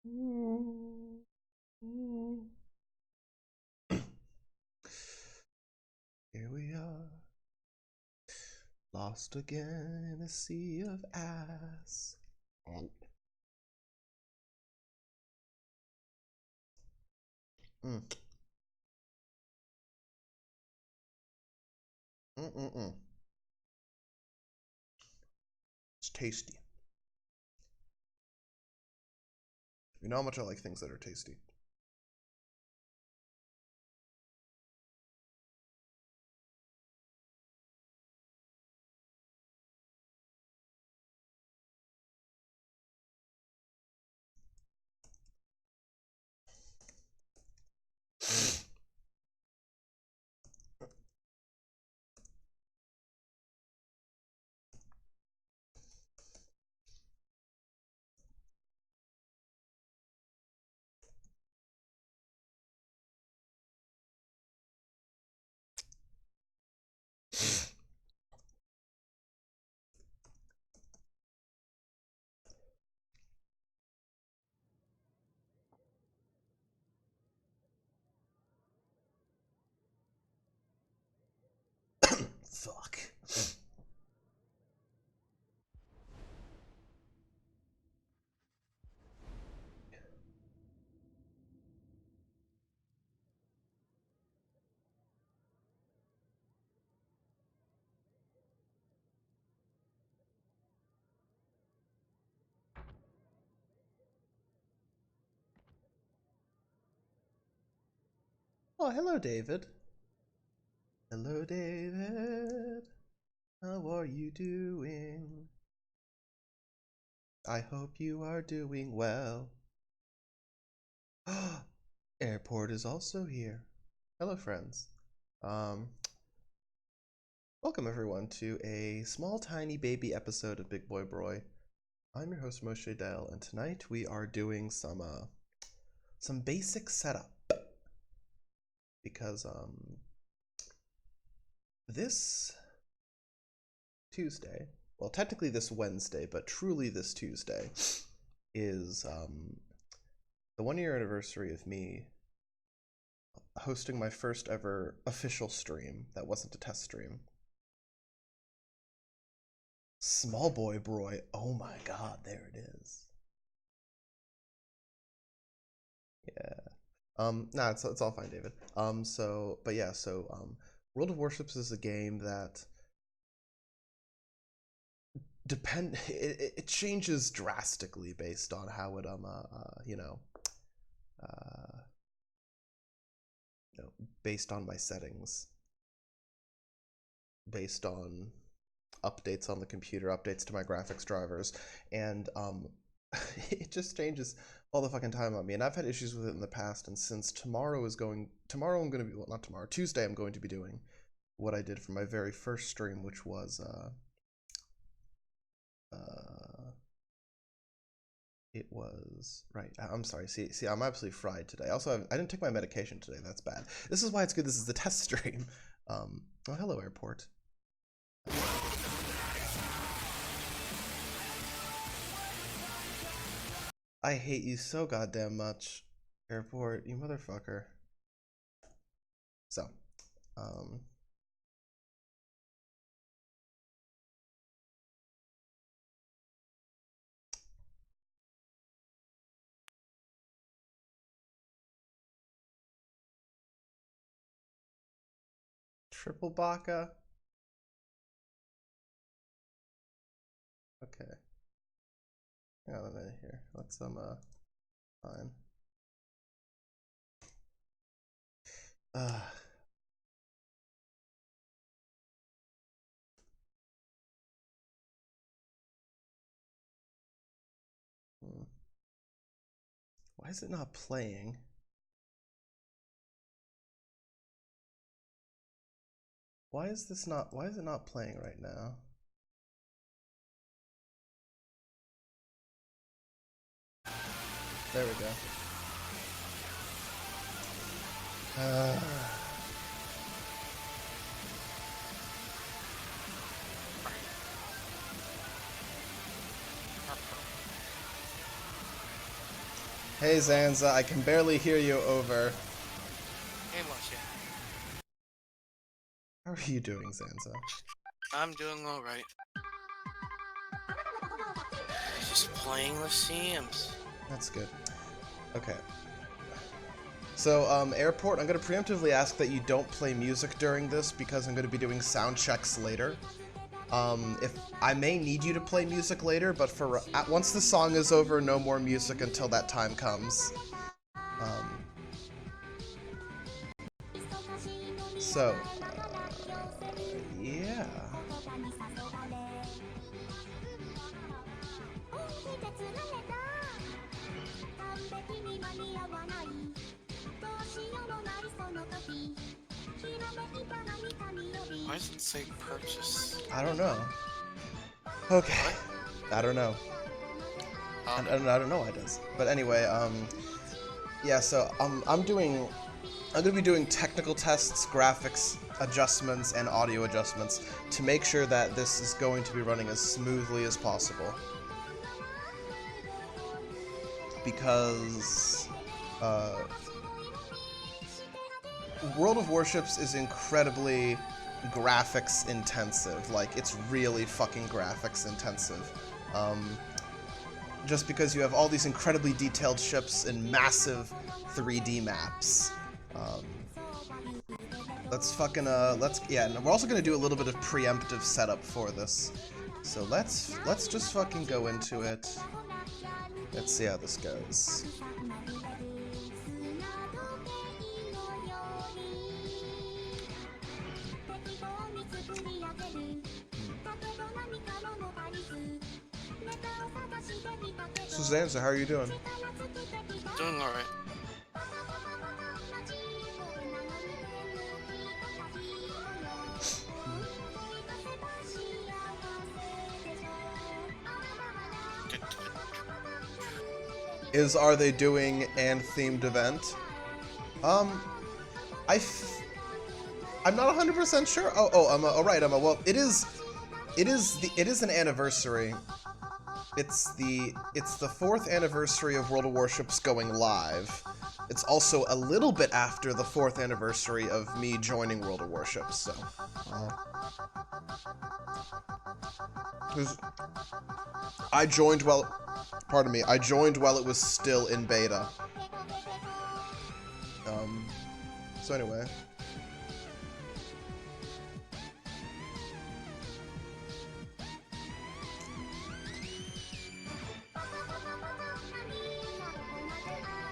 Here we are, lost again in a sea of ass. Mm. Mm-mm-mm. It's tasty. You know how much I like things that are tasty. Fuck. Oh, hello, David. Hello, David. How are you doing? I hope you are doing well. Airport is also here. Hello, friends. Um, Welcome everyone to a small, tiny baby episode of Big Boy Broy. I'm your host Moshe Dell, and tonight we are doing some basic setup because this Tuesday, well, technically this Wednesday, but truly this Tuesday is the 1 year anniversary of me hosting my first ever official stream that wasn't a test stream. Small Boy Broy, oh my god, there it is. Yeah. Nah, it's all fine, David. But yeah, World of Warships is a game that it changes drastically based on how it uh, based on my settings, based on updates on the computer, updates to my graphics drivers, and it just changes all the fucking time on me. And I've had issues with it in the past. And since tomorrow I'm going to be, well, not tomorrow, Tuesday, I'm going to be doing what I did for my very first stream, which was it was right. I'm sorry. See, I'm absolutely fried today. Also, I didn't take my medication today. That's bad. This is why it's good. This is the test stream. Oh, hello, airport. I hate you so goddamn much, airport. You motherfucker. So, um, triple baka. Okay. Hang on a minute here. Let's fine. Uh, why is it not playing? Why is it not playing right now? There we go. Hey Zanza, I can barely hear you over. Hey, Marcia. How are you doing, Zanza? I'm doing alright. Just playing with Sims. That's good. Okay. So, Airport, I'm going to preemptively ask that you don't play music during this because I'm going to be doing sound checks later. If I may need you to play music later, but for once the song is over, no more music until that time comes. So, yeah. Why does it say purchase? I don't know. Okay. What? I don't know. I don't know why it does. But anyway, yeah, so I'm gonna be doing technical tests, graphics adjustments, and audio adjustments to make sure that this is going to be running as smoothly as possible. Because World of Warships is incredibly graphics intensive. Like, it's really fucking graphics intensive. Just because you have all these incredibly detailed ships and massive 3D maps. Yeah, and we're also gonna do a little bit of preemptive setup for this. So let's just fucking go into it. Let's see how this goes. So Zanza, how are you doing? Doing alright. Are they doing an themed event? I'm not 100% sure. Oh, right, well, it is an anniversary. It's the 4th anniversary of World of Warships going live. It's also a little bit after the 4th anniversary of me joining World of Warships, so. I joined while it was still in beta. So anyway.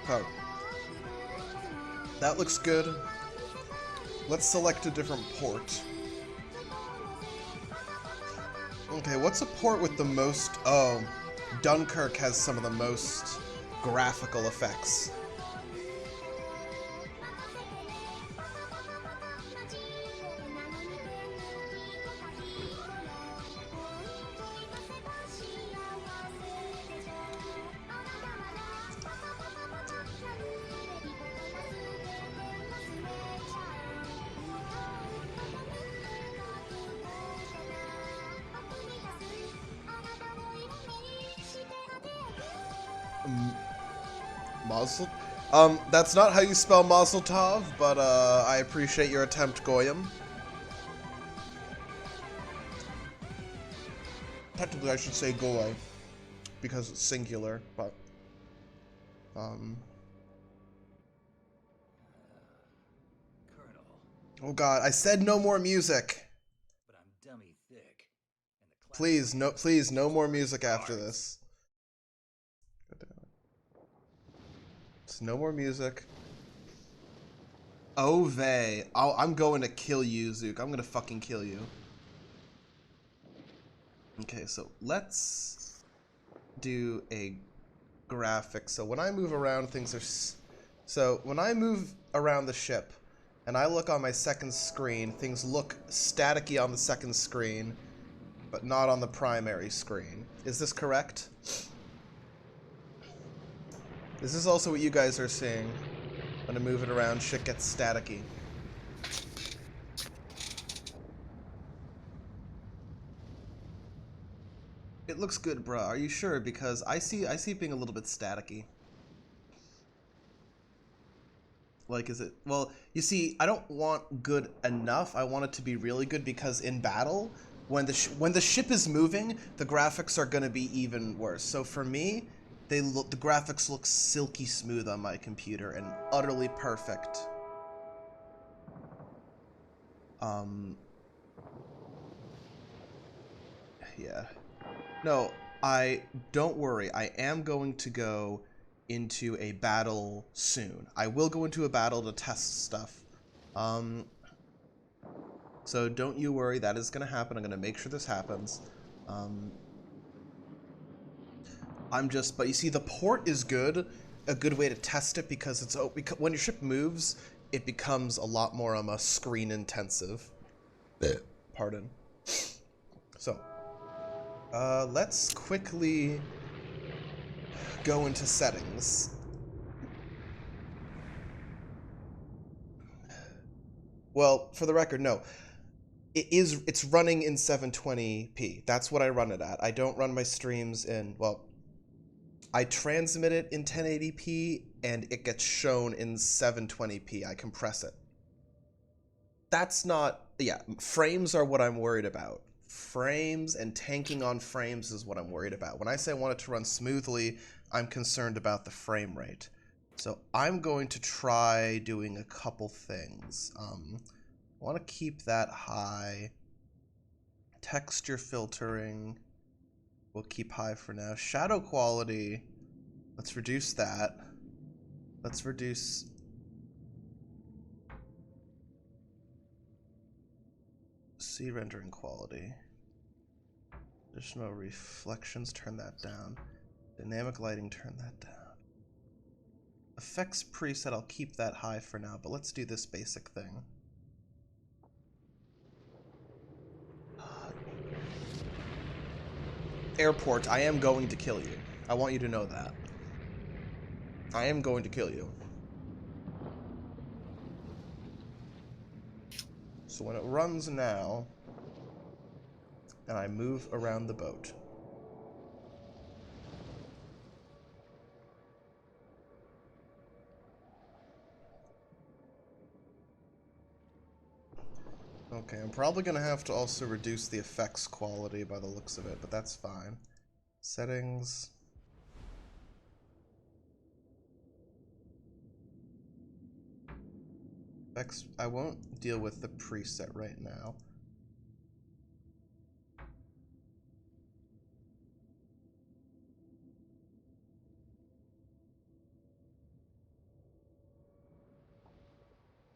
Oh. That looks good. Let's select a different port. Okay, what's a port with the most... Oh, Dunkirk has some of the most graphical effects. Mazel... that's not how you spell Mazel Tov, but, I appreciate your attempt, Goyim. Technically, I should say Goy, because it's singular, but, Oh god, I said no more music! But I'm dummy thick. Please, no more music after this. It's no more music. Oh vey. I'm going to kill you, Zook. I'm gonna fucking kill you. Okay, so let's do a graphic. So when I move around, things are... So when I move around the ship, and I look on my second screen, things look staticky on the second screen, but not on the primary screen. Is this correct? Is this also what you guys are seeing? When I move it around, shit gets staticky. It looks good, bruh. Are you sure? Because I see it being a little bit staticky. Like, is it... Well, you see, I don't want good enough. I want it to be really good because in battle, when the ship is moving, the graphics are going to be even worse. So for me, the graphics look silky smooth on my computer and utterly perfect. Yeah. No, don't worry. I am going to go into a battle soon. I will go into a battle to test stuff. So don't you worry, that is going to happen. I'm going to make sure this happens. But you see, the port is good, a good way to test it because when your ship moves, it becomes a lot more screen intensive. Pardon. So, let's quickly go into settings. Well, for the record, no. It's running in 720p. That's what I run it at. I don't run my streams in, well, I transmit it in 1080p and it gets shown in 720p. I compress it. That's not, yeah, frames are what I'm worried about. Frames and tanking on frames is what I'm worried about. When I say I want it to run smoothly, I'm concerned about the frame rate. So I'm going to try doing a couple things. I want to keep that high. Texture filtering, we'll keep high for now. Shadow quality, let's reduce that. Let's reduce... sea rendering quality. Additional reflections, turn that down. Dynamic lighting, turn that down. Effects preset, I'll keep that high for now, but let's do this basic thing. Airport, I am going to kill you. I want you to know that. I am going to kill you. So when it runs now, and I move around the boat. Okay, I'm probably going to have to also reduce the effects quality by the looks of it, but that's fine. Settings. Effects, I won't deal with the preset right now.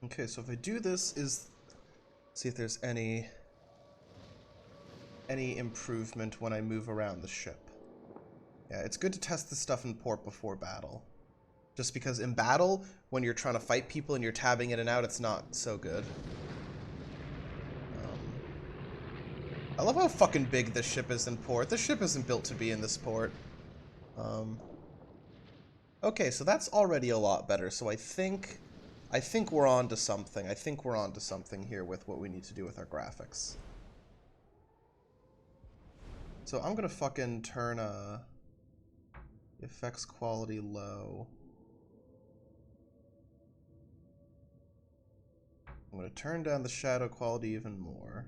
Okay, so if I do this, see if there's any improvement when I move around the ship. Yeah, it's good to test this stuff in port before battle. Just because in battle, when you're trying to fight people and you're tabbing in and out, it's not so good. I love how fucking big this ship is in port. This ship isn't built to be in this port. Okay, so that's already a lot better. So I think we're on to something. I think we're on to something here with what we need to do with our graphics. So I'm gonna fucking turn effects quality low. I'm gonna turn down the shadow quality even more.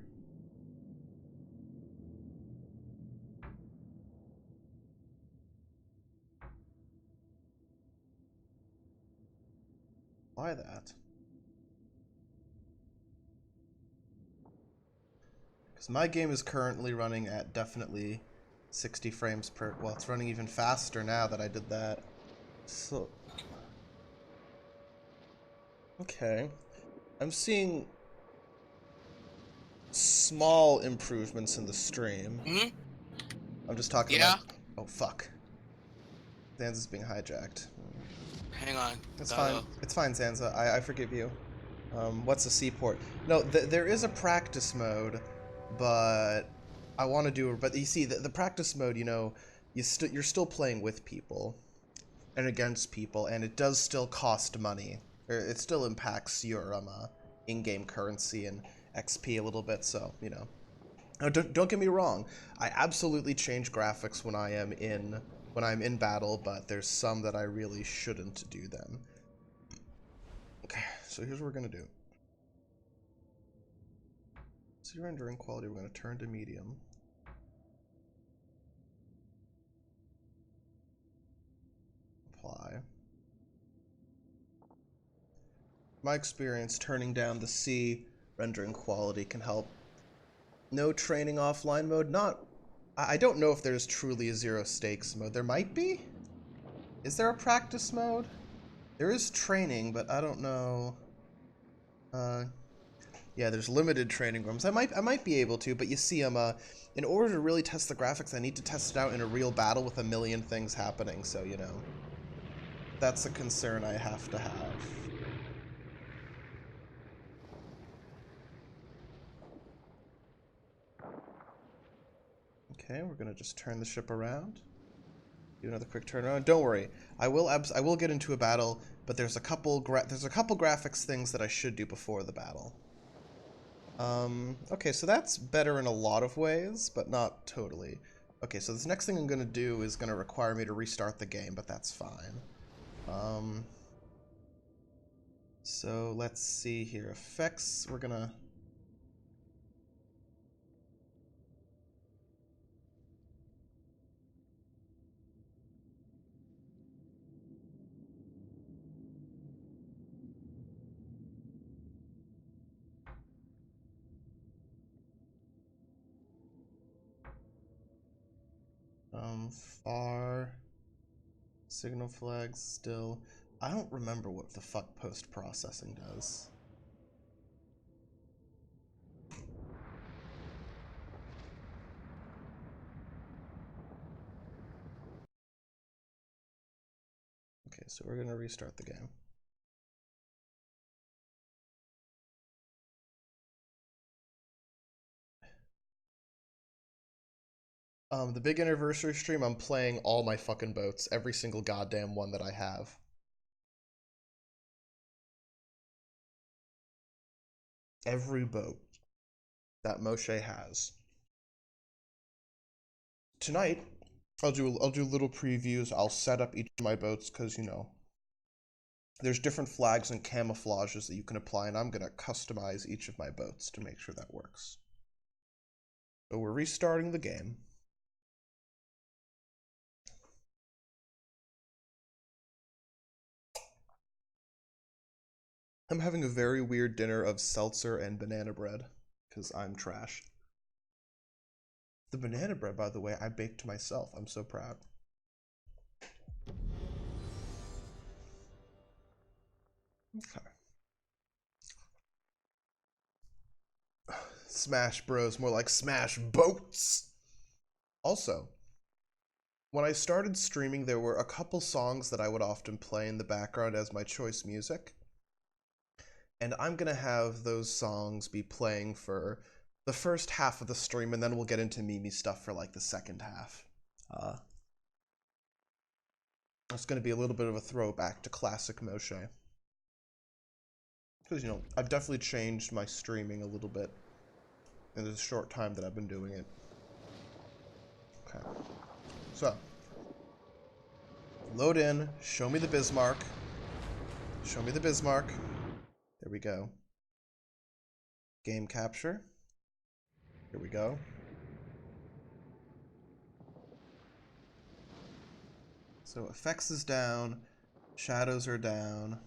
Why that? Because my game is currently running at definitely 60 frames per... Well, it's running even faster now that I did that. So... Okay. I'm seeing small improvements in the stream. Hmm? I'm just talking about... Oh, fuck. Zanza's being hijacked. Hang on. It's fine. It's fine, Zanza. I forgive you. What's a seaport? No, there is a practice mode, but I want to do... But you see, the practice mode, you know, you're still playing with people and against people, and it does still cost money. It still impacts your in-game currency and XP a little bit, so, you know. Now, don't get me wrong. I absolutely change graphics when I'm in battle, but there's some that I really shouldn't do them. Okay, so here's what we're gonna do. See rendering quality, we're gonna turn to medium. Apply. My experience, turning down the C rendering quality can help. No training offline mode, not... I don't know if there's truly a zero stakes mode. There might be? Is there a practice mode? There is training, but I don't know. Yeah, there's limited training rooms. I might be able to, but you see, in order to really test the graphics, I need to test it out in a real battle with a million things happening. So you know, that's a concern I have to have. Okay, we're gonna just turn the ship around. Do another quick turnaround. Don't worry, I will get into a battle, but there's a couple graphics things that I should do before the battle. Okay, so that's better in a lot of ways, but not totally. Okay, so this next thing I'm gonna do is gonna require me to restart the game, but that's fine. So let's see here. Effects, we're gonna... far... Signal flags still... I don't remember what the fuck post-processing does. Okay, so we're gonna restart the game. The big anniversary stream, I'm playing all my fucking boats. Every single goddamn one that I have. Every boat that Moshe has. Tonight, I'll do little previews. I'll set up each of my boats because, you know, there's different flags and camouflages that you can apply, and I'm going to customize each of my boats to make sure that works. So we're restarting the game. I'm having a very weird dinner of seltzer and banana bread because I'm trash. The banana bread, by the way, I baked myself. I'm so proud. Okay. Smash Bros, more like Smash Boats. Also, when I started streaming, there were a couple songs that I would often play in the background as my choice music. And I'm gonna have those songs be playing for the first half of the stream, and then we'll get into Mimi stuff for like the second half. It's gonna be a little bit of a throwback to classic Moshe. Because, you know, I've definitely changed my streaming a little bit in the short time that I've been doing it. Okay. So, load in, show me the Bismarck. Show me the Bismarck. There we go. Game capture. Here we go. So effects is down, shadows are down.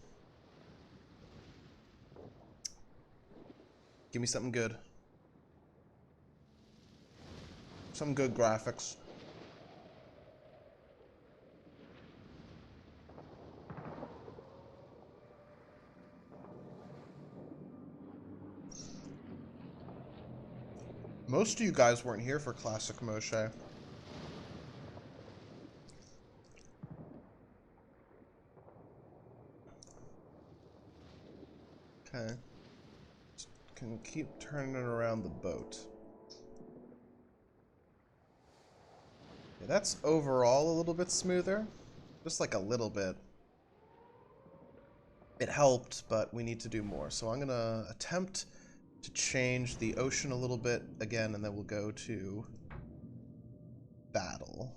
Give me something good. Some good graphics. Most of you guys weren't here for Classic Moshe. Okay. Just can keep turning it around the boat. Yeah, that's overall a little bit smoother. Just like a little bit. It helped, but we need to do more. So I'm gonna attempt to change the ocean a little bit again, and then we'll go to battle.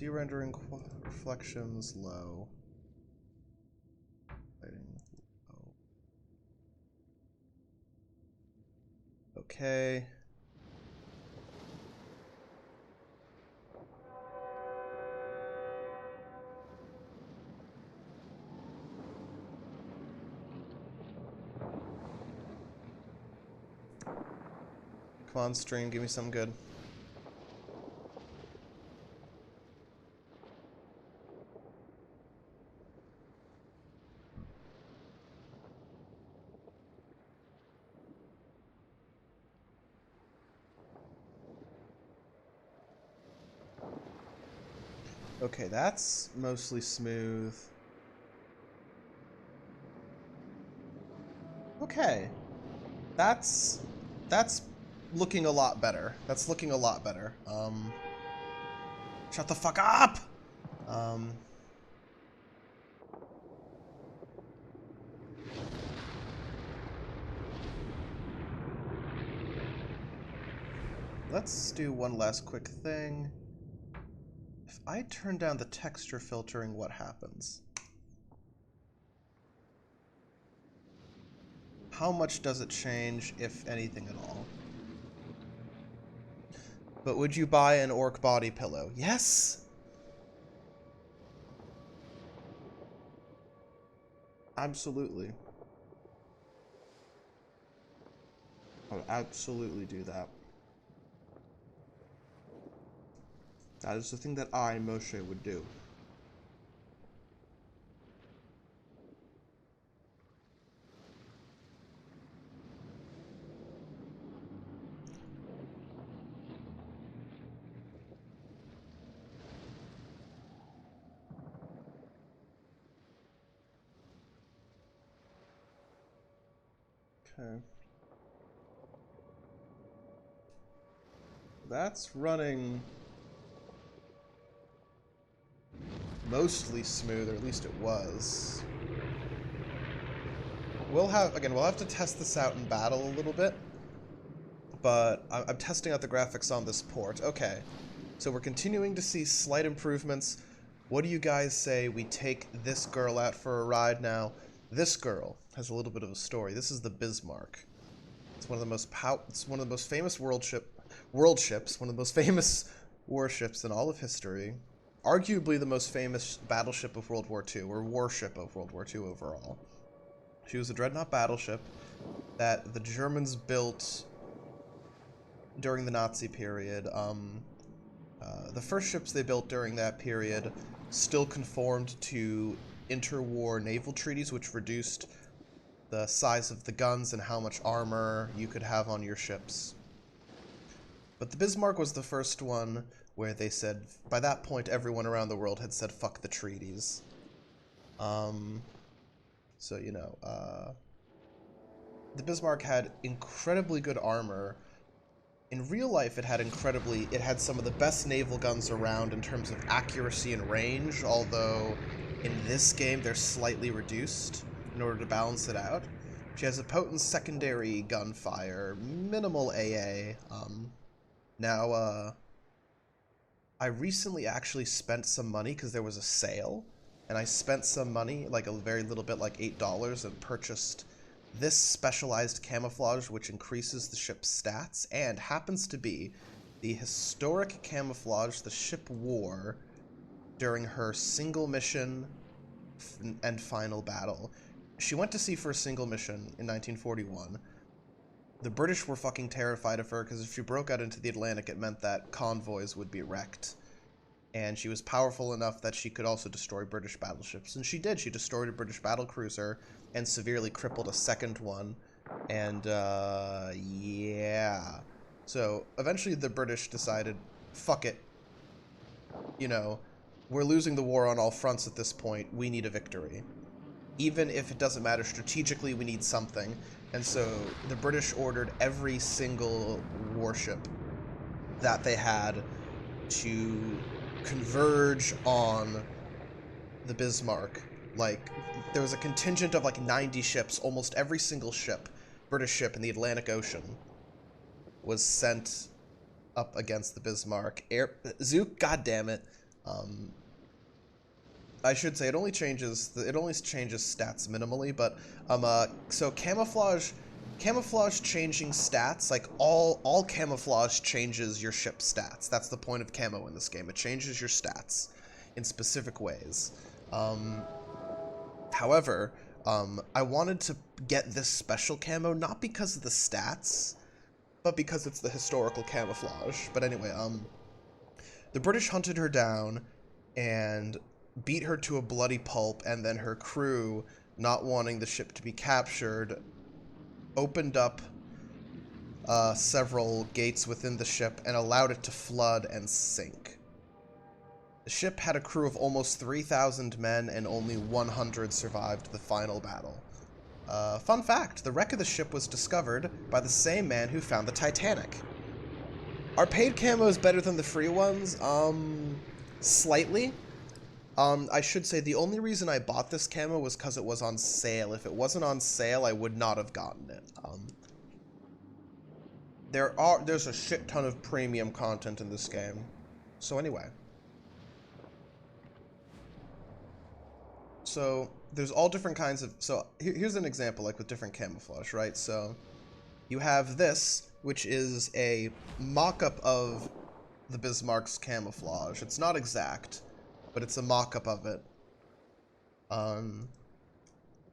See rendering reflections low. Lighting low. Okay. Come on, stream, give me something good. Okay, that's mostly smooth. Okay. That's looking a lot better. That's looking a lot better. Shut the fuck up! Let's do one last quick thing. If I turn down the texture filtering, what happens? How much does it change, if anything at all? But would you buy an orc body pillow? Yes! Absolutely. I would absolutely do that. That is the thing that I, Moshe, would do. Okay. That's running mostly smooth, or at least it was. We'll have to test this out in battle a little bit, but I'm testing out the graphics on this port. Okay, so we're continuing to see slight improvements. What do you guys say we take this girl out for a ride now? This girl has a little bit of a story. This is the Bismarck. It's one of the most famous world ships, one of the most famous warships in all of history. Arguably the most famous battleship of World War II, or warship of World War II overall. She was a dreadnought battleship that the Germans built during the Nazi period. The first ships they built during that period still conformed to interwar naval treaties, which reduced the size of the guns and how much armor you could have on your ships. But the Bismarck was the first one where they said, by that point, everyone around the world had said, fuck the treaties. So, you know, the Bismarck had incredibly good armor. In real life, it had some of the best naval guns around in terms of accuracy and range, although in this game they're slightly reduced in order to balance it out. She has a potent secondary gunfire, minimal AA. I recently actually spent some money because there was a sale, and I spent some money, like a very little bit, like $8, and purchased this specialized camouflage, which increases the ship's stats, and happens to be the historic camouflage the ship wore during her single mission and final battle. She went to sea for a single mission in 1941. The British were fucking terrified of her because if she broke out into the Atlantic, it meant that convoys would be wrecked. And she was powerful enough that she could also destroy British battleships. And she did. She destroyed a British battlecruiser and severely crippled a second one. And, yeah. So, eventually the British decided, fuck it. You know, we're losing the war on all fronts at this point. We need a victory. Even if it doesn't matter strategically, we need something. And so the British ordered every single warship that they had to converge on the Bismarck. Like, there was a contingent of like 90 ships. Almost every single ship, British ship in the Atlantic Ocean, was sent up against the Bismarck. Zook, goddammit. Um, I should say it only changes stats minimally, but so camouflage changing stats, like all camouflage changes your ship stats. That's the point of camo in this game. It changes your stats in specific ways. However, I wanted to get this special camo not because of the stats, but because it's the historical camouflage. But anyway, the British hunted her down and beat her to a bloody pulp, and then her crew, not wanting the ship to be captured, opened up several gates within the ship and allowed it to flood and sink. The ship had a crew of almost 3,000 men, and only 100 survived the final battle. Fun fact, the wreck of the ship was discovered by the same man who found the Titanic. Are paid camos better than the free ones? Slightly. I should say the only reason I bought this camo was because it was on sale. If it wasn't on sale, I would not have gotten it. There's a shit ton of premium content in this game. So anyway. So there's all different kinds of, so here's an example, like with different camouflage, right? So you have this, which is a mock-up of the Bismarck's camouflage. It's not exact, but it's a mock-up of it.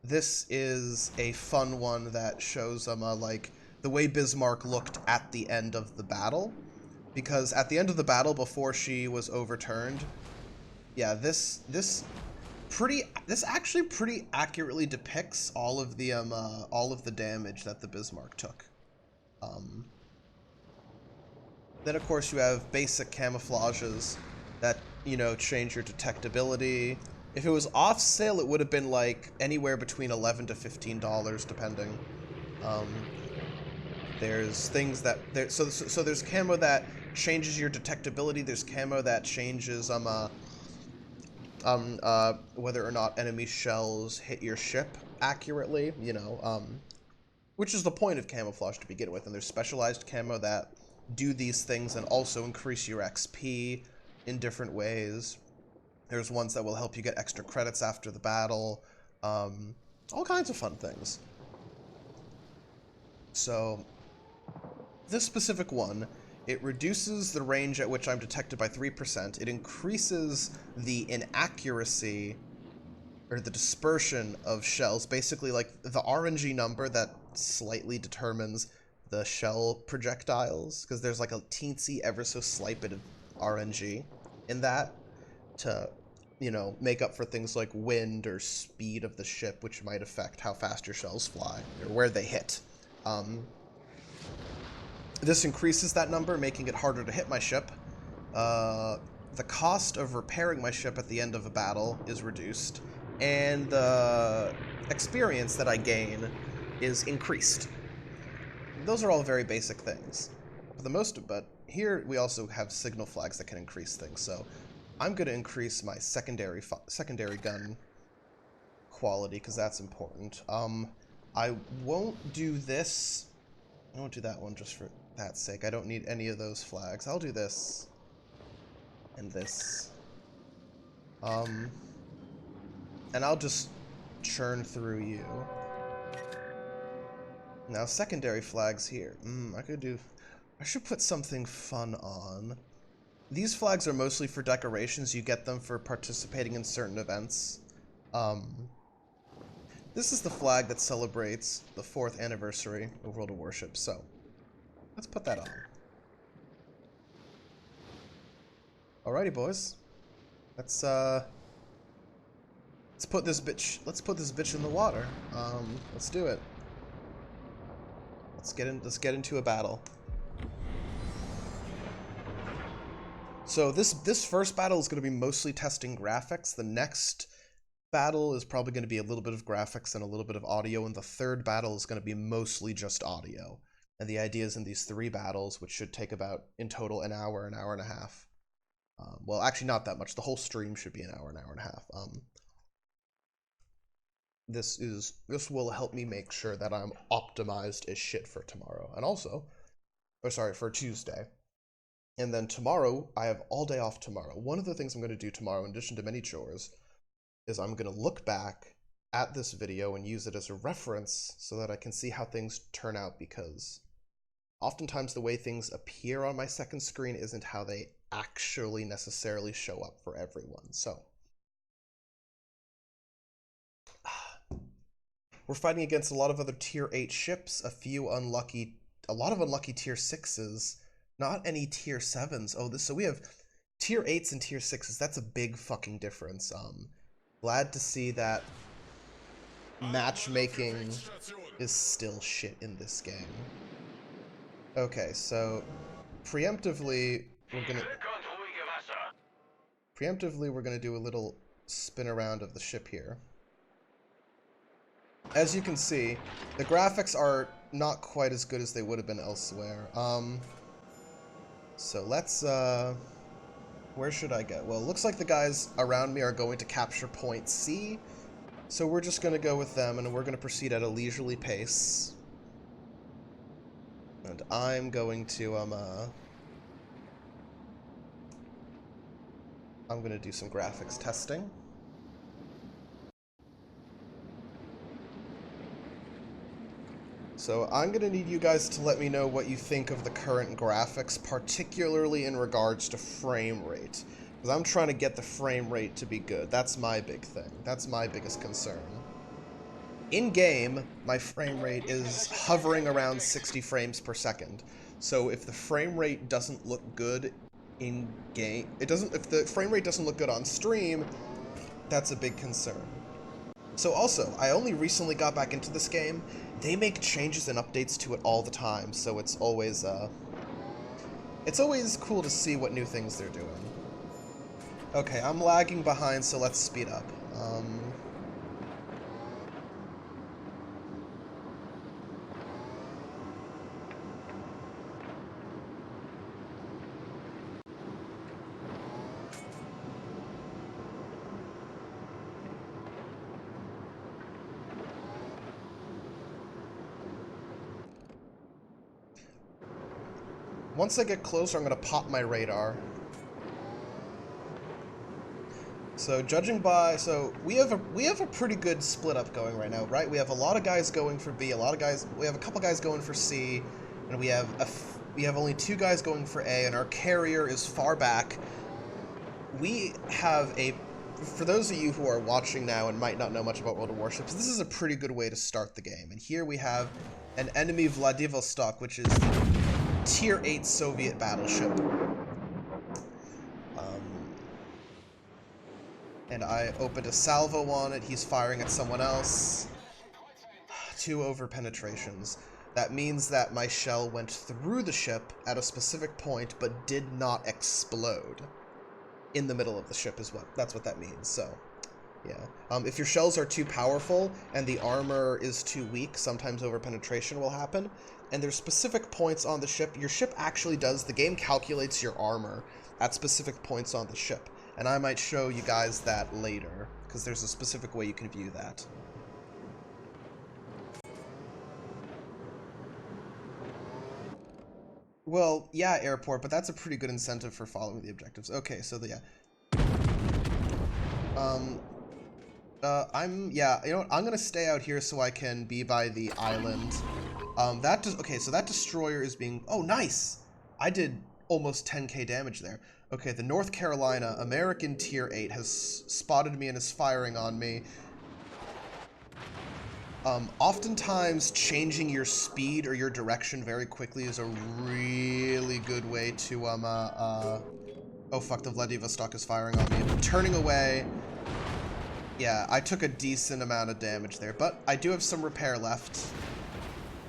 This is a fun one that shows like the way Bismarck looked at the end of the battle, because at the end of the battle, before she was overturned, yeah, this actually pretty accurately depicts all of the damage that the Bismarck took. Then of course you have basic camouflages that, you know, change your detectability. If it was off sale, it would have been like anywhere between $11 to $15, depending. There's things that so there's camo that changes your detectability. There's camo that changes whether or not enemy shells hit your ship accurately. You know, which is the point of camouflage to begin with. And there's specialized camo that do these things and also increase your XP in different ways. There's ones that will help you get extra credits after the battle. All kinds of fun things. So this specific one, it reduces the range at which I'm detected by 3%. It increases the inaccuracy or the dispersion of shells, basically like the RNG number that slightly determines the shell projectiles, because there's like a teensy ever so slight bit of RNG in that to, you know, make up for things like wind or speed of the ship, which might affect how fast your shells fly or where they hit. This increases that number, making it harder to hit my ship. The cost of repairing my ship at the end of a battle is reduced, and the experience that I gain is increased. Those are all very basic things. But here we also have signal flags that can increase things, so I'm going to increase my secondary gun quality, because that's important. I won't do this. I won't do that one just for that sake. I don't need any of those flags. I'll do this. And this. And I'll just churn through you. Now, secondary flags here. I should put something fun on. These flags are mostly for decorations. You get them for participating in certain events. This is the flag that celebrates the 4th anniversary of World of Warships, so let's put that on. Alrighty, boys. Let's put this bitch in the water. Let's do it. Let's get into a battle. So this first battle is going to be mostly testing graphics. The next battle is probably going to be a little bit of graphics and a little bit of audio, and the third battle is going to be mostly just audio. And the idea is in these 3 battles, which should take about, in total, an hour and a half. Well, actually not that much. The whole stream should be an hour and a half. This will help me make sure that I'm optimized as shit for tomorrow. And also, for Tuesday. And then tomorrow, I have all day off tomorrow. One of the things I'm going to do tomorrow, in addition to many chores, is I'm going to look back at this video and use it as a reference so that I can see how things turn out, because oftentimes the way things appear on my second screen isn't how they actually necessarily show up for everyone. So we're fighting against a lot of other tier 8 ships, a lot of unlucky tier 6s, not any tier 7s. So we have tier 8s and tier 6s. That's a big fucking difference. Glad to see that matchmaking is still shit in this game. Okay, so preemptively we're gonna do a little spin around of the ship here. As you can see, the graphics are not quite as good as they would have been elsewhere. So let's where should I go? Well, it looks like the guys around me are going to capture point C, so we're just gonna go with them, and we're gonna proceed at a leisurely pace. And I'm going to I'm gonna do some graphics testing. So I'm gonna need you guys to let me know what you think of the current graphics, particularly in regards to frame rate. Because I'm trying to get the frame rate to be good. That's my big thing. That's my biggest concern. In-game, my frame rate is hovering around 60 frames per second. So if the frame rate doesn't look good in-game, if the frame rate doesn't look good on stream, that's a big concern. So also, I only recently got back into this game. They make changes and updates to it all the time, so it's always cool to see what new things they're doing. Okay, I'm lagging behind, so let's speed up. Once I get closer, I'm gonna pop my radar. So judging by, we have a pretty good split up going right now, right? We have a lot of guys going for B, we have a couple guys going for C, and we have only 2 guys going for A, and our carrier is far back. We have for those of you who are watching now and might not know much about World of Warships, this is a pretty good way to start the game. And here we have an enemy Vladivostok, which is the Tier 8 Soviet battleship. And I opened a salvo on it. He's firing at someone else. 2 over-penetrations. That means that my shell went through the ship at a specific point, but did not explode in the middle of the ship that's what that means. So, yeah. If your shells are too powerful and the armor is too weak, sometimes over-penetration will happen. And there's specific points on the ship. Your ship actually the game calculates your armor at specific points on the ship. And I might show you guys that later, because there's a specific way you can view that. Well, yeah, airport, but that's a pretty good incentive for following the objectives. Okay, so yeah. You know what, I'm gonna stay out here so I can be by the island. Okay, so that destroyer is being, oh, nice! I did almost 10k damage there. Okay, the North Carolina American Tier 8 has spotted me and is firing on me. Oftentimes, changing your speed or your direction very quickly is a really good way to, oh fuck, the Vladivostok is firing on me. I'm turning away. Yeah, I took a decent amount of damage there, but I do have some repair left.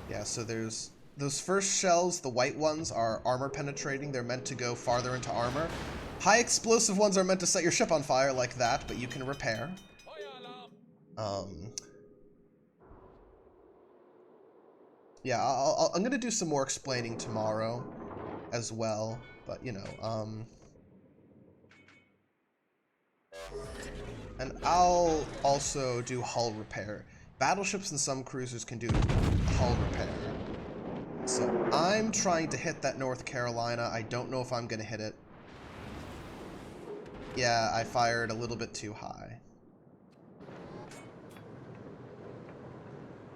Yeah, so there's those first shells, the white ones, are armor penetrating. They're meant to go farther into armor. High explosive ones are meant to set your ship on fire like that, but you can repair. Yeah, I'm gonna do some more explaining tomorrow as well, but you know, and I'll also do hull repair. Battleships and some cruisers can do hull repair. So I'm trying to hit that North Carolina. I don't know if I'm going to hit it. Yeah, I fired a little bit too high.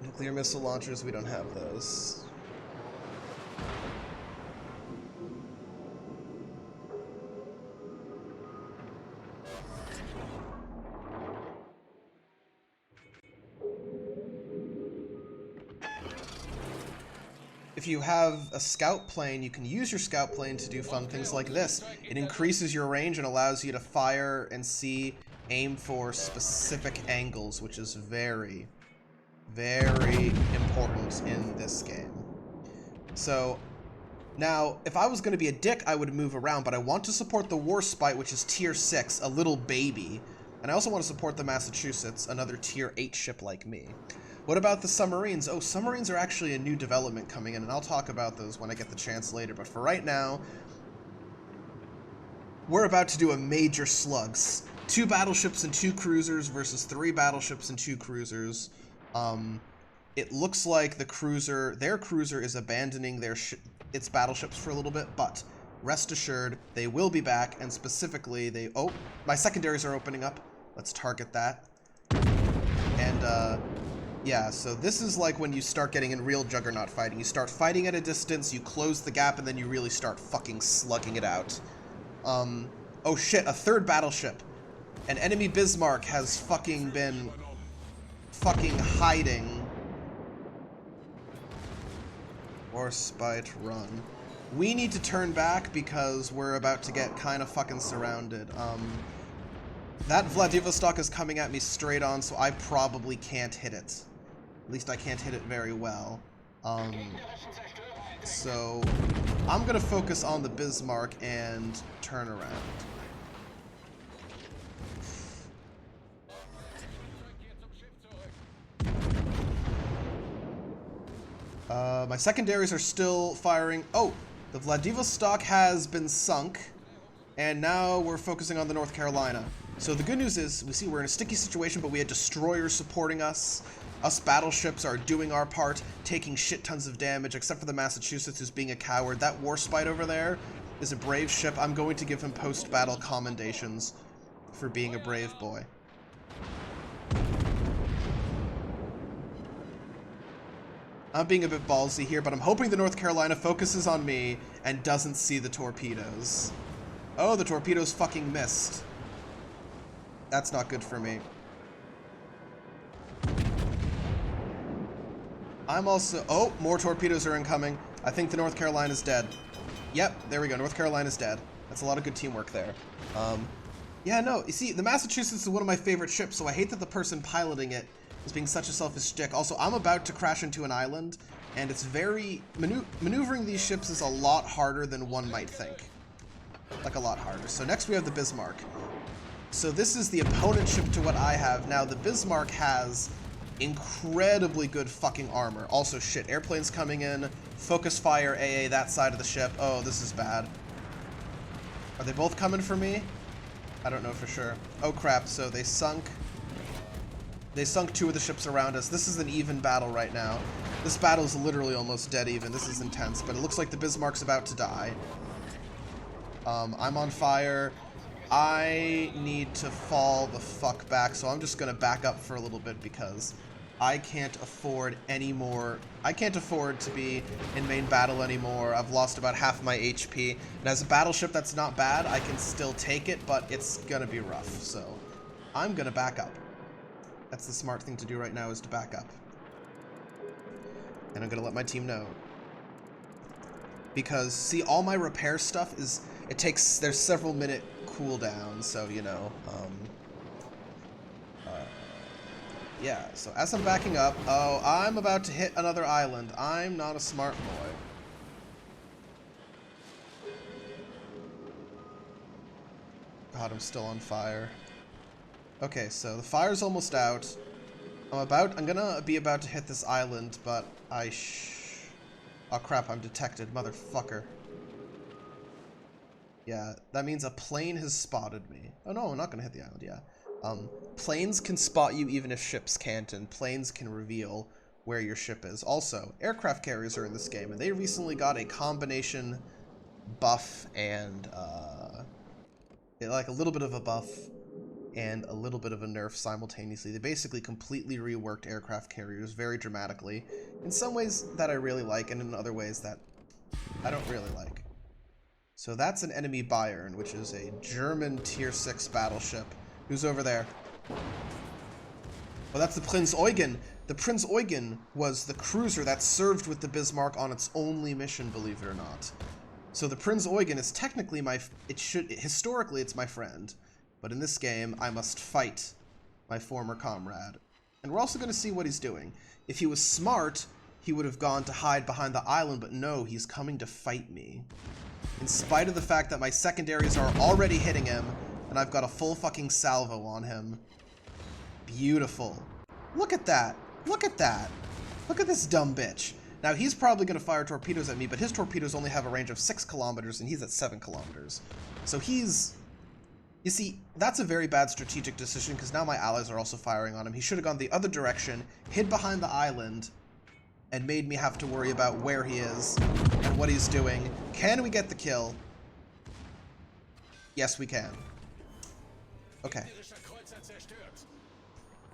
Nuclear missile launchers, we don't have those. If you have a scout plane, you can use your scout plane to do fun things like this. It increases your range and allows you to fire and aim for specific angles, which is very, very important in this game. So, now, if I was going to be a dick, I would move around, but I want to support the Warspite, which is tier 6, a little baby. And I also want to support the Massachusetts, another tier 8 ship like me. What about the submarines? Oh, submarines are actually a new development coming in, and I'll talk about those when I get the chance later. But for right now, we're about to do a major slugs. 2 battleships and 2 cruisers versus 3 battleships and 2 cruisers. It looks like their cruiser is abandoning its battleships for a little bit, but rest assured, they will be back, and specifically, oh, my secondaries are opening up. Let's target that. And, yeah, so this is like when you start getting in real Juggernaut fighting. You start fighting at a distance, you close the gap, and then you really start fucking slugging it out. Oh shit, a 3rd battleship. An enemy Bismarck has fucking been hiding. Warspite, run. We need to turn back because we're about to get kind of fucking surrounded. That Vladivostok is coming at me straight on, so I probably can't hit it. At least I can't hit it very well. So I'm gonna focus on the Bismarck and turn around. My secondaries are still firing. Oh, the Vladivostok has been sunk, and now we're focusing on the North Carolina. So the good news is, we're in a sticky situation, but we had destroyers supporting us. Us battleships are doing our part, taking shit tons of damage, except for the Massachusetts, who's being a coward. That Warspite over there is a brave ship. I'm going to give him post-battle commendations for being a brave boy. I'm being a bit ballsy here, but I'm hoping the North Carolina focuses on me and doesn't see the torpedoes. Oh, the torpedoes fucking missed. That's not good for me. I'm also... Oh, more torpedoes are incoming. I think the North Carolina's dead. Yep, there we go. North Carolina's dead. That's a lot of good teamwork there. Yeah, no, you see, the Massachusetts is one of my favorite ships, so I hate that the person piloting it is being such a selfish dick. Also, I'm about to crash into an island, and it's very... Maneuvering these ships is a lot harder than one might think. Like, a lot harder. So next we have the Bismarck. So this is the opponent ship to what I have. Now, the Bismarck has incredibly good fucking armor. Also, shit, airplanes coming in. Focus fire AA that side of the ship. Oh, this is bad. Are they both coming for me? I don't know for sure. Oh crap, so they sunk 2 of the ships around us. This is an even battle right now. This battle is literally almost dead even. This is intense, but it looks like the Bismarck's about to die. I'm on fire. I need to fall the fuck back, so I'm just gonna back up for a little bit because I can't afford any more. I can't afford to be in main battle anymore. I've lost about half my HP, and as a battleship, that's not bad. I can still take it, but it's gonna be rough, so I'm gonna back up. That's the smart thing to do right now, is to back up. And I'm gonna let my team know. Because, see, all my repair stuff is, there's several minute cooldown, so, you know, yeah, so as I'm backing up, oh, I'm about to hit another island. I'm not a smart boy. God, I'm still on fire. Okay, so the fire's almost out. I'm gonna be about to hit this island, but oh crap, I'm detected, motherfucker. Yeah, that means a plane has spotted me. Oh no, I'm not gonna hit the island, yeah. Planes can spot you even if ships can't, and planes can reveal where your ship is. Also, aircraft carriers are in this game, and they recently got a combination buff and like a little bit of a buff and a little bit of a nerf simultaneously. They basically completely reworked aircraft carriers very dramatically, in some ways that I really like, and in other ways that I don't really like. So that's an enemy Bayern, which is a German tier 6 battleship. Who's over there? Oh, that's the Prinz Eugen. The Prinz Eugen was the cruiser that served with the Bismarck on its only mission, believe it or not. So the Prinz Eugen is technically historically it's my friend, but in this game I must fight my former comrade. And we're also going to see what he's doing. If he was smart, he would have gone to hide behind the island, but no, he's coming to fight me. In spite of the fact that my secondaries are already hitting him, and I've got a full fucking salvo on him. Beautiful. Look at that. Look at that. Look at this dumb bitch. Now, he's probably going to fire torpedoes at me, but his torpedoes only have a range of 6 kilometers, and he's at 7 kilometers. So he's... You see, that's a very bad strategic decision, because now my allies are also firing on him. He should have gone the other direction, hid behind the island, and made me have to worry about where he is and what he's doing. Can we get the kill? Yes, we can. Okay.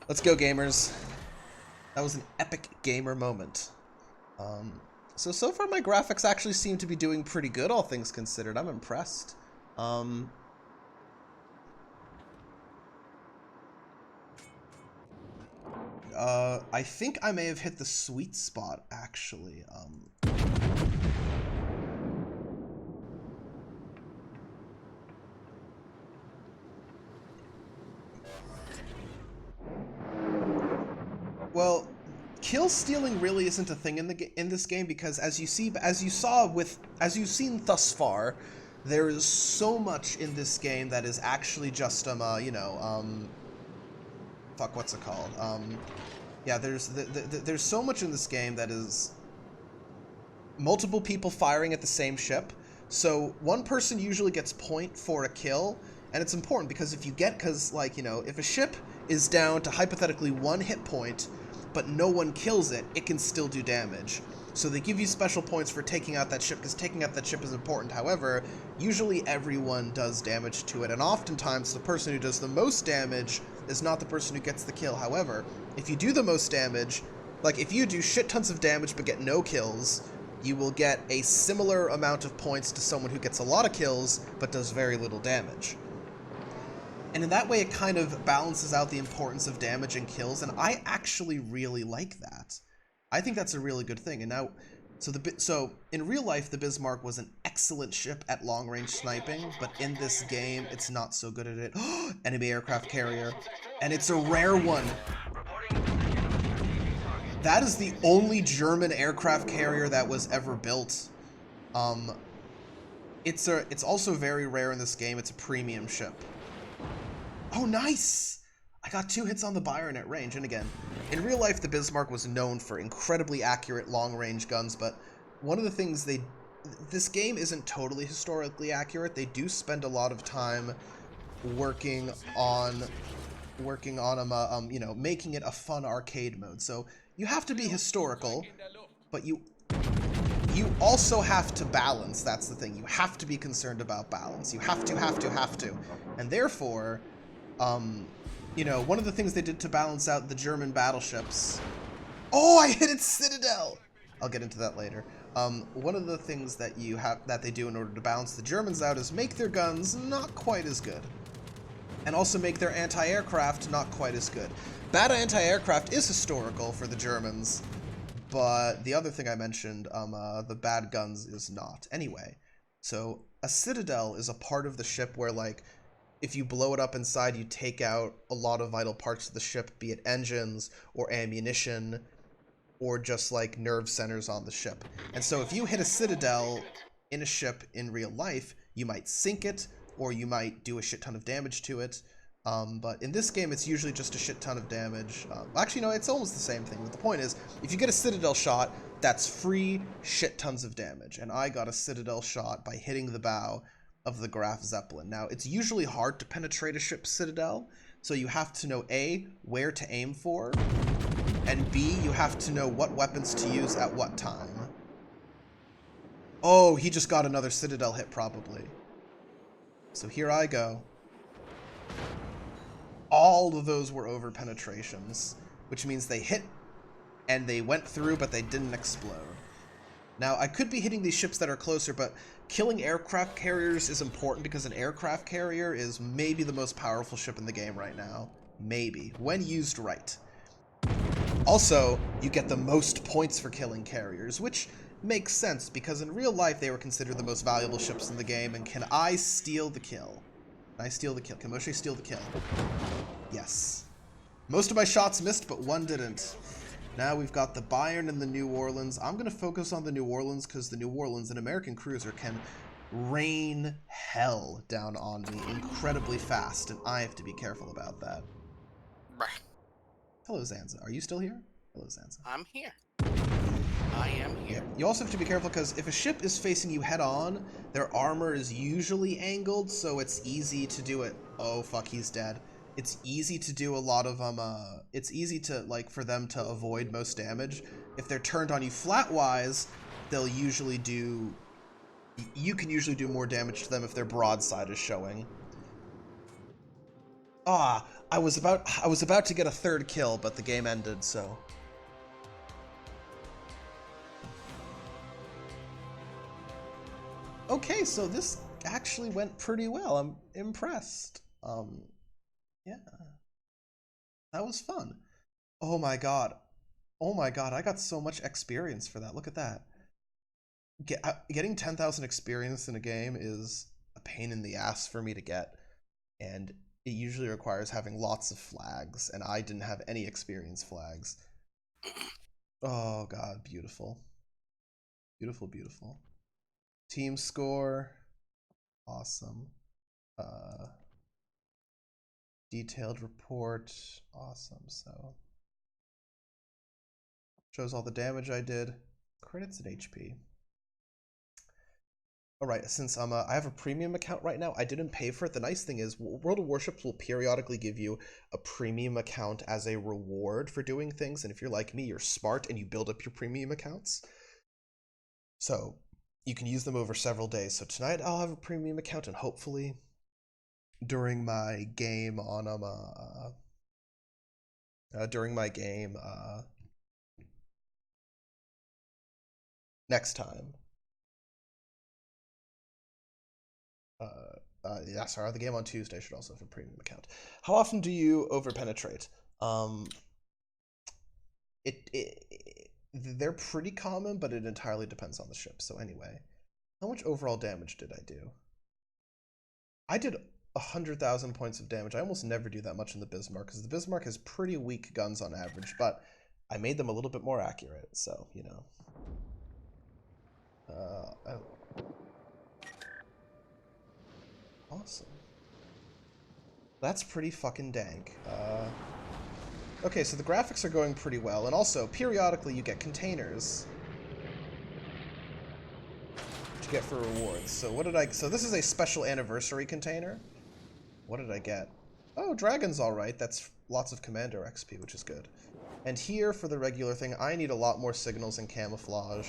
Let's go, gamers. That was an epic gamer moment. So far my graphics actually seem to be doing pretty good, all things considered. I'm impressed. I think I may have hit the sweet spot, actually. Well, kill stealing really isn't a thing in this game, because as you've seen thus far, there is so much in this game that is actually just fuck, what's it called? Yeah, there's so much in this game that is multiple people firing at the same ship. So one person usually gets point for a kill, and it's important because if a ship is down to hypothetically 1 hit point, but no one kills it, it can still do damage. So they give you special points for taking out that ship, because taking out that ship is important. However, usually everyone does damage to it, and oftentimes the person who does the most damage is not the person who gets the kill. However, if you do the most damage, like if you do shit tons of damage but get no kills, you will get a similar amount of points to someone who gets a lot of kills but does very little damage. And in that way, it kind of balances out the importance of damage and kills, and I actually really like that. I think that's a really good thing. And now, so in real life, the Bismarck was an excellent ship at long-range sniping, but in this game, it's not so good at it. Enemy aircraft carrier, and it's a rare one. That is the only German aircraft carrier that was ever built. It's also very rare in this game. It's a premium ship. Oh, nice! I got 2 hits on the Bayern at range, and again, in real life, the Bismarck was known for incredibly accurate long-range guns, but one of the things this game isn't totally historically accurate. They do spend a lot of time working on making it a fun arcade mode. So you have to be historical, but you also have to balance. That's the thing. You have to be concerned about balance. You have to. And therefore, one of the things they did to balance out the German battleships... Oh, I hit its Citadel! I'll get into that later. One of the things that they do in order to balance the Germans out is make their guns not quite as good. And also make their anti-aircraft not quite as good. Bad anti-aircraft is historical for the Germans, but the other thing I mentioned, the bad guns, is not. Anyway, so a Citadel is a part of the ship where, like, if you blow it up inside, you take out a lot of vital parts of the ship, be it engines or ammunition or just like nerve centers on the ship. And so if you hit a Citadel in a ship in real life, you might sink it or you might do a shit ton of damage to it. But in this game, it's usually just a shit ton of damage. Actually, no, it's almost the same thing. But the point is, if you get a Citadel shot, that's free shit tons of damage. And I got a Citadel shot by hitting the bow of the Graf Zeppelin. Now, it's usually hard to penetrate a ship's Citadel, so you have to know A, where to aim for, And B, you have to know what weapons to use at what time. Oh, he just got another Citadel hit, probably. So here I go. All of those were over penetrations, which means they hit and they went through, but they didn't explode. Now, I could be hitting these ships that are closer, but killing aircraft carriers is important because an aircraft carrier is maybe the most powerful ship in the game right now. Maybe, when used right. Also, you get the most points for killing carriers, which makes sense because in real life they were considered the most valuable ships in the game, and can I steal the kill? Can I steal the kill? Can Moshe steal the kill? Yes. Most of my shots missed, but one didn't. Now we've got the Bayern and the New Orleans. I'm going to focus on the New Orleans because the New Orleans, an American cruiser, can rain hell down on me incredibly fast, and I have to be careful about that. Bruh. Hello, Zanza. Are you still here? Hello, Zanza. I'm here. I am here. Yeah. You also have to be careful because if a ship is facing you head on, their armor is usually angled, so it's easy to do it. Oh, fuck, he's dead. It's easy to do a lot of, it's easy to, like, for them to avoid most damage. If they're turned on you flat-wise, they'll usually do, you can usually do more damage to them if their broadside is showing. Ah, I was about to get a third kill, but the game ended, so. Okay, so this actually went pretty well. I'm impressed. Yeah. That was fun. Oh my god. Oh my god, I got so much experience for that. Look at that. Getting 10,000 experience in a game is a pain in the ass for me to get. And it usually requires having lots of flags, and I didn't have any experience flags. Oh god, beautiful. Beautiful, beautiful. Team score. Awesome. Detailed report. Awesome. So shows all the damage I did. Credits and HP. Alright, since I have a premium account right now, I didn't pay for it. The nice thing is World of Warships will periodically give you a premium account as a reward for doing things, and if you're like me, you're smart and you build up your premium accounts. So you can use them over several days. So tonight I'll have a premium account, and hopefully during my game on next time. Yeah, sorry, the game on Tuesday should also have a premium account. How often do you overpenetrate? They're pretty common, but it entirely depends on the ship. So anyway, how much overall damage did I do? I did 100,000 points of damage. I almost never do that much in the Bismarck, because the Bismarck has pretty weak guns on average, but I made them a little bit more accurate, so, you know. Oh. Awesome. That's pretty fucking dank. Okay, so the graphics are going pretty well, and also, periodically you get containers to get for rewards. So what did so this is a special anniversary container. What did I get? Oh, Dragon's alright. That's lots of Commander XP, which is good. And here, for the regular thing, I need a lot more signals and camouflage.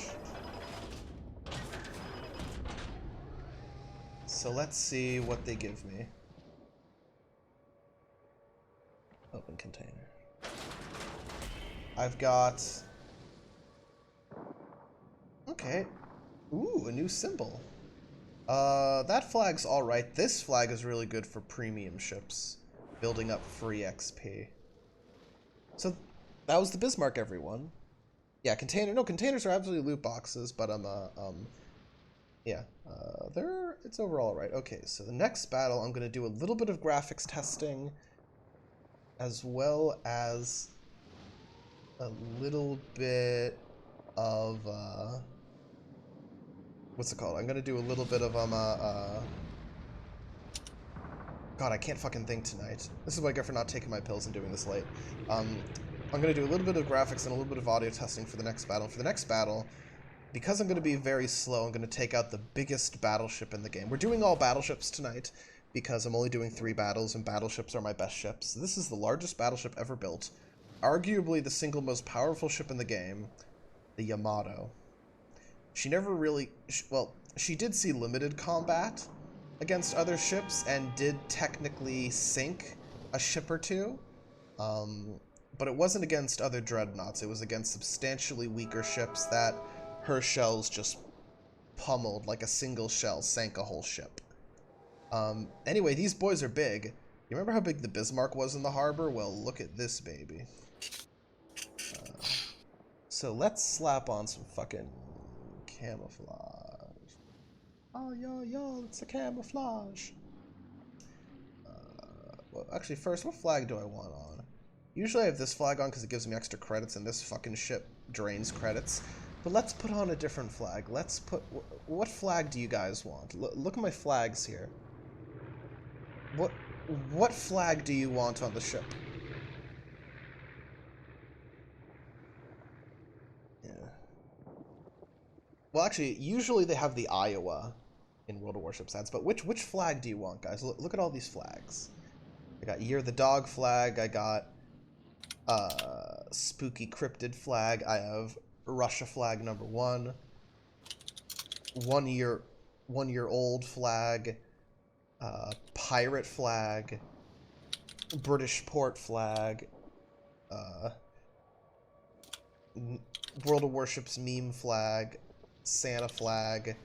So let's see what they give me. Open container. I've got... Okay. Ooh, a new symbol. That flag's alright. This flag is really good for premium ships. Building up free XP. So, that was the Bismarck, everyone. Yeah, containers are absolutely loot boxes, but yeah, it's overall alright. Okay, so the next battle, I'm gonna do a little bit of graphics testing, as well as a little bit of, what's it called? I'm gonna do a little bit of, God, I can't fucking think tonight. This is what I get for not taking my pills and doing this late. I'm gonna do a little bit of graphics and a little bit of audio testing for the next battle. For the next battle, because I'm gonna be very slow, I'm gonna take out the biggest battleship in the game. We're doing all battleships tonight, because I'm only doing 3 battles, and battleships are my best ships. This is the largest battleship ever built. arguably the single most powerful ship in the game, the Yamato. She never really... well, she did see limited combat against other ships and did technically sink a ship or two. But it wasn't against other dreadnoughts. It was against substantially weaker ships that her shells just pummeled. Like a single shell sank a whole ship. Anyway, these boys are big. You remember how big the Bismarck was in the harbor? Well, look at this baby. So let's slap on some fucking camouflage. Oh, yo, it's a camouflage. Well, actually, first, what flag do I want on? Usually I have this flag on because it gives me extra credits, and this fucking ship drains credits. But let's put on a different flag. Let's put... what flag do you guys want? Look at my flags here. What flag do you want on the ship? Yeah. Well, actually, usually they have the Iowa in World of Warships ads, but which flag do you want, guys? Look at all these flags. I got Year of the Dog flag, I got Spooky Cryptid flag, I have Russia flag #1, 1 year old flag, pirate flag, British port flag, World of Warships meme flag, Santa flag,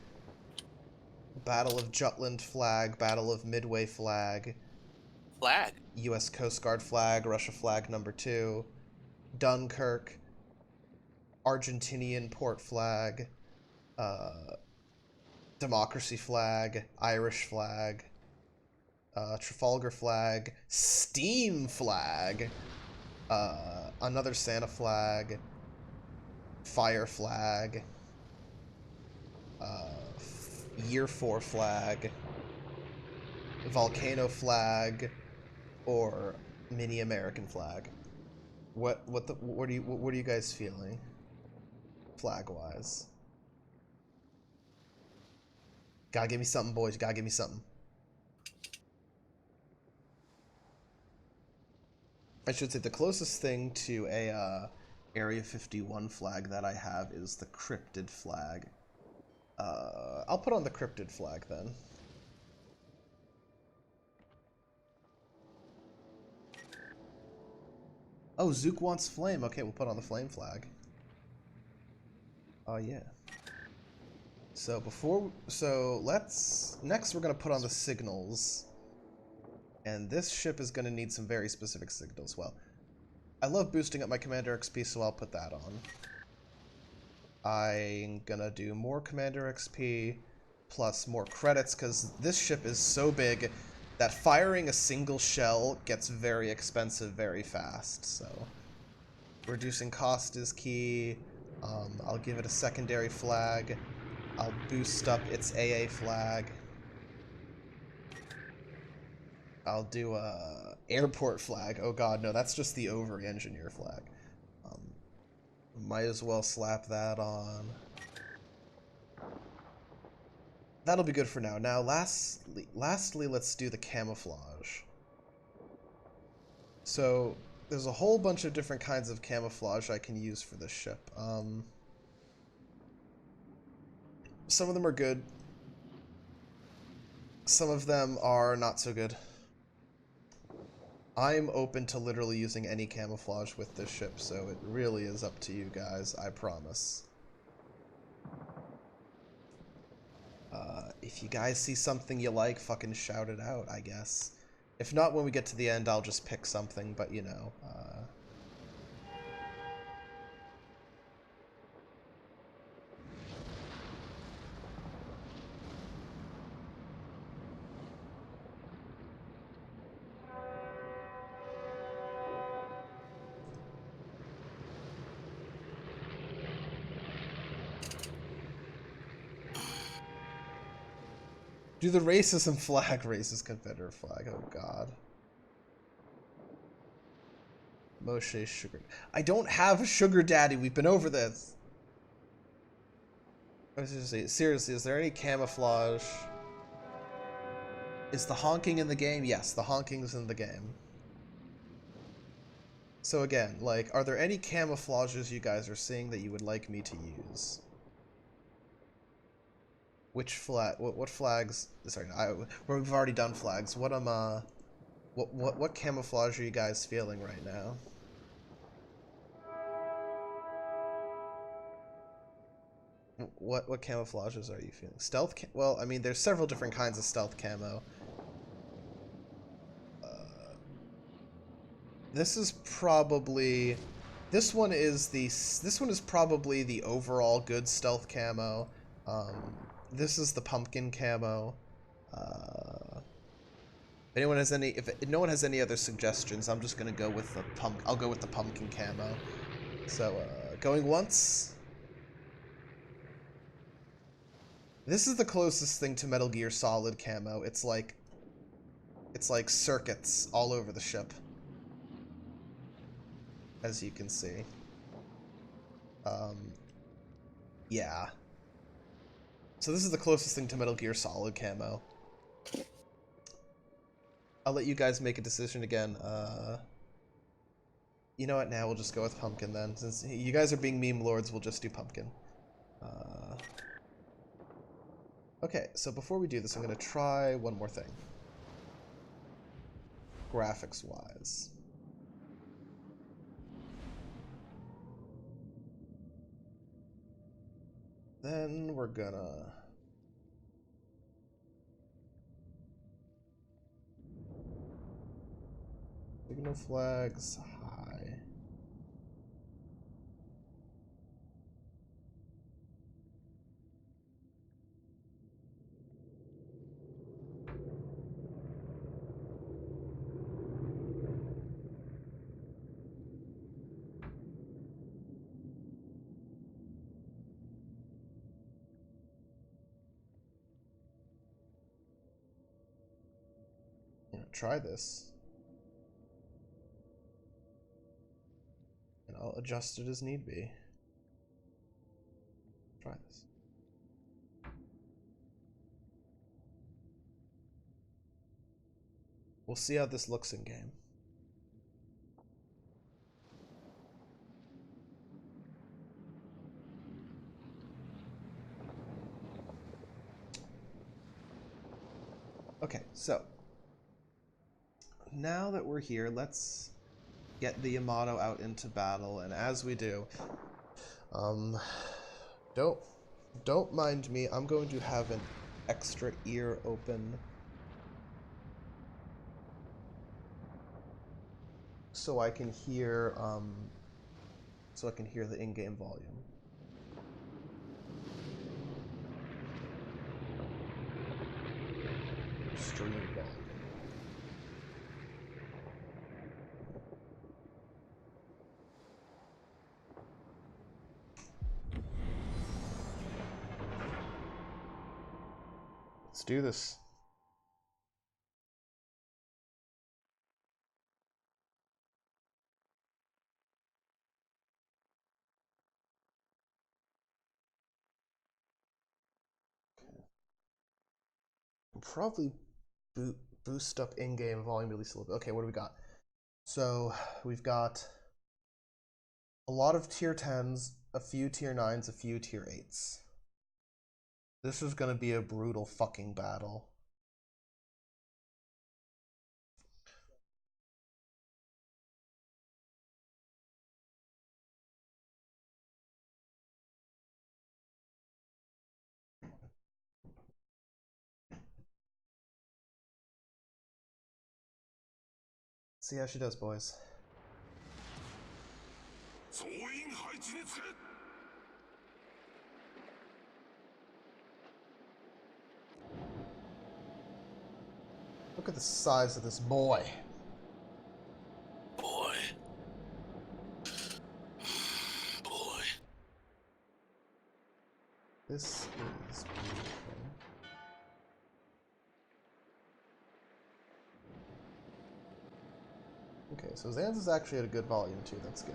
Battle of Jutland flag, Battle of Midway flag, Flag. U.S. Coast Guard flag, Russia flag #2, Dunkirk, Argentinian port flag, Democracy flag, Irish flag, Trafalgar flag, Steam flag, another Santa flag, Fire flag, Year 4 flag, Volcano flag, or Mini American flag. What are you guys feeling? Flag wise. Gotta give me something, boys. Gotta give me something. I should say the closest thing to a Area 51 flag that I have is the cryptid flag. I'll put on the cryptid flag then. Oh, Zook wants flame. Okay, we'll put on the flame flag. Oh yeah. So next we're gonna put on the signals. And this ship is gonna need some very specific signals. Well, I love boosting up my Commander XP, so I'll put that on. I'm gonna do more Commander XP plus more credits, because this ship is so big that firing a single shell gets very expensive very fast, so reducing cost is key. I'll give it a secondary flag. I'll boost up its AA flag. I'll do a airport flag. Oh god, no, that's just the over-engineer flag. Might as well slap that on. That'll be good for now. Now, lastly, let's do the camouflage. So, there's a whole bunch of different kinds of camouflage I can use for this ship. Some of them are good. Some of them are not so good. I'm open to literally using any camouflage with this ship, so it really is up to you guys, I promise. If you guys see something you like, fucking shout it out, I guess. If not, when we get to the end, I'll just pick something, but you know, do the racism flag, racist Confederate flag, oh god. Moshe Sugar. I don't have a sugar daddy, we've been over this. I was just saying, seriously, is there any camouflage? Is the honking in the game? Yes, the honking's in the game. So again, like, are there any camouflages you guys are seeing that you would like me to use? Which flag? What flags? Sorry, we've already done flags. What camouflage are you guys feeling right now? What camouflages are you feeling? Stealth? Well, I mean, there's several different kinds of stealth camo. This is probably. This one is probably the overall good stealth camo. This is the pumpkin camo. If no one has any other suggestions, I'm just gonna go with the I'll go with the pumpkin camo. So, going once. This is the closest thing to Metal Gear Solid camo. It's like circuits all over the ship, as you can see. Yeah. So this is the closest thing to Metal Gear Solid camo. I'll let you guys make a decision again. You know what? Now we'll just go with pumpkin then. Since you guys are being meme lords, we'll just do pumpkin. Okay, so before we do this, I'm going to try one more thing. Graphics-wise. Then we're gonna... Signal flags, high. Try this. And I'll adjust it as need be. Try this. We'll see how this looks in game. Okay, so now that we're here, let's get the Yamato out into battle, and as we do, don't mind me. I'm going to have an extra ear open so I can hear the in-game volume. Stream volume. Let's do this. Probably boost up in-game volume at least a little bit. Okay, what do we got? So we've got a lot of tier 10s, a few tier 9s, a few tier 8s. This is gonna be a brutal fucking battle. See how she does, boys. Look at the size of this boy. Boy. This is beautiful. Okay, so Zan's actually at a good volume too. That's good.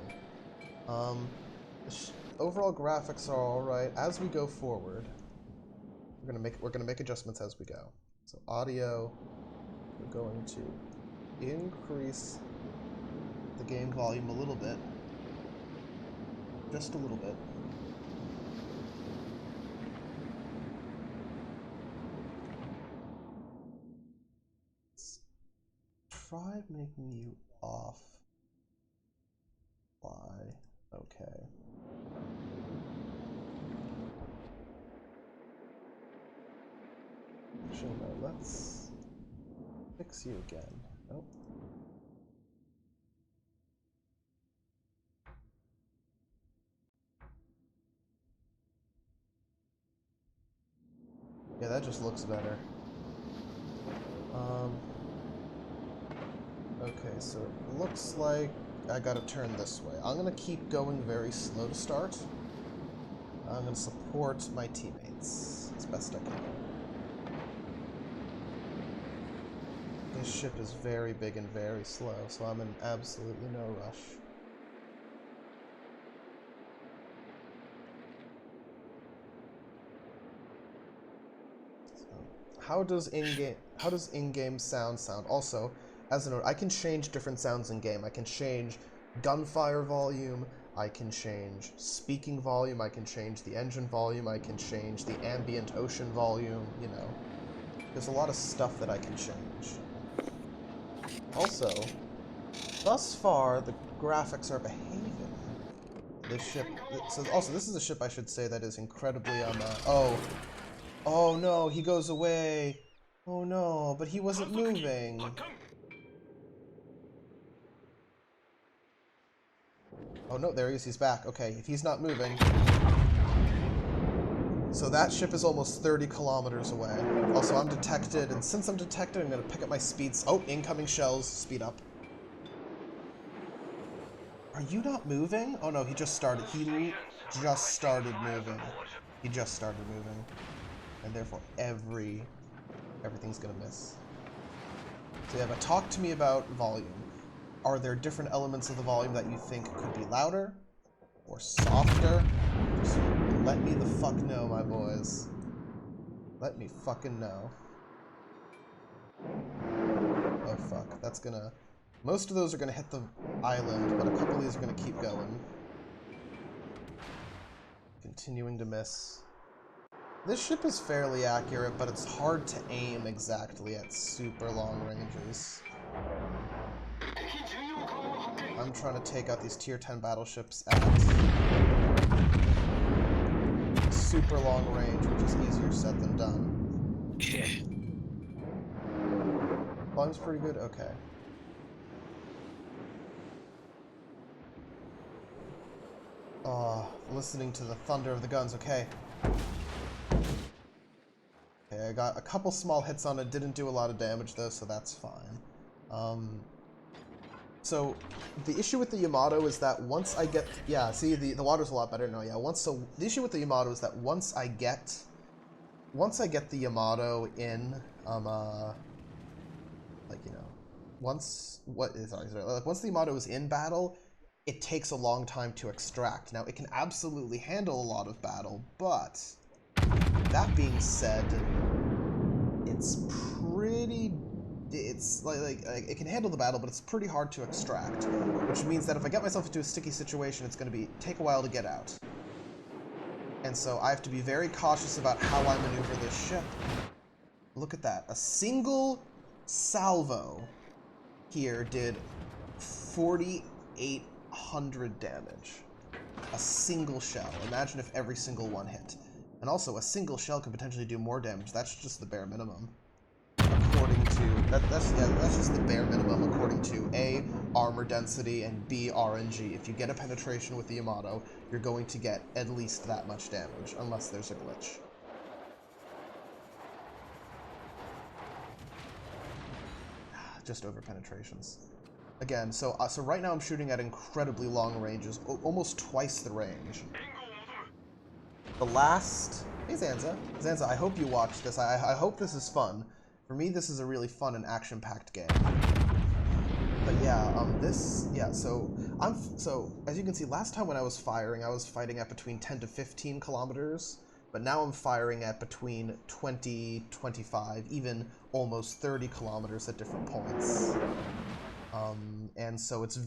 Overall graphics are all right. As we go forward, we're gonna make adjustments as we go. So audio, we're going to increase the game volume a little bit. Just a little bit. Let's try making you off. Why? Okay. Actually, no, let's fix you again. Nope. Yeah, that just looks better. Okay, so it looks like I gotta turn this way. I'm gonna keep going very slow to start. I'm gonna support my teammates as best I can. This ship is very big and very slow, so I'm in absolutely no rush. How does in-game sound? Also, as a note, I can change different sounds in game. I can change gunfire volume, I can change speaking volume, I can change the engine volume, I can change the ambient ocean volume, you know. There's a lot of stuff that I can change. Also, thus far, the graphics are behaving. This ship, so also this is a ship I should say that is incredibly, oh no, he goes away. Oh no, but he wasn't moving. Oh no, there he is, he's back. Okay, if he's not moving. So that ship is almost 30 kilometers away. Also, I'm detected, and since I'm detected, I'm gonna pick up my speeds. Oh, incoming shells, speed up. Are you not moving? Oh no, he just started. He just started moving. He just started moving. And therefore, everything's gonna miss. So yeah, but talk to me about volume. Are there different elements of the volume that you think could be louder or softer? Just let me the fuck know, my boys. Let me fucking know. Oh fuck, that's gonna... Most of those are gonna hit the island, but a couple of these are gonna keep going. Continuing to miss. This ship is fairly accurate, but it's hard to aim exactly at super long ranges. I'm trying to take out these tier 10 battleships at super long range, which is easier said than done. Yeah. Volume's pretty good? Okay. Listening to the thunder of the guns, okay. Okay, I got a couple small hits on it, didn't do a lot of damage though, so that's fine. So, the issue with the Yamato is that once I get... Yeah, see, the water's a lot better now, yeah. So, the issue with the Yamato is that once I get the Yamato in, like, you know, once the Yamato is in battle, it takes a long time to extract. Now, it can absolutely handle a lot of battle, but that being said, it's like it can handle the battle, but it's pretty hard to extract, which means that if I get myself into a sticky situation, it's going to take a while to get out. And so I have to be very cautious about how I maneuver this ship. Look at that. A single salvo here did 4,800 damage. A single shell. Imagine if every single one hit. And also, a single shell could potentially do more damage. That's just the bare minimum. According to... That's just the bare minimum according to A, armor density, and B, RNG. If you get a penetration with the Yamato, you're going to get at least that much damage, unless there's a glitch. Just over penetrations. Again, so right now I'm shooting at incredibly long ranges, almost twice the range. The last... Hey, Zanza. Zanza, I hope you watched this. I hope this is fun. For me, this is a really fun and action-packed game. But yeah, so as you can see, last time when I was fighting at between 10 to 15 kilometers, but now I'm firing at between 20, 25, even almost 30 kilometers at different points. And so it's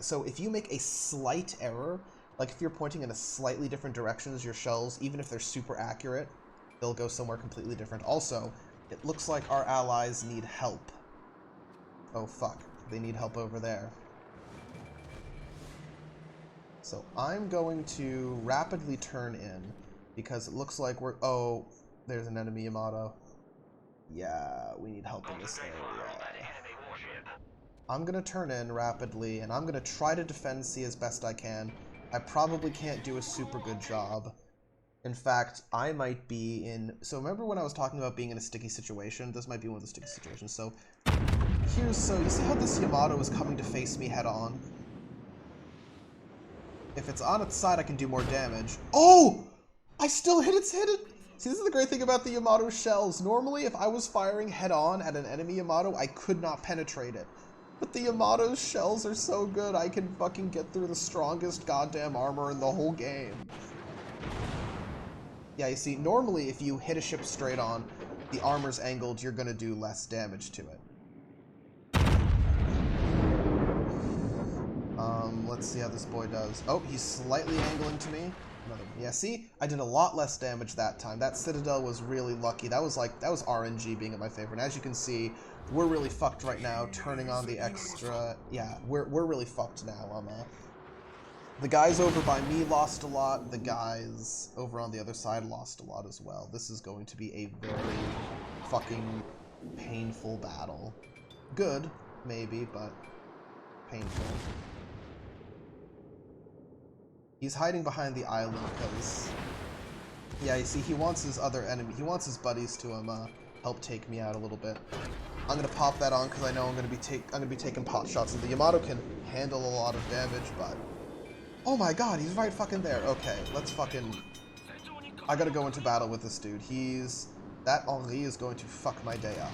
so if you make a slight error, like if you're pointing in a slightly different direction as your shells, even if they're super accurate, they'll go somewhere completely different. Also, it looks like our allies need help. Oh fuck, they need help over there. So I'm going to rapidly turn in, because it looks like we're... Oh, there's an enemy Yamato. Yeah, we need help in this area. I'm gonna turn in rapidly, and I'm gonna try to defend C as best I can. I probably can't do a super good job. In fact, I might be in... So remember when I was talking about being in a sticky situation? This might be one of the sticky situations. So here's... So you see how this Yamato is coming to face me head on? If it's on its side, I can do more damage. Oh! I still hit its head! See, this is the great thing about the Yamato shells. Normally, if I was firing head on at an enemy Yamato, I could not penetrate it. But the Yamato's shells are so good, I can fucking get through the strongest goddamn armor in the whole game. Yeah, you see, normally if you hit a ship straight on, the armor's angled, you're gonna do less damage to it. Let's see how this boy does. Oh, he's slightly angling to me. Yeah, see? I did a lot less damage that time. That Citadel was really lucky. That was RNG being at my favor. And as you can see, we're really fucked right now, turning on the extra... Yeah, we're really fucked now. The guys over by me lost a lot. The guys over on the other side lost a lot as well. This is going to be a very fucking painful battle. Good, maybe, but painful. He's hiding behind the island because... Yeah, you see, he wants his other enemy. He wants his buddies to help take me out a little bit. I'm gonna pop that on because I know I'm gonna be taking pot shots, and the Yamato can handle a lot of damage. But oh my god, he's right fucking there. Okay, let's fucking... I gotta go into battle with this dude. That Henri is going to fuck my day up.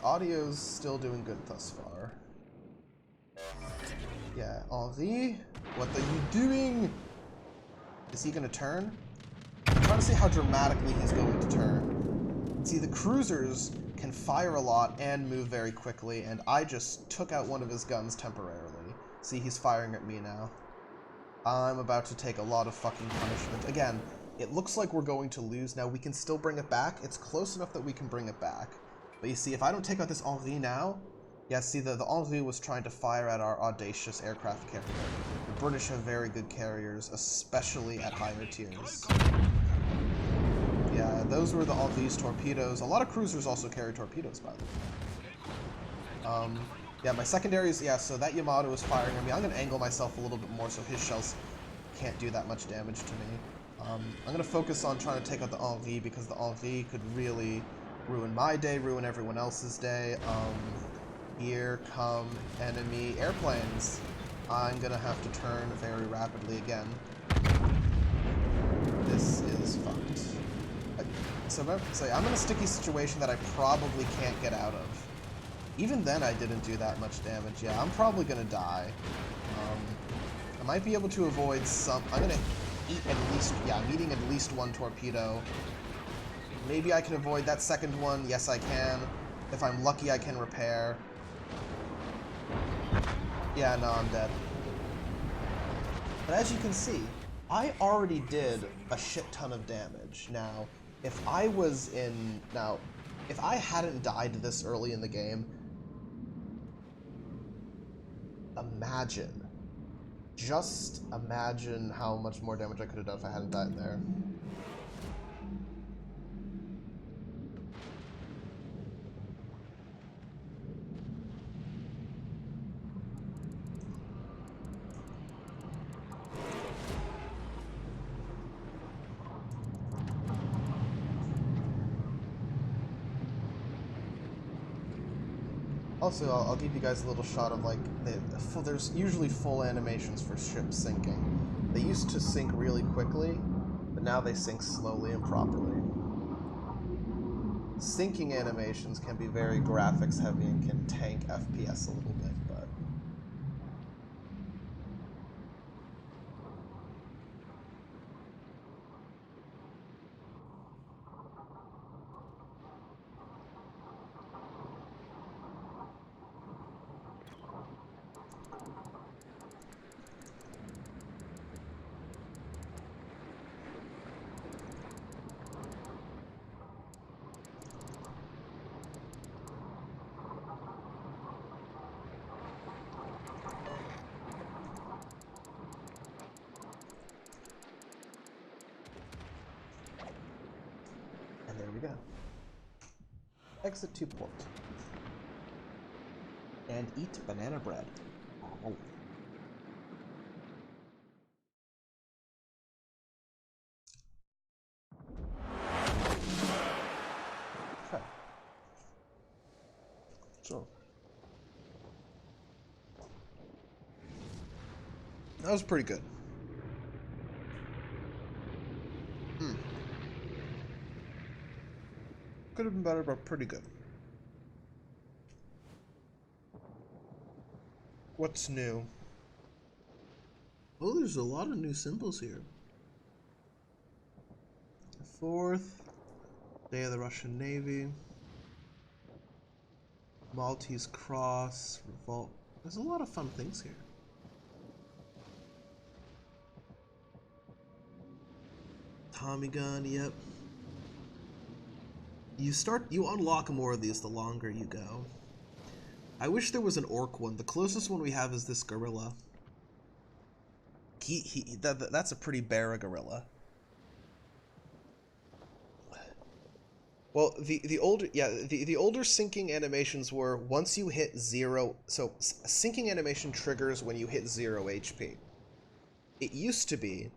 Audio's still doing good thus far. Yeah, Henri, what are you doing? Is he gonna turn? I'm trying to see how dramatically he's going to turn. See, the cruisers can fire a lot and move very quickly, and I just took out one of his guns temporarily. See, he's firing at me now. I'm about to take a lot of fucking punishment. Again, it looks like we're going to lose. Now, we can still bring it back. It's close enough that we can bring it back. But you see, if I don't take out this Henri now... Yeah, see, the Henri was trying to fire at our audacious aircraft carrier. The British have very good carriers, especially at higher tiers. Yeah, those were the Henri's torpedoes. A lot of cruisers also carry torpedoes, by the way. Yeah, my secondaries... Yeah, so that Yamato is firing at me. I'm going to angle myself a little bit more so his shells can't do that much damage to me. I'm going to focus on trying to take out the Henri because the Henri could really... ruin my day, ruin everyone else's day. Here come enemy airplanes. I'm gonna have to turn very rapidly again. This is fucked. So I'm in a sticky situation that I probably can't get out of. Even then I didn't do that much damage. Yeah, I'm probably gonna die. I might be able to avoid some... I'm gonna eat at least... Yeah, I'm eating at least one torpedo. Maybe I can avoid that second one. Yes, I can. If I'm lucky, I can repair. Yeah, no, I'm dead. But as you can see, I already did a shit ton of damage. Now, if I hadn't died this early in the game, just imagine how much more damage I could have done if I hadn't died there. Also, I'll give you guys a little shot of, like, there's usually full animations for ships sinking. They used to sink really quickly, but now they sink slowly and properly. Sinking animations can be very graphics heavy and can tank FPS a little bit, but... we go. Exit to port. And eat banana bread. Oh. Okay. So. That was pretty good. Could have been better, but pretty good. What's new? Oh, there's a lot of new symbols here. The 4th, Day of the Russian Navy, Maltese Cross, Revolt. There's a lot of fun things here. Tommy gun, yep. You unlock more of these the longer you go. I wish there was an orc one. The closest one we have is this gorilla. That's a pretty bare gorilla. Well, the older syncing animations were once you hit 0. So syncing animation triggers when you hit 0 HP. It used to be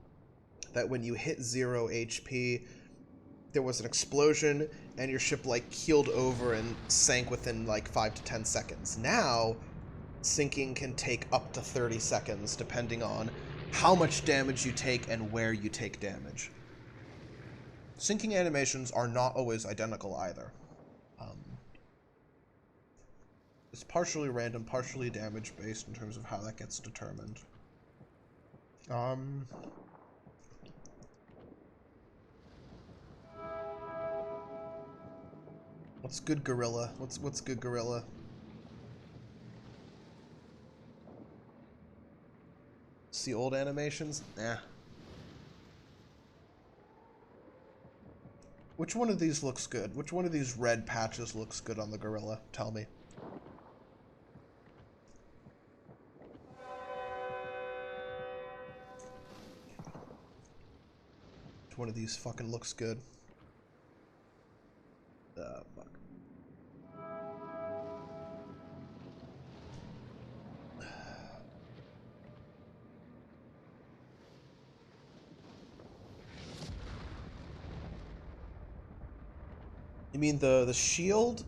that when you hit 0 HP, there was an explosion and your ship like keeled over and sank within like 5 to 10 seconds. Now, sinking can take up to 30 seconds depending on how much damage you take and where you take damage. Sinking animations are not always identical either. It's partially random, partially damage based in terms of how that gets determined. What's good, gorilla? What's good, gorilla? See old animations? Nah. Which one of these looks good? Which one of these red patches looks good on the gorilla? Tell me. Which one of these fucking looks good? Fuck. You mean the shield?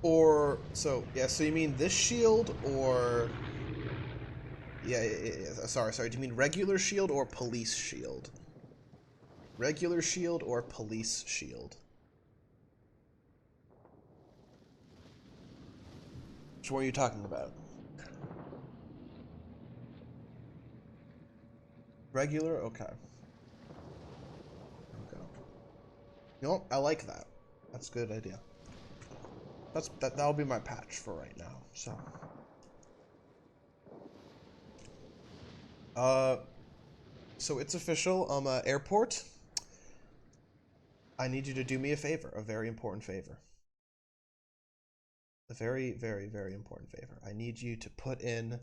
Or, so you mean this shield, or... Yeah, sorry, do you mean regular shield or police shield? Regular shield or police shield? Which one are you talking about? Regular? Okay. You know what? I like that. That's a good idea. That'll be my patch for right now, so. So it's official, airport. I need you to do me a favor, a very important favor. A very, very, very important favor. I need you to put in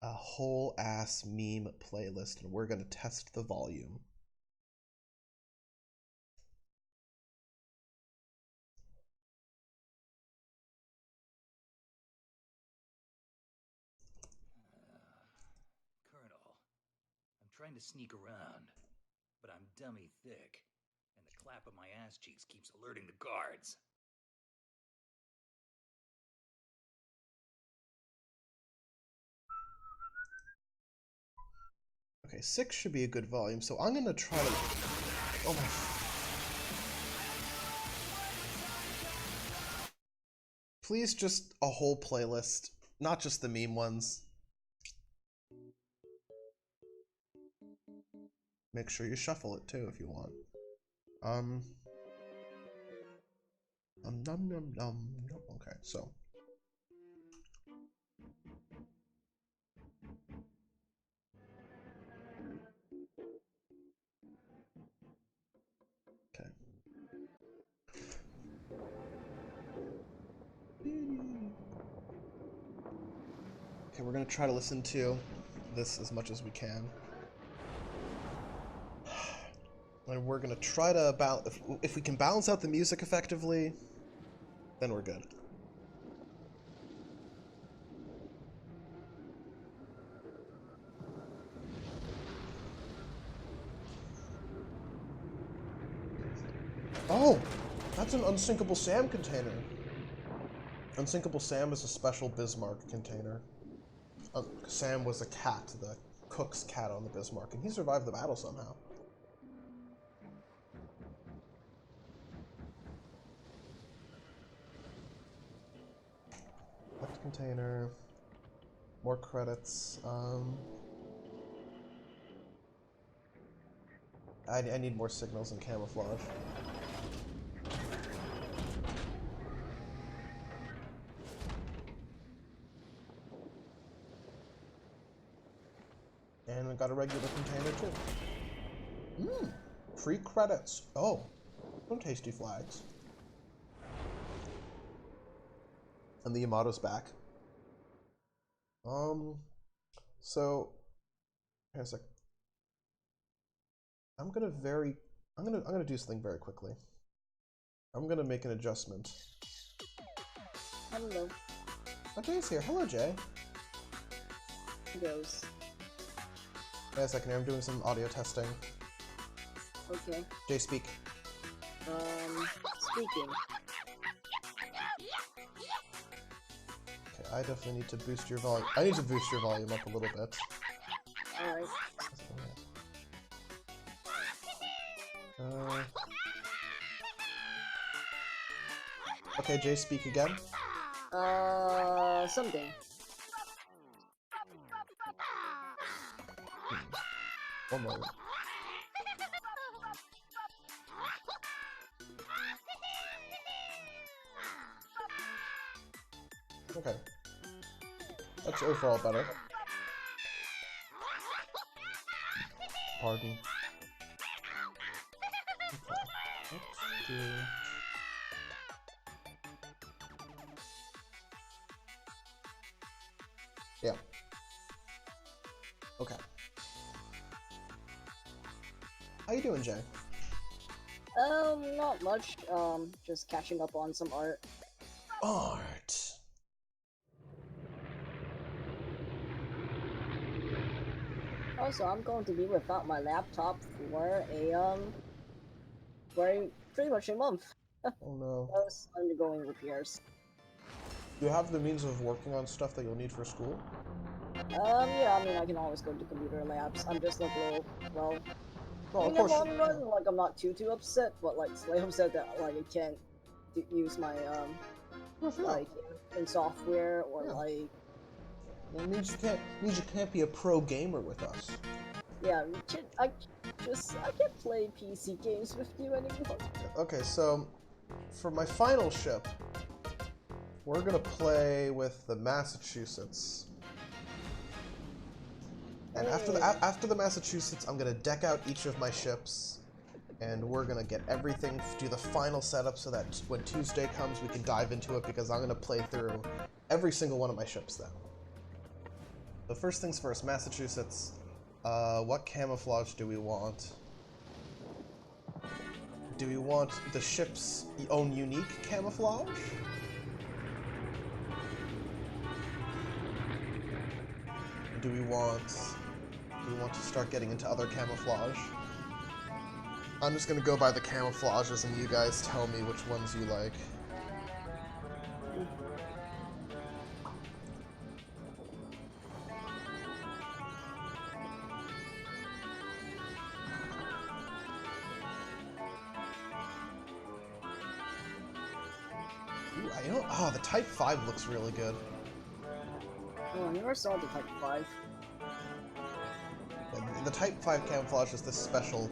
a whole ass meme playlist, and we're gonna test the volume. Colonel, I'm trying to sneak around, but I'm dummy thick, and the clap of my ass cheeks keeps alerting the guards. Okay, 6 should be a good volume, so I'm gonna try to... Oh my... Please just a whole playlist, not just the meme ones. Make sure you shuffle it too if you want. Okay, so. Okay. Okay, we're gonna try to listen to this as much as we can. And we're gonna try to balance. If we can balance out the music effectively, then we're good. Oh, that's an Unsinkable Sam container. Unsinkable Sam is a special Bismarck container. Sam was a cat, the cook's cat on the Bismarck, and he survived the battle somehow. Left container. More credits. I need more signals and camouflage. And I got a regular container too. Mmm. Free credits. Oh. Some tasty flags. And the Yamato's back. So here a sec. I'm gonna do something very quickly. I'm gonna make an adjustment. Hello. Oh, Jay's here. Hello, Jay. Who goes? Wait a second here. I'm doing some audio testing. Okay. Jay, speak. Speaking. Okay, I definitely need to boost your volume. I need to boost your volume up a little bit. Alright. Okay, Jay, speak again. Something. One moment. Okay. That's overall better. Pardon. Okay. Let's do... Yeah. Okay. How you doing, Jay? Not much. Just catching up on some art. Art. Also, I'm going to be without my laptop for pretty much a month. Oh no. I was undergoing repairs. Do you have the means of working on stuff that you'll need for school? Yeah, I mean, I can always go to computer labs. I'm just like a little, well, Well, in of the course. long run, like, I'm not too upset, but, like, slightly upset that, like, I can't use my, like, in software, or, Yeah. like... It means you can't be a pro gamer with us. Yeah, I can't play PC games with you anymore. Okay, so for my final ship, we're gonna play with the Massachusetts. And after the Massachusetts, I'm gonna deck out each of my ships, and we're gonna get everything, do the final setup so that when Tuesday comes, we can dive into it, because I'm gonna play through every single one of my ships then. So first things first, Massachusetts. What camouflage do we want? Do we want the ship's own unique camouflage? Do we want to start getting into other camouflage? I'm just gonna go by the camouflages and you guys tell me which ones you like. Ooh, oh, the Type 5 looks really good. Oh, I never saw the Type 5. The Type 5 camouflage is this special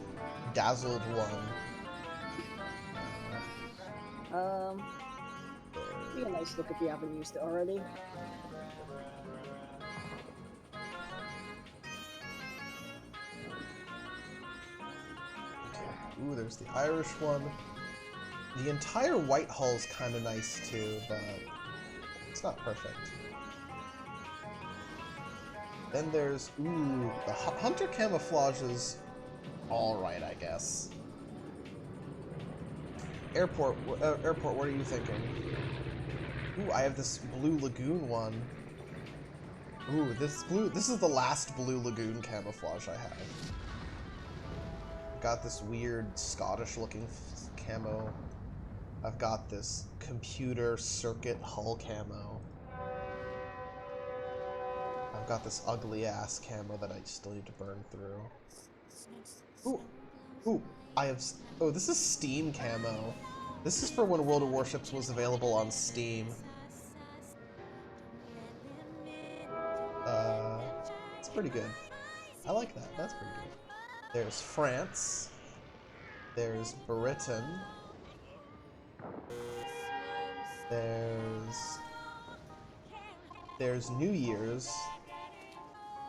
dazzled one. Be a nice look if you haven't used it already. Ooh, there's the Irish one. The entire white hull's kind of nice too, but it's not perfect. Then there's, ooh, the Hunter camouflage is alright, I guess. Airport, Airport, what are you thinking? Ooh, I have this Blue Lagoon one. Ooh, this is the last Blue Lagoon camouflage I have. Got this weird Scottish-looking camo. I've got this computer circuit hull camo. I've got this ugly-ass camo that I still need to burn through. Ooh, ooh, oh, this is Steam camo. This is for when World of Warships was available on Steam. It's pretty good. I like that. That's pretty good. There's France. There's Britain. There's New Year's.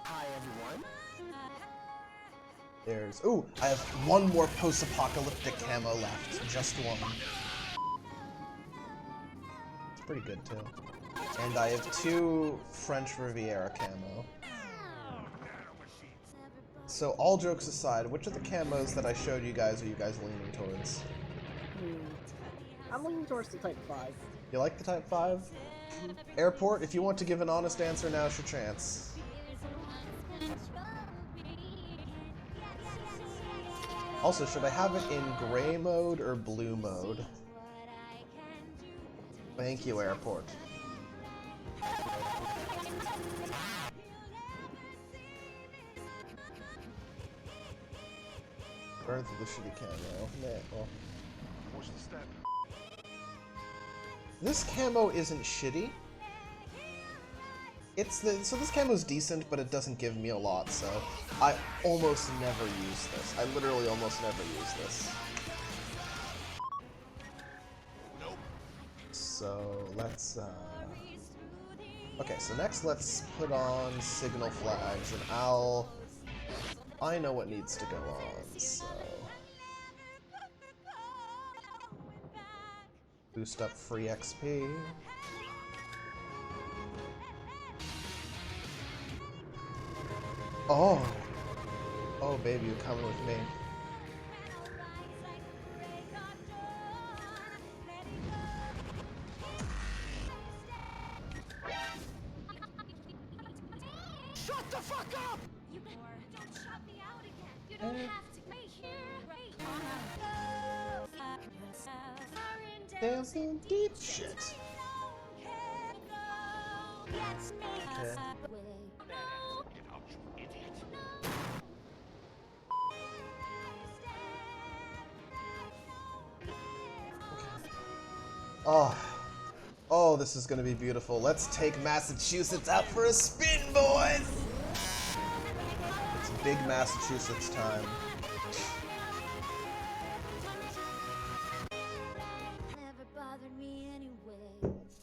Hi, everyone. There's... Ooh, I have one more post-apocalyptic camo left. Just one. It's pretty good, too. And I have 2 French Riviera camo. So, all jokes aside, which of the camos that I showed you guys are you guys leaning towards? I'm leaning towards the Type 5. You like the Type 5? Airport, if you want to give an honest answer, now's your chance. Also, should I have it in gray mode or blue mode? Thank you, Airport. Burn through the shitty camo. Nah, well. This camo isn't shitty. So this camo's decent, but it doesn't give me a lot, so I almost never use this. I literally almost never use this. So let's okay, so next let's put on signal flags, and I know what needs to go on, so boost up free XP. Oh! Oh, baby, you're coming with me. Shut the fuck up! You don't shut me out again. You don't have to wait here. Dancing deep shit. Okay. Oh, this is gonna be beautiful. Let's take Massachusetts out for a spin, boys! It's big Massachusetts time.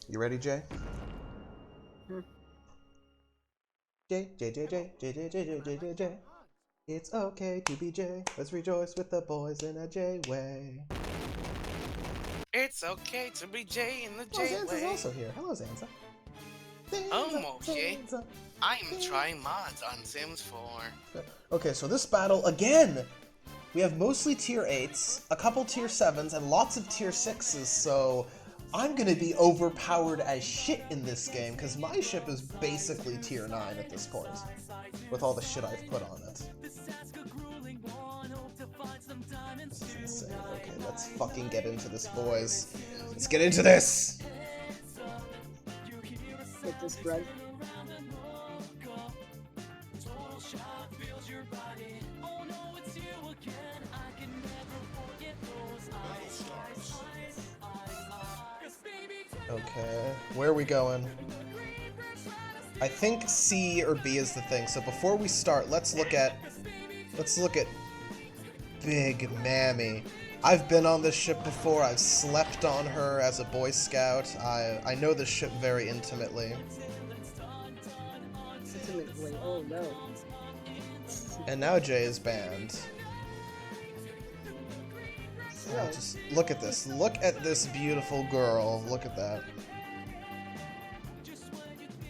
You ready, Jay? Jay. It's okay to be Jay. Let's rejoice with the boys in a J way. It's okay to be Jay in the Oh, J Zanza's way. also here. Hello, Zanza. Okay. I am trying mods on Sims 4. Okay, so this battle, again, we have mostly tier 8s, a couple tier 7s, and lots of tier 6s, so I'm gonna be overpowered as shit in this game, because my ship is basically tier 9 at this point, with all the shit I've put on it. This is insane. Okay, let's fucking get into this, boys. Let's get into this! Get this bread. Okay, where are we going? I think C or B is the thing. So before we start, let's look at Big Mammy. I've been on this ship before. I've slept on her as a Boy Scout. I know this ship very intimately. Intimately, oh no. And now Jay is banned. Oh, just look at this. Look at this beautiful girl. Look at that.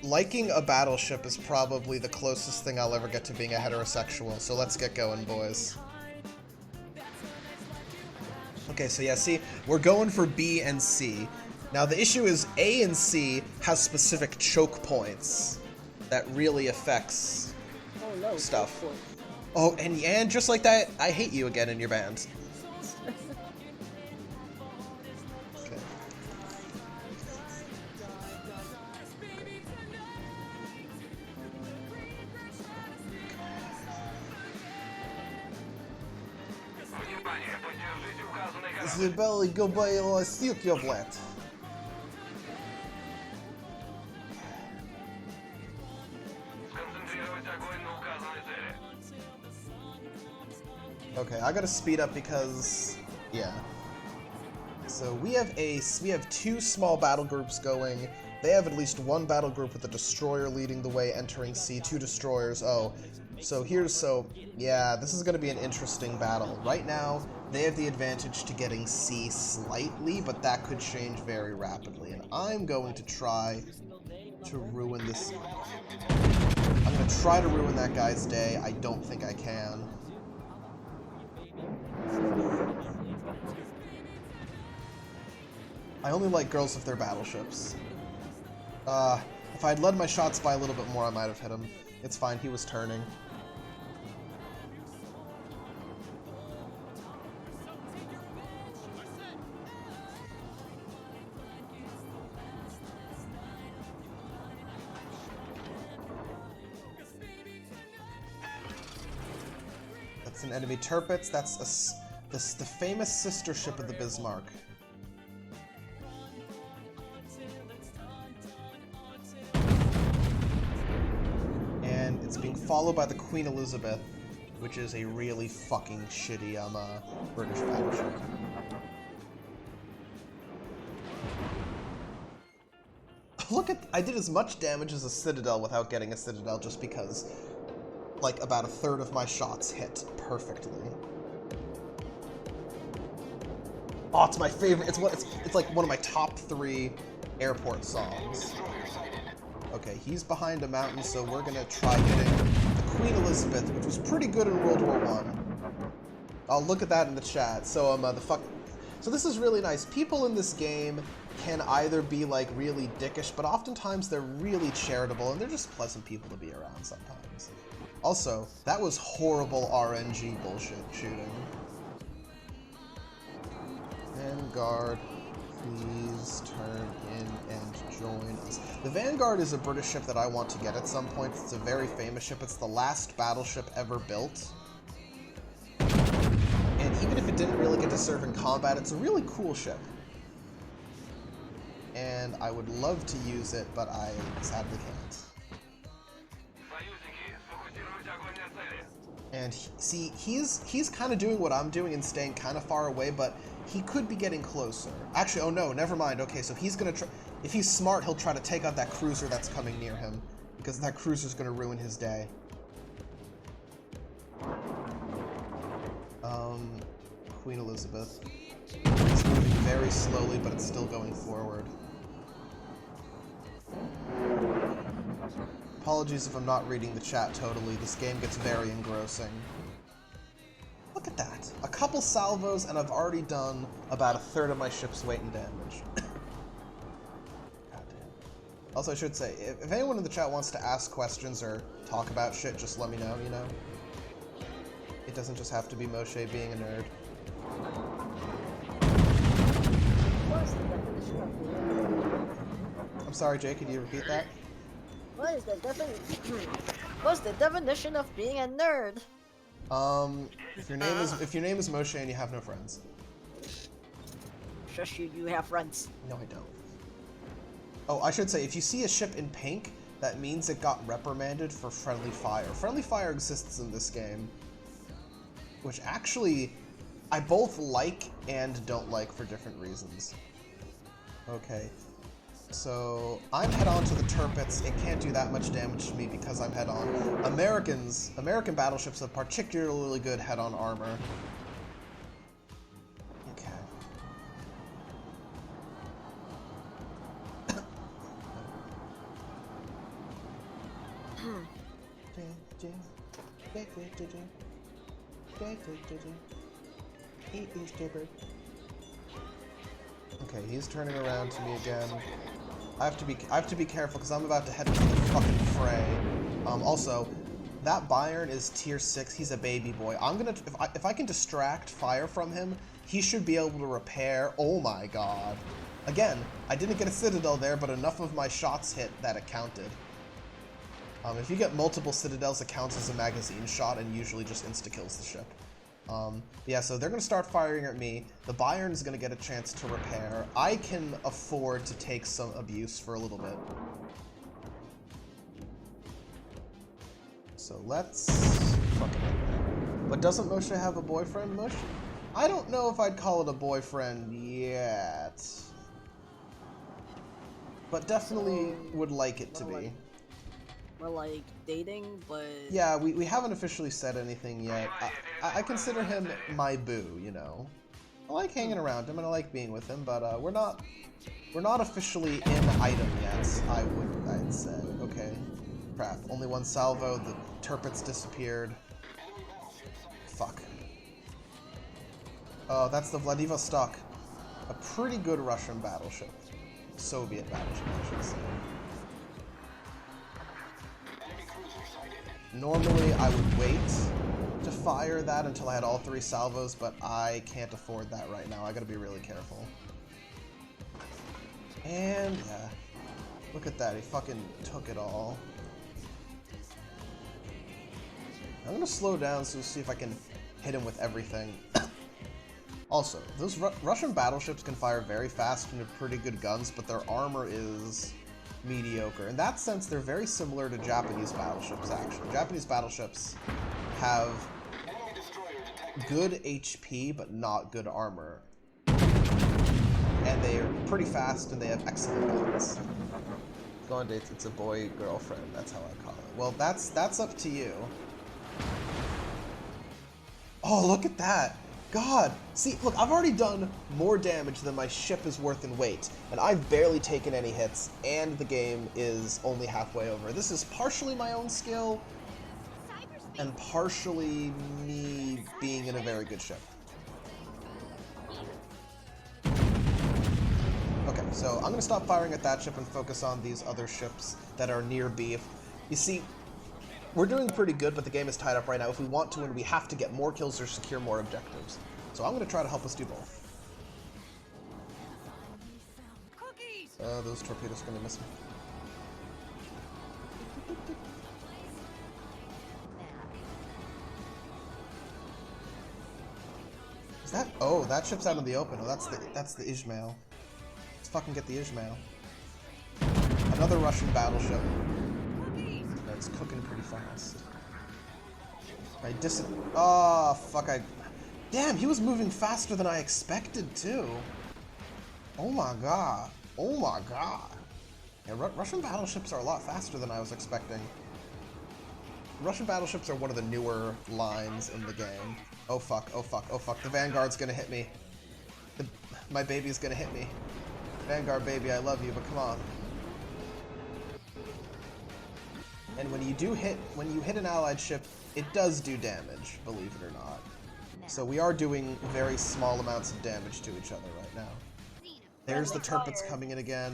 Liking a battleship is probably the closest thing I'll ever get to being a heterosexual, so let's get going, boys. Okay, so yeah, see, we're going for B and C. Now the issue is A and C has specific choke points that really affects Oh no. stuff. Choke point. Oh, and just like that, I hate you again in your band. Okay. Забелый губаила стюкё, блядь. Okay, I gotta speed up because, yeah. So we have two small battle groups going. They have at least one battle group with a destroyer leading the way, entering C, 2 destroyers. Oh, yeah, this is gonna be an interesting battle. Right now, they have the advantage to getting C slightly, but that could change very rapidly. And I'm going to try to ruin this. I'm gonna try to ruin that guy's day. I don't think I can. I only like girls if they're battleships. If I'd led my shots by a little bit more, I might have hit him. It's fine, he was turning. That's an enemy Tirpitz. That's the famous sister ship of the Bismarck. And it's being followed by the Queen Elizabeth, which is a really fucking shitty British battleship. Look at, I did as much damage as a Citadel without getting a Citadel just because, like, about a third of my shots hit perfectly. Oh, it's my favorite. It's like one of my top 3 airport songs. Okay, he's behind a mountain, so we're gonna try hitting the Queen Elizabeth, which was pretty good in World War I. I'll look at that in the chat. So So this is really nice. People in this game can either be like really dickish, but oftentimes they're really charitable and they're just pleasant people to be around sometimes. Also, that was horrible RNG bullshit shooting. Vanguard, please turn in and join us. The Vanguard is a British ship that I want to get at some point. It's a very famous ship. It's the last battleship ever built. And even if it didn't really get to serve in combat, it's a really cool ship. And I would love to use it, but I sadly can't. And see, he's kind of doing what I'm doing and staying kind of far away, but he could be getting closer. Actually, oh no, never mind. Okay, so he's gonna try. If he's smart, he'll try to take out that cruiser that's coming near him, because that cruiser's gonna ruin his day. Queen Elizabeth. It's moving very slowly, but it's still going forward. Apologies if I'm not reading the chat totally. This game gets very engrossing. Look at that. A couple salvos, and I've already done about a third of my ship's weight in damage. Goddamn. Also, I should say, if anyone in the chat wants to ask questions or talk about shit, just let me know, you know? It doesn't just have to be Moshe being a nerd. I'm sorry, Jake, could you repeat that? What is the definition? What's the definition of being a nerd? If your name is Moshe and you have no friends. Shush you have friends. No, I don't. Oh, I should say, if you see a ship in pink, that means it got reprimanded for friendly fire. Friendly fire exists in this game, which actually I both like and don't like for different reasons. Okay. So, I'm head-on to the Tirpitz. It can't do that much damage to me because I'm head-on. American battleships have particularly good head-on armor. Okay. He is Jibber. Okay, he's turning around to me again. I have to be careful because I'm about to head into the fucking fray. Also, that Bayern is tier 6. He's a baby boy. I'm gonna if I can distract fire from him, he should be able to repair. Oh my god. Again, I didn't get a citadel there, but enough of my shots hit that it counted. If you get multiple citadels, it counts as a magazine shot and usually just insta-kills the ship. Yeah, so they're going to start firing at me. The Bayern is going to get a chance to repair. I can afford to take some abuse for a little bit. So let's... fucking... But doesn't Moshe have a boyfriend, Moshe? I don't know if I'd call it a boyfriend yet. But definitely would like it to be. We're like dating, but... Yeah, we haven't officially said anything yet. I consider him my boo, you know. I like hanging around him and I like being with him, but we're not officially in item yet, I'd say. Okay. Crap. Only one salvo, the turpits disappeared. Fuck. Oh, that's the Vladivostok. A pretty good Russian battleship. Soviet battleship, I should say. Normally, I would wait to fire that until I had all 3 salvos, but I can't afford that right now. I gotta be really careful. And, yeah. Look at that, he fucking took it all. I'm gonna slow down so see if I can hit him with everything. Also, those Russian battleships can fire very fast and have pretty good guns, but their armor is mediocre. In that sense, they're very similar to Japanese battleships, actually. Japanese battleships have good HP, but not good armor. And they are pretty fast, and they have excellent guns. Go on dates, it's a boy-girlfriend, that's how I call it. Well, that's up to you. Oh, look at that! God! See, look, I've already done more damage than my ship is worth in weight, and I've barely taken any hits, and the game is only halfway over. This is partially my own skill, and partially me being in a very good ship. Okay, so I'm gonna stop firing at that ship and focus on these other ships that are near B. You see, we're doing pretty good, but the game is tied up right now. If we want to win, we have to get more kills or secure more objectives. So I'm going to try to help us do both. Those torpedoes are going to miss me. Is that... Oh, that ship's out in the open. Oh, that's the Ismail. Let's fucking get the Ismail. Another Russian battleship. It's cooking pretty fast. Oh, fuck, Damn, he was moving faster than I expected, too. Oh my god. Oh my god. Yeah, Russian battleships are a lot faster than I was expecting. Russian battleships are one of the newer lines in the game. Oh fuck, oh fuck, oh fuck. The Vanguard's gonna hit me. My baby's gonna hit me. Vanguard baby, I love you, but come on. And when you hit an allied ship, it does do damage, believe it or not. So we are doing very small amounts of damage to each other right now. There's the turpits coming in again.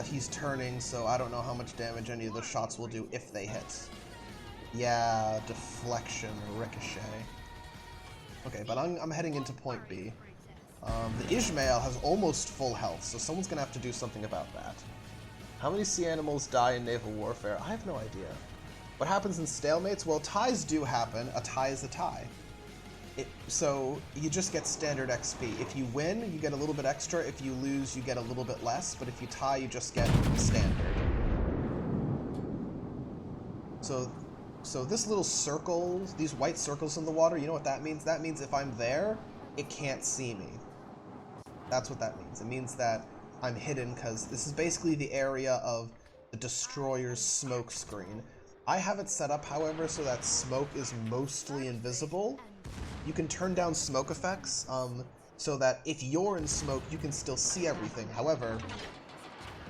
He's turning, so I don't know how much damage any of those shots will do if they hit. Yeah, deflection, ricochet. Okay, but I'm heading into point B. The Ismail has almost full health, so someone's gonna have to do something about that. How many sea animals die in naval warfare? I have no idea. What happens in stalemates? Well, ties do happen. A tie is a tie. So you just get standard XP. If you win, you get a little bit extra. If you lose, you get a little bit less. But if you tie, you just get standard. So this little circle, these white circles in the water, you know what that means? That means if I'm there, it can't see me. That's what that means. It means that I'm hidden because this is basically the area of the destroyer's smoke screen. I have it set up, however, so that smoke is mostly invisible. You can turn down smoke effects, so that if you're in smoke, you can still see everything. However,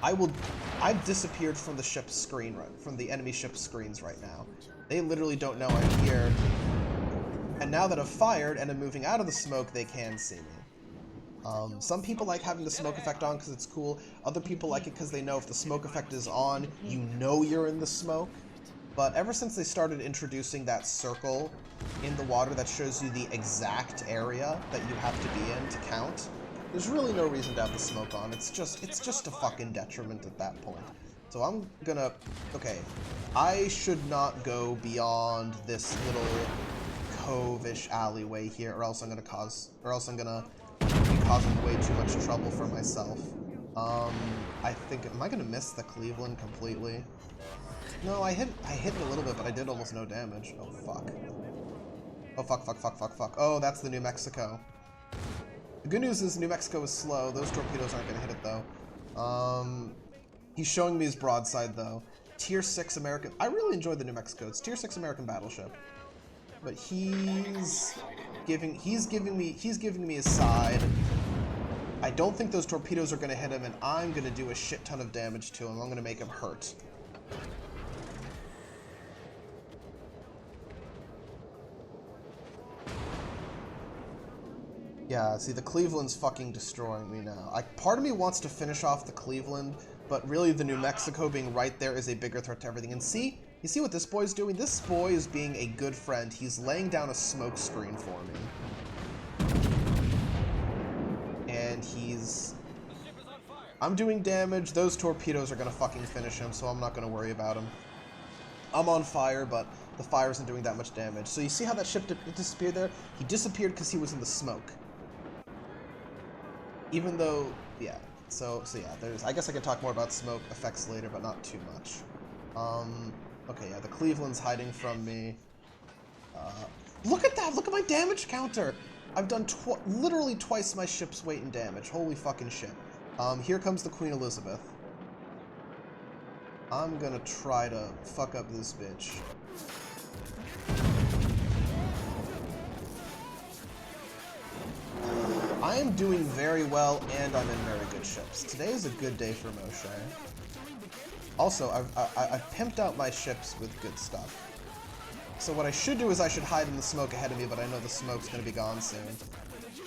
I've disappeared from the ship's screen, from the enemy ship's screens right now. They literally don't know I'm here. And now that I've fired and I'm moving out of the smoke, they can see me. Some people like having the smoke effect on because it's cool. Other people like it because they know if the smoke effect is on, you know you're in the smoke. But ever since they started introducing that circle in the water that shows you the exact area that you have to be in to count, there's really no reason to have the smoke on. It's just a fucking detriment at that point. So I'm gonna... Okay. I should not go beyond this little cove-ish alleyway here, or else I'm gonna be causing way too much trouble for myself. I think... Am I gonna miss the Cleveland completely? No, I hit it a little bit, but I did almost no damage. Oh, fuck. Oh, fuck. Oh, that's the New Mexico. The good news is New Mexico is slow. Those torpedoes aren't gonna hit it, though. He's showing me his broadside, though. Tier 6 American... I really enjoyed the New Mexico. It's Tier 6 American battleship. But he's giving me his side. I don't think those torpedoes are gonna hit him, and I'm gonna do a shit ton of damage to him. I'm gonna make him hurt. Yeah, see, the Cleveland's fucking destroying me now. Part of me wants to finish off the Cleveland, but really the New Mexico being right there is a bigger threat to everything. And see? You see what this boy's doing? This boy is being a good friend. He's laying down a smoke screen for me. And he's... I'm doing damage. Those torpedoes are gonna fucking finish him, so I'm not gonna worry about him. I'm on fire, but the fire isn't doing that much damage. So you see how that ship disappeared there? He disappeared because he was in the smoke. Even though, yeah. So yeah, I guess I can talk more about smoke effects later, but not too much. Okay, yeah, the Cleveland's hiding from me. Look at that! Look at my damage counter! I've done literally twice my ship's weight in damage. Holy fucking shit. Here comes the Queen Elizabeth. I'm gonna try to fuck up this bitch. I am doing very well, and I'm in very good ships. Today is a good day for Moshe. Also, I've pimped out my ships with good stuff. So what I should do is I should hide in the smoke ahead of me, but I know the smoke's gonna be gone soon.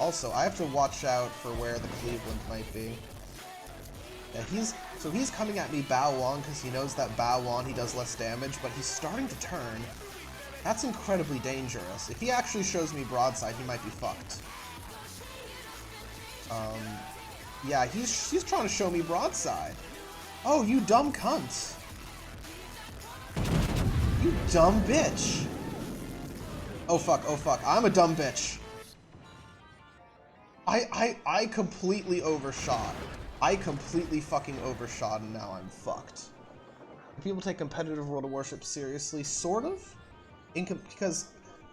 Also, I have to watch out for where the Cleveland might be. Yeah, he's coming at me bow on because he knows that bow on he does less damage, but he's starting to turn. That's incredibly dangerous. If he actually shows me broadside, he might be fucked. Yeah, he's trying to show me broadside. Oh, you dumb cunt. You dumb bitch. Oh fuck, I'm a dumb bitch. I completely overshot. I completely fucking overshot, and now I'm fucked. People take competitive World of Warship seriously, sort of? Because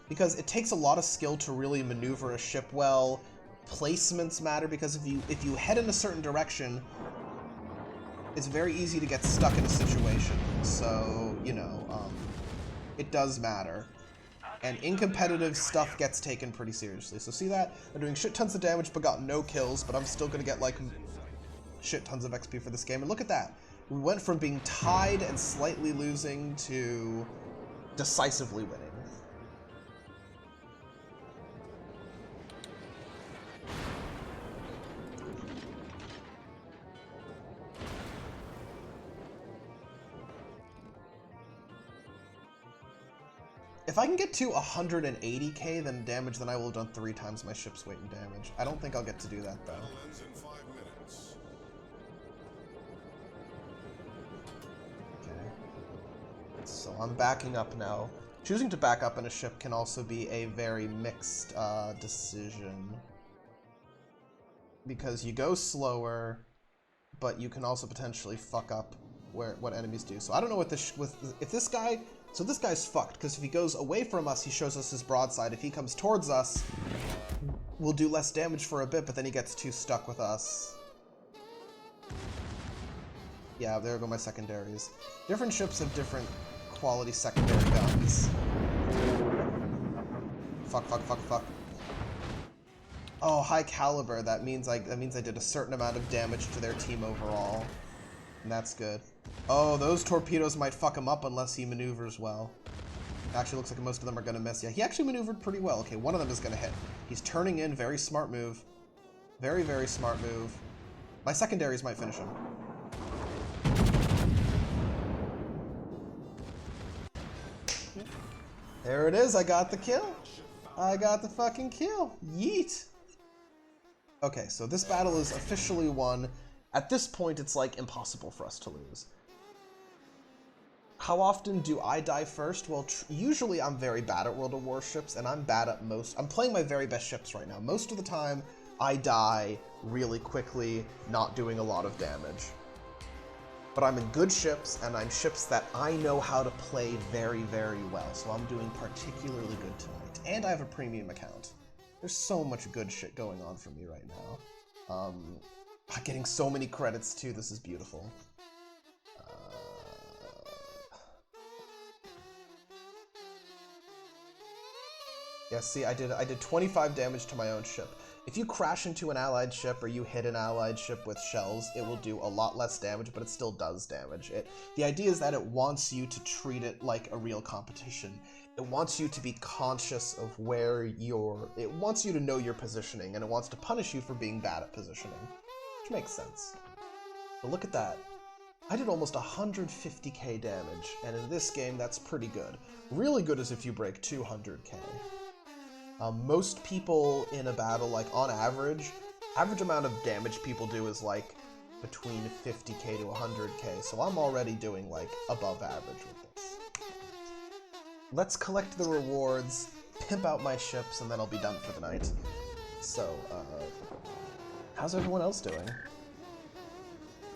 it takes a lot of skill to really maneuver a ship well. Placements matter, because if you head in a certain direction, it's very easy to get stuck in a situation. So, you know, it does matter. And in competitive, stuff gets taken pretty seriously. So see that? I'm doing shit tons of damage but got no kills, but I'm still gonna get, like, shit tons of XP for this game. And look at that. We went from being tied and slightly losing to decisively winning. If I can get to 180k then damage, then I will have done 3 times my ship's weight in damage. I don't think I'll get to do that, though. Okay. So I'm backing up now. Choosing to back up in a ship can also be a very mixed decision. Because you go slower, but you can also potentially fuck up what enemies do. So I don't know what if this guy... So this guy's fucked, because if he goes away from us, he shows us his broadside. If he comes towards us, we'll do less damage for a bit, but then he gets too stuck with us. Yeah, there go my secondaries. Different ships have different quality secondary guns. Fuck. Oh, high caliber. That means I did a certain amount of damage to their team overall. And that's good. Oh, those torpedoes might fuck him up unless he maneuvers well. Actually, looks like most of them are going to miss. Yeah, he actually maneuvered pretty well. Okay, one of them is going to hit. He's turning in. Very smart move. Very, very smart move. My secondaries might finish him. There it is. I got the kill. I got the fucking kill. Yeet. Okay, so this battle is officially won. At this point, it's like impossible for us to lose. How often do I die first? Well, usually I'm very bad at World of Warships, and I'm bad at most. I'm playing my very best ships right now. Most of the time, I die really quickly, not doing a lot of damage. But I'm in good ships, and I'm ships that I know how to play very, very well. So I'm doing particularly good tonight. And I have a premium account. There's so much good shit going on for me right now. Getting so many credits too. This is beautiful. Yeah, see, I did 25 damage to my own ship. If you crash into an allied ship or you hit an allied ship with shells, it will do a lot less damage, but it still does damage. The idea is that it wants you to treat it like a real competition. It wants you to be conscious of where it wants you to know your positioning, and it wants to punish you for being bad at positioning. Which makes sense. But look at that. I did almost 150k damage, and in this game, that's pretty good. Really good is if you break 200k. Most people in a battle, like on average amount of damage people do is like between 50k to 100k, so I'm already doing like above average with this. Let's collect the rewards, pimp out my ships, and then I'll be done for the night. So, how's everyone else doing?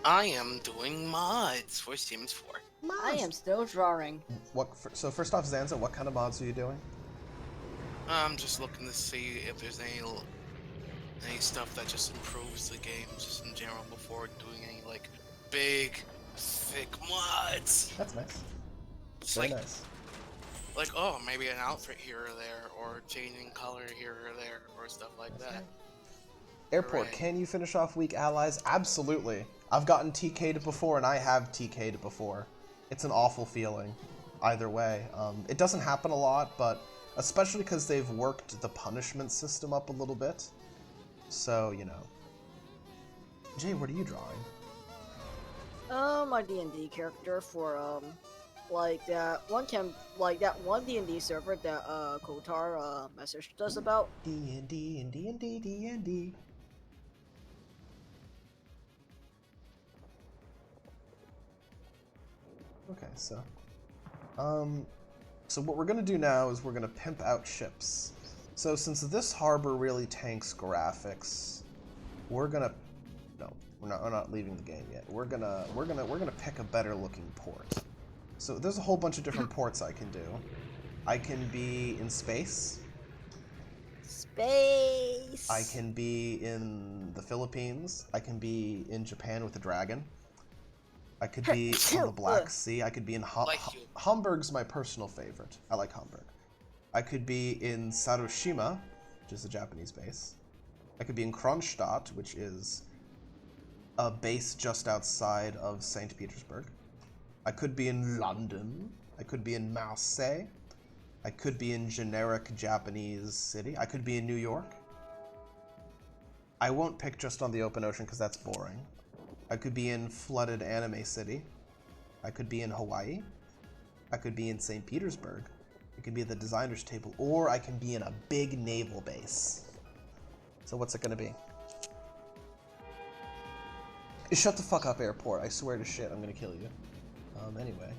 I am doing mods for Sims 4. I am still drawing. So first off, Zanza, what kind of mods are you doing? I'm just looking to see if there's any stuff that just improves the game just in general before doing any like big, thick mods. That's nice. It's Very like, nice. like, oh, maybe an outfit here or there, or changing color here or there, or stuff like that. Airport, Hooray. can you finish off weak allies? Absolutely. I've gotten TK'd before, and I have TK'd before. It's an awful feeling. Either way. It doesn't happen a lot, but especially because they've worked the punishment system up a little bit. So, you know. Jay, what are you drawing? My D&D character for, like that one D&D server that, Kotar, messaged us about. D&D and D&D, D&D. Okay, so what we're gonna do now is we're gonna pimp out ships. So since this harbor really tanks graphics, we're gonna we're not leaving the game yet. We're gonna pick a better looking port. So there's a whole bunch of different ports I can do. I can be in space. Space. I can be in the Philippines. I can be in Japan with a dragon. I could be on the Black Sea. I could be in Hamburg's my personal favorite. I like Hamburg. I could be in Sarushima, which is a Japanese base. I could be in Kronstadt, which is a base just outside of St. Petersburg. I could be in London. I could be in Marseille. I could be in generic Japanese city. I could be in New York. I won't pick just on the open ocean because that's boring. I could be in flooded anime city. I could be in Hawaii. I could be in St. Petersburg. I could be at the designer's table, or I can be in a big naval base. So what's it gonna be? Shut the fuck up, airport. I swear to shit, I'm gonna kill you. Anyway.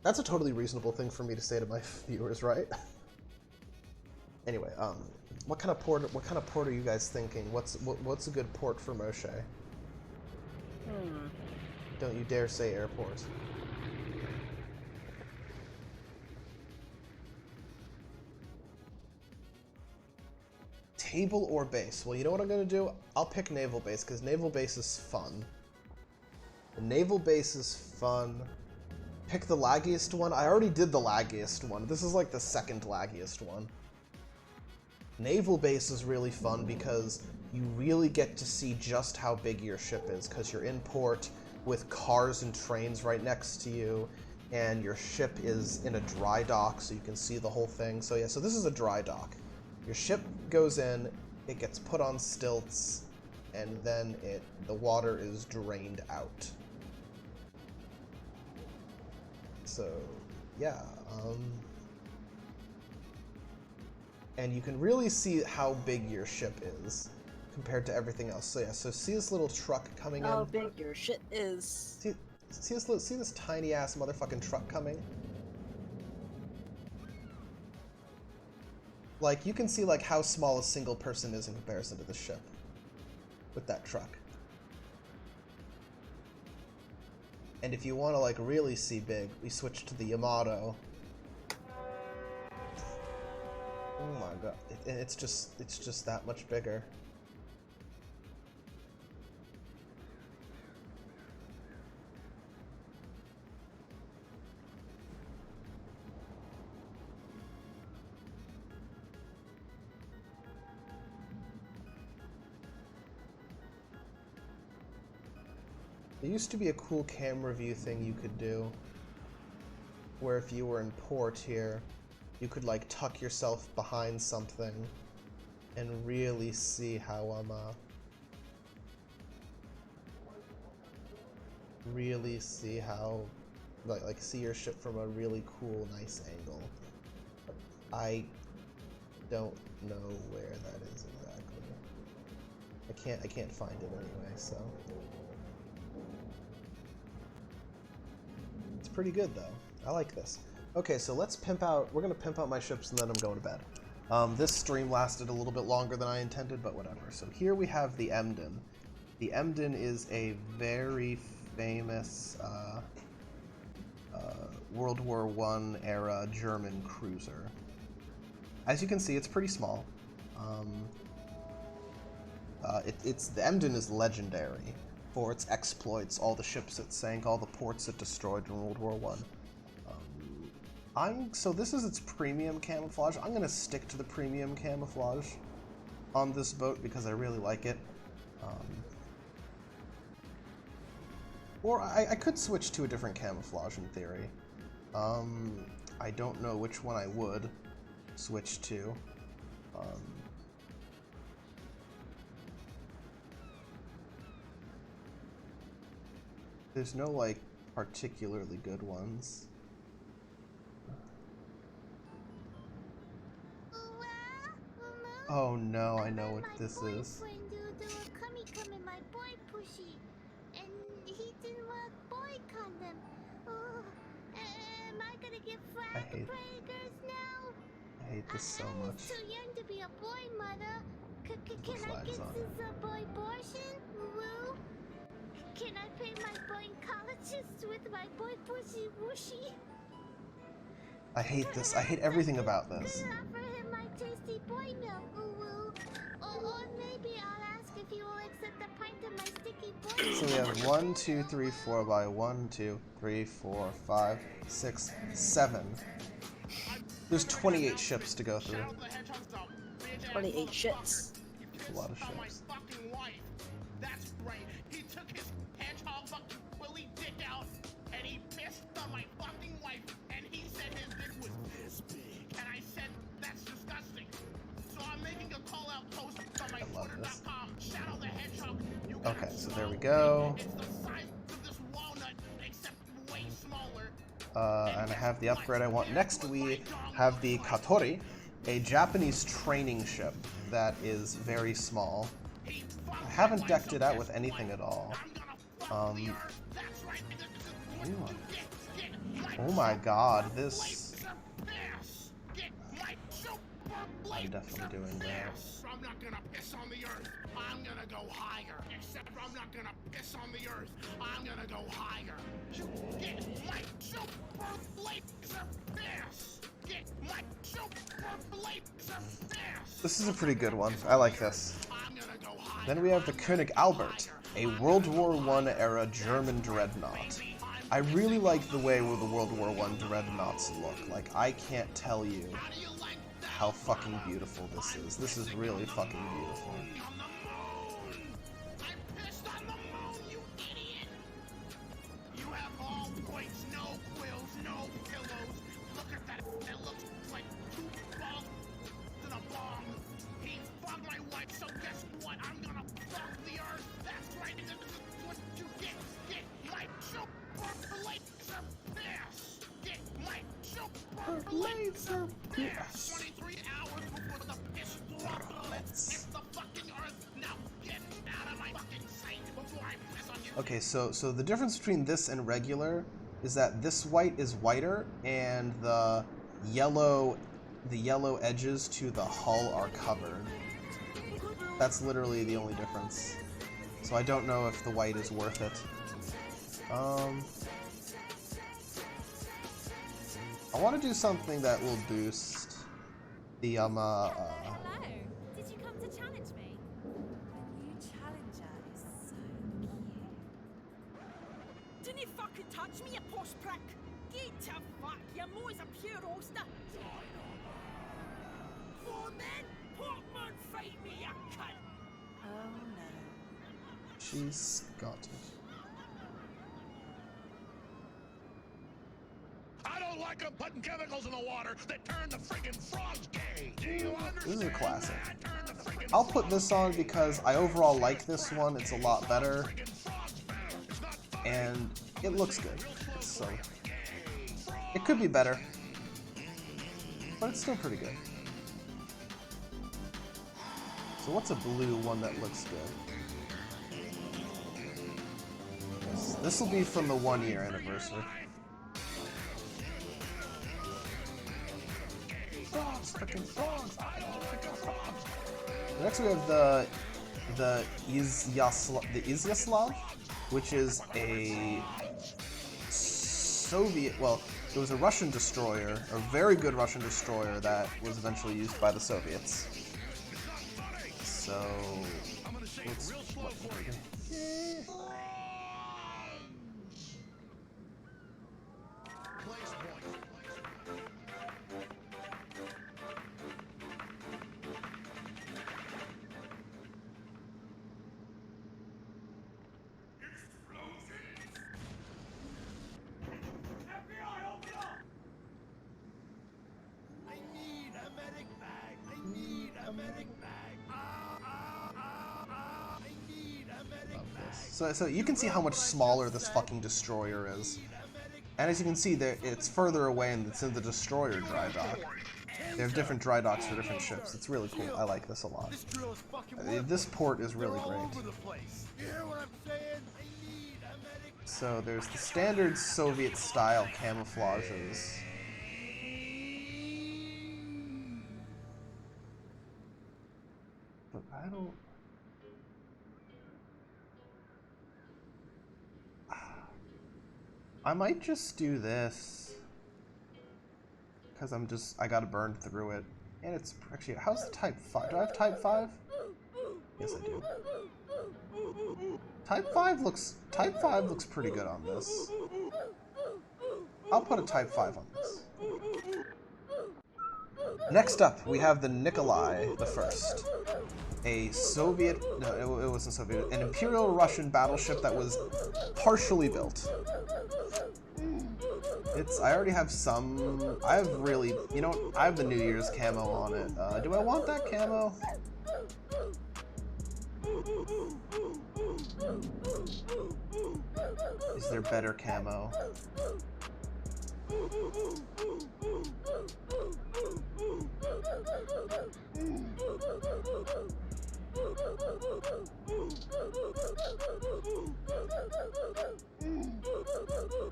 That's a totally reasonable thing for me to say to my viewers, right? Anyway, what kind of port are you guys thinking? What's a good port for Moshe? Don't you dare say airport. Table or base? Well, you know what I'm gonna do? I'll pick naval base, because naval base is fun. The naval base is fun. Pick the laggiest one. I already did the laggiest one. This is like the second laggiest one. Naval base is really fun because you really get to see just how big your ship is, because you're in port with cars and trains right next to you. and your ship is in a dry dock, so you can see the whole thing. So yeah, so this is a dry dock. Your ship goes in, it gets put on stilts, and then the water is drained out. So yeah, and you can really see how big your ship is compared to everything else. So yeah, so see this little truck coming in? How big your shit is. See this tiny ass motherfucking truck coming? Like, you can see like how small a single person is in comparison to the ship with that truck. And if you want to like really see big, we switch to the Yamato. Oh my god, it's just that much bigger. There used to be a cool camera view thing you could do, where if you were in port here, you could like tuck yourself behind something and really see how really see how like see your ship from a really cool, nice angle. I don't know where that is exactly. I can't find it anyway, so. It's pretty good though. I like this. Okay, so let's pimp out, we're gonna pimp out my ships and then I'm going to bed. This stream lasted a little bit longer than I intended, but whatever. So here we have the Emden. The Emden is a very famous World War I era German cruiser. As you can see, it's pretty small. The Emden is legendary for its exploits, all the ships it sank, all the ports it destroyed in World War I. So this is its premium camouflage. I'm gonna stick to the premium camouflage on this boat because I really like it. Or I could switch to a different camouflage in theory. I don't know which one I would switch to. There's no, like, particularly good ones. Oh no, I know what this is. I hate this so much. Too young to be a boy, mother. Can I get on. this boy abortion? Woo? Can I pay my boy colleges with my boy pussy whooshy? I hate this. I hate everything about this. Could I offer him my tasty boy milk? Woo? Or maybe I'll ask if he will accept a pint of my sticky boy. So we have 1, 2, 3, 4 by 1, 2, 3, 4, 5, 6, 7. There's 28 ships to go through. 28 shits. That's a lot of ships. That's right. He took his hedgehog fucking willy dick out and he pissed on my fucking wife and he said his dick was this big. And I said, that's disgusting. So I'm making a call out post on my Twitter.com. Shadow the Hedgehog. Okay, so there we go. It's the size of this walnut, except way smaller. And I have the upgrade I want. Next we have the Katori, a Japanese training ship that is very small. I haven't decked it out with anything at all. Oh my god, this... I'm definitely doing that. I'm not gonna piss on the earth. I'm gonna go higher. Except I'm not gonna piss on the earth. I'm gonna go higher. Get my super laser fist. Get my super laser fist. This is a pretty good one. I like this. I'm gonna go higher. Then we have the König Albert, a World War I era German dreadnought. I really like the way where the World War I dreadnoughts look. Like, I can't tell you how fucking beautiful this is. This is really fucking beautiful. I pissed on the moon, you idiot! You have all points, no quills, no laser pierce. 23 hours before the piss hits the fucking earth. Now get out of my fucking sight before I piss on you. Okay, so the difference between this and regular is that this white is whiter and the yellow edges to the hull are covered. That's literally the only difference. So I don't know if the white is worth it. I want to do something that will boost the Hello. Did you come to challenge me? The new challenger is so cute. Didn't you fucking touch me, you posh prick? Get to fuck, your mo's a pure oyster. Foreman, Portman, fight me, you cunt. Oh no. She's got it. I don't like them putting chemicals in the water that turn the friggin' frogs gay. Do you understand? This is a classic. that? Turn the friggin' I'll put this on because I overall like this one. It's a lot better, frogs better. It's not fun. and it looks good. So it could be better, but it's still pretty good. So what's a blue one that looks good? This will be from the 1-year anniversary. Frogs, freaking frogs! I don't like frogs. Next we have the Izyaslav, which is a Soviet. Well, it was a Russian destroyer, a very good Russian destroyer that was eventually used by the Soviets. So let's. So you can see how much smaller this fucking destroyer is. And as you can see, it's further away and it's in the destroyer dry dock. They have different dry docks for different ships. It's really cool. I like this a lot. This port is really great. So there's the standard Soviet style camouflages. But I don't... I might just do this. Because I gotta burn through it. And it's actually, how's the Type 5? Do I have Type 5? Yes, I do. Type 5 looks pretty good on this. I'll put a Type 5 on this. Next up, we have the Nikolai the First. A Soviet, no, it wasn't Soviet, an Imperial Russian battleship that was partially built. I already have some, I have really, you know, I have the New Year's camo on it. Do I want that camo? Is there better camo?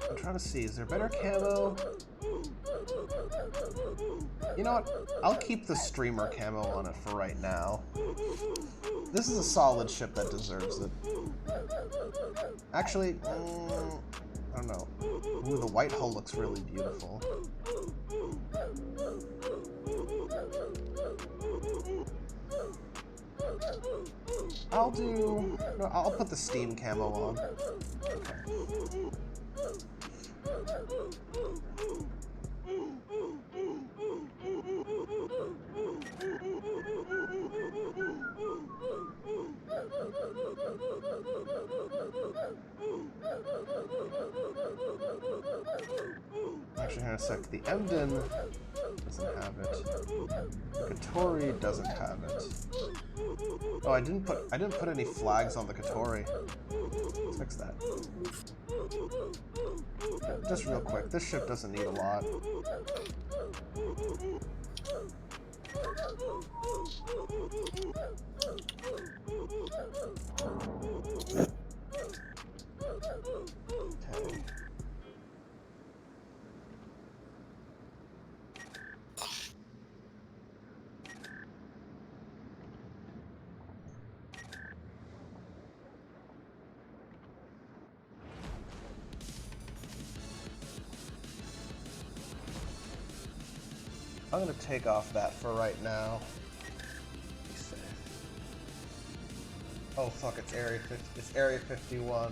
I'm trying to see, is there better camo? You know what? I'll keep the streamer camo on it for right now. This is a solid ship that deserves it. Actually, I don't know. Ooh, the white hull looks really beautiful. I'll put the steam camo on. Okay. Actually, hang on a sec. The Emden doesn't have it. The Katori doesn't have it. Oh, I didn't put any flags on the Katori. Let's fix that. Just real quick, this ship doesn't need a lot. Okay. I'm gonna take off that for right now. Be safe. Oh fuck! It's Area 50. It's Area 51.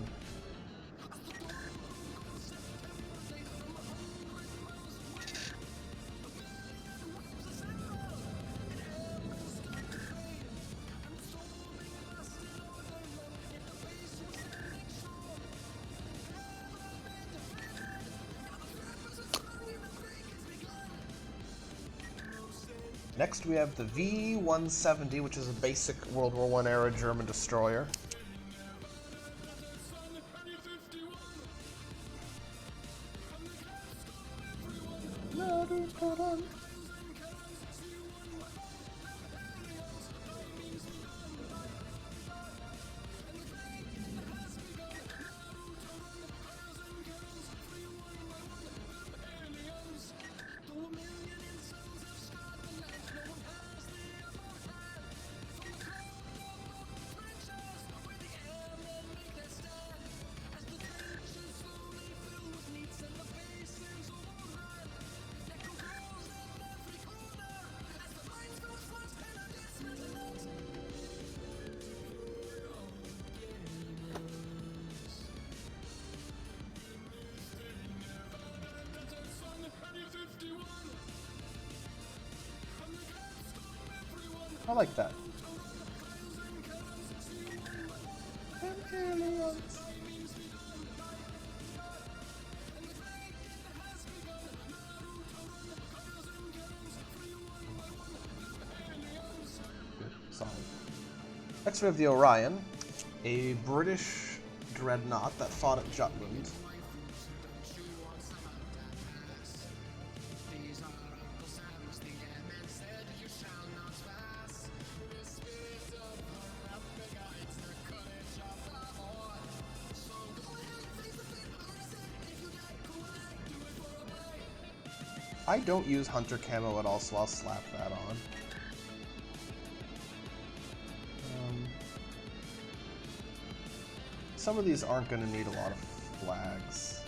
Next we have the V-170, which is a basic World War I era German destroyer. I like that. Solid. Next we have the Orion, a British dreadnought that fought at Jutland. I don't use Hunter camo at all, so I'll slap that on. Some of these aren't going to need a lot of flags.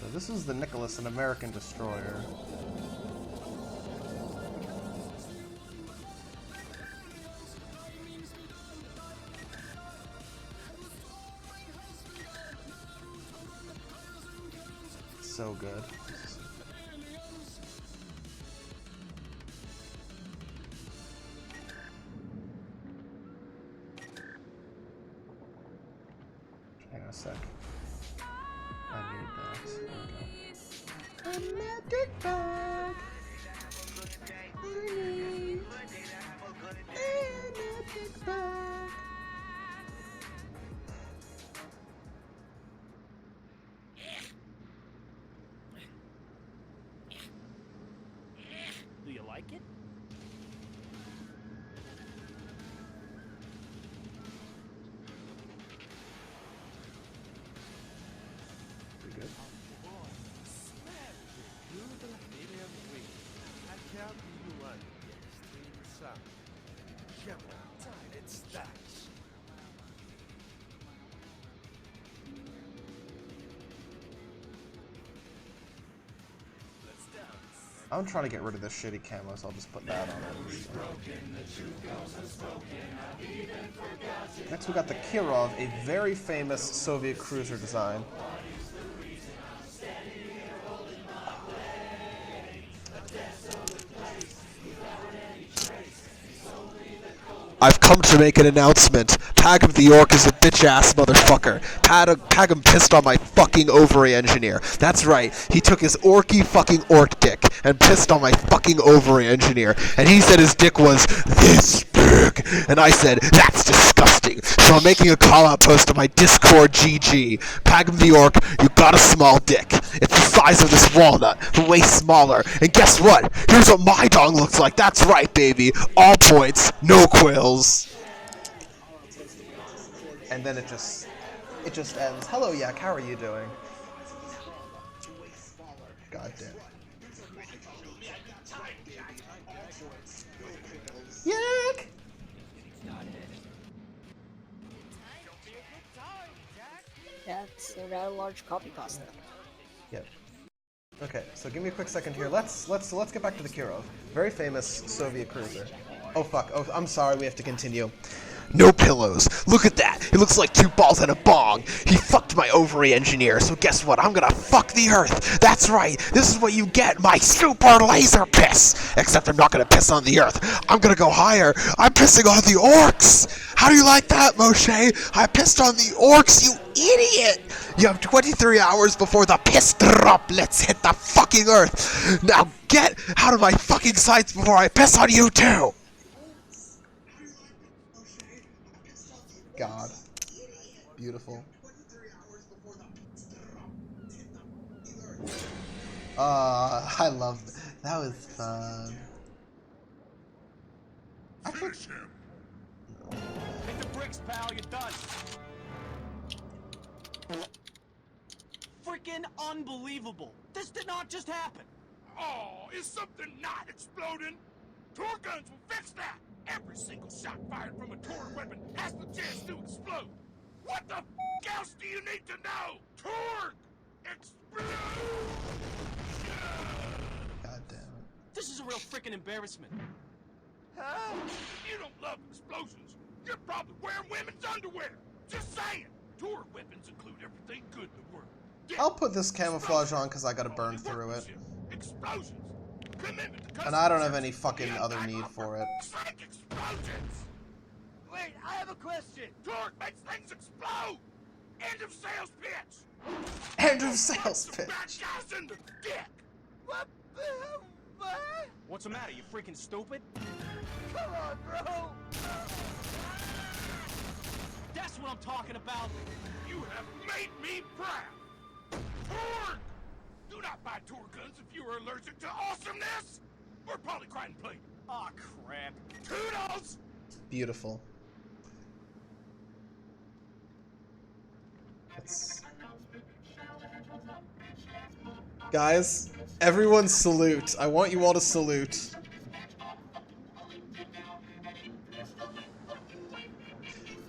So this is the Nicholas, an American destroyer. So good. Hang on a sec. I need that. There we go. A magic bag. I need a magic bag. Do you like it? Pretty good. I'm trying to get rid of this shitty camo, so I'll just put that on it. Next we got the Kirov, a very famous Soviet cruiser design. I've come to make an announcement. Pagum the Orc is a bitch-ass motherfucker. Pagum pissed on my fucking ovary engineer. That's right, he took his orky fucking orc dick and pissed on my fucking ovary engineer. And he said his dick was this big. And I said, that's disgusting. So I'm making a call-out post on my Discord GG. Pagum the Orc, you got a small dick. It's the size of this walnut, but way smaller. And guess what? Here's what my dong looks like. That's right, baby. All points, no quills. And then it just ends. Hello, Yak. How are you doing? God damn. Yak. Yeah, it's a rather large copy cost now. Yep. Okay, so give me a quick second here. Let's get back to the Kirov. Very famous Soviet cruiser. Oh fuck. Oh, I'm sorry. We have to continue. No pillows. Look at that. It looks like two balls and a bong. He fucked my ovary engineer, so guess what? I'm gonna fuck the Earth. That's right. This is what you get, my super laser piss. Except I'm not gonna piss on the Earth. I'm gonna go higher. I'm pissing on the orcs. How do you like that, Moshe? I pissed on the orcs, you idiot. You have 23 hours before the piss droplets hit the fucking Earth. Now get out of my fucking sights before I piss on you too. God. Beautiful. I love that. That was fun. Actually, Hit the bricks, pal. You're done. Freaking unbelievable. This did not just happen. Oh, is something not exploding? Tor guns will fix that. Every single shot fired from a Tor weapon has the chance to explode. What the f*** else do you need to know? Tor! Explode! God damn it. This is a real freaking embarrassment. You don't love explosions. You're probably wearing women's underwear. Just saying. Tor weapons include everything good in the world. I'll put this camouflage on because I gotta burn through it. Explosions. And I don't have any fucking other need for it. Explosions. Wait, I have a question. Torque makes things explode. End of sales pitch. End of sales pitch. Bad guys in the dick. What the hell? What's the matter? You freaking stupid? Come on, bro. That's what I'm talking about. You have made me proud. Torque. Do not buy Tor guns if you are allergic to awesomeness or polycrine plate. Aw, crap. Toodles! Beautiful. Guys, everyone salute. I want you all to salute.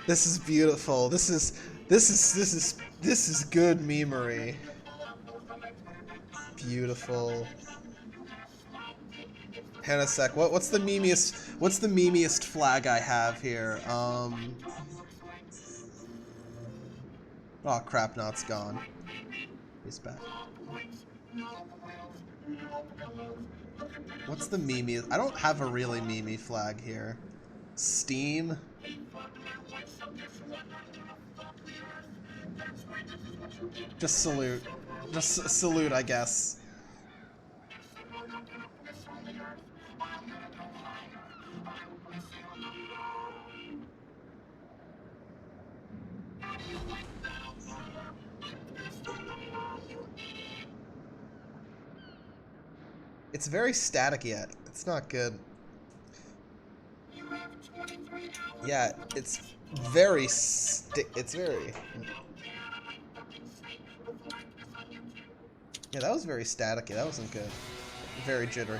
This is beautiful. This is good memery. Beautiful. Hannah sec. What's the memeiest flag I have here? Oh crap, no, it's gone. He's back. What's the memeiest? I don't have a really memey flag here. Steam. Just salute. Just salute, I guess. It's very static yet. It's not good. Yeah, it's very it's very... Yeah, that was very staticky. That wasn't good. Very jittery.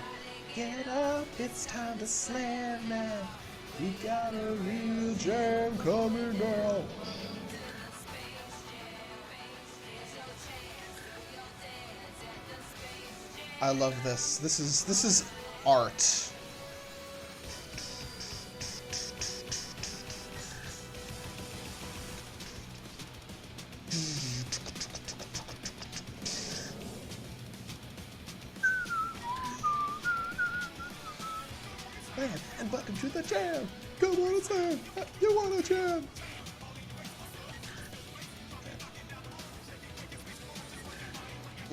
Get up, it's time to slam now. We got a real jam coming now. I love this. This is art. And welcome to the jam. Come on, it's there. You want a jam.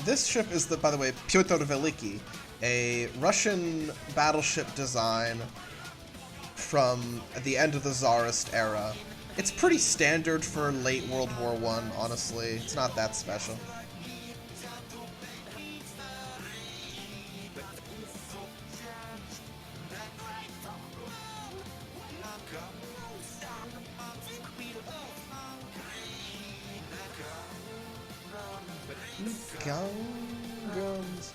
This ship is, by the way, Pyotr Veliki, a Russian battleship design from the end of the Tsarist era. It's pretty standard for late World War I, honestly. It's not that special. Gungans.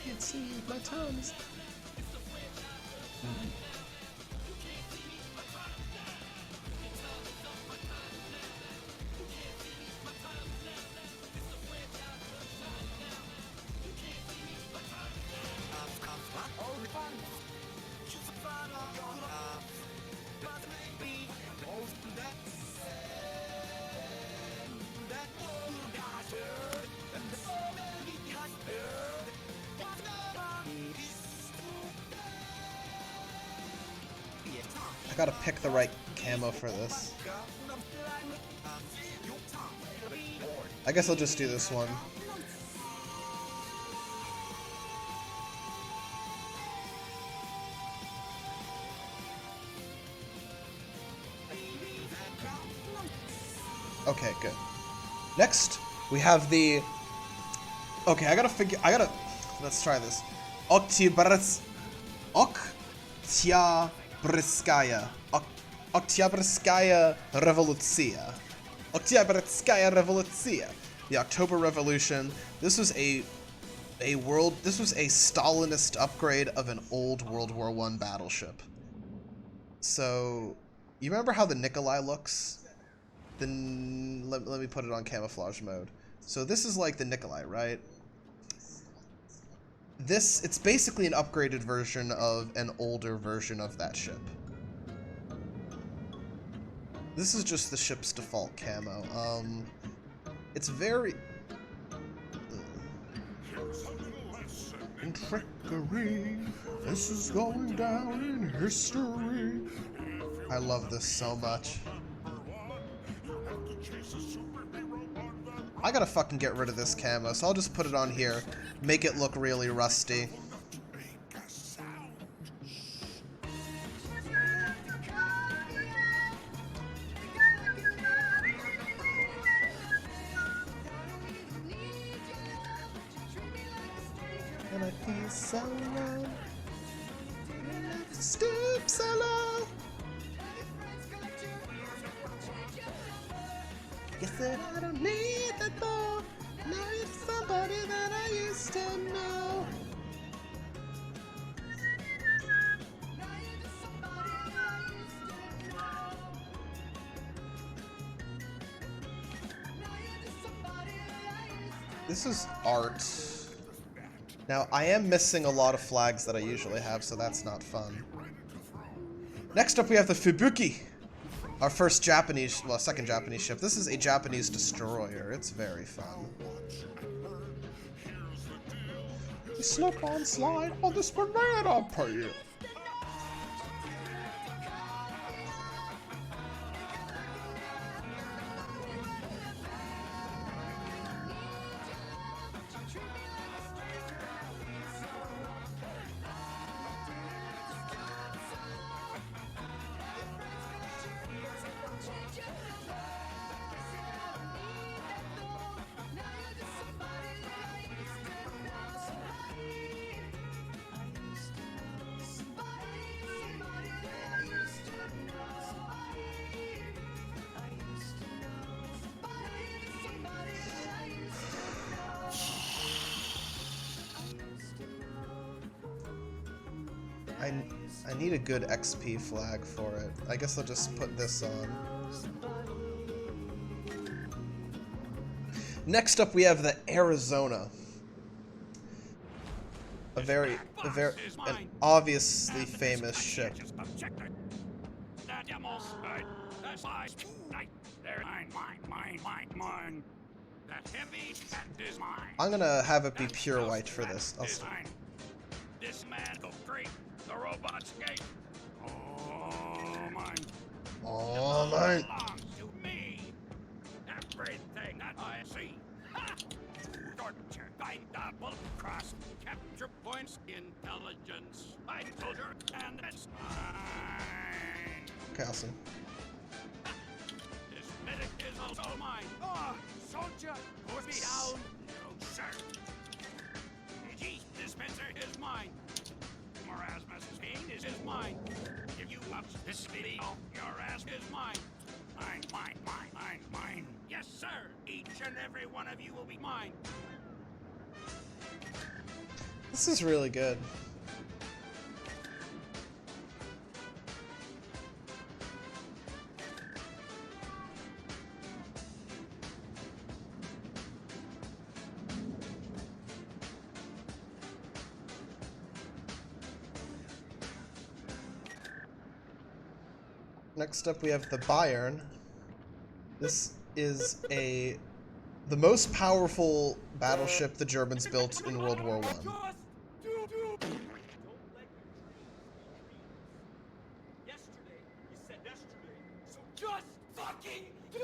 Can't see my tongues. I gotta pick the right camo for this. I guess I'll just do this one. Okay, good. Next, we have the... Okay, let's try this. Oktyabrskaya. Oktyabrskaya Revolutsiya. Oktyabrskaya Revolutsiya. The October Revolution. This was a Stalinist upgrade of an old World War I battleship. So, you remember how the Nikolai looks? Then let me put it on camouflage mode. So this is like the Nikolai, right? It's basically an upgraded version of an older version of that ship. This is just the ship's default camo. It's very... In trickery, this is going down in history. I love this so much. I gotta fucking get rid of this camo, so I'll just put it on here, make it look really rusty. And I feel so low. Stoop so low. Guess that I don't need that though. Now you're somebody that I used to know. This is art. Now, I am missing a lot of flags that I usually have, so that's not fun. Next up, we have the Fubuki. Our first Japanese, well, second Japanese ship. This is a Japanese destroyer. It's very fun. You slip on slide on this banana peel. I need a good XP flag for it. I guess I'll just put this on. Next up, we have the Arizona. An obviously famous ship. They're mine. That heavy hat is mine. I'm gonna have it be pure white for this. This man go great. The robot's gate. Oh, mine. Oh, mine. Belongs to me. Everything that I see. Ha! Torture, find double cross, capture points, intelligence. I told her, and that's mine. Okay, awesome. This medic is also mine. Oh, soldier, put me down. No, sir. Gee, dispenser is mine. Marasmus Pain is mine. If you up this video, your ass is mine. Mine. Yes, sir. Each and every one of you will be mine. This is really good. Next up we have the Bayern. This is the most powerful battleship the Germans built in World War I. Yesterday, you said yesterday, so just fucking You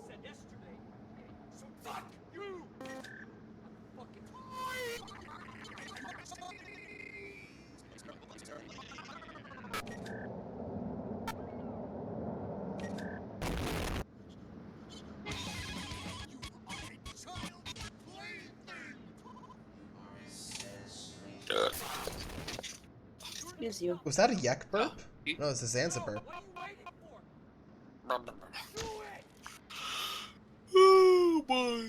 said yesterday, so fuck you! Excuse you. Was that a Yek burp? No, it's a Zanza burp. Oh boy.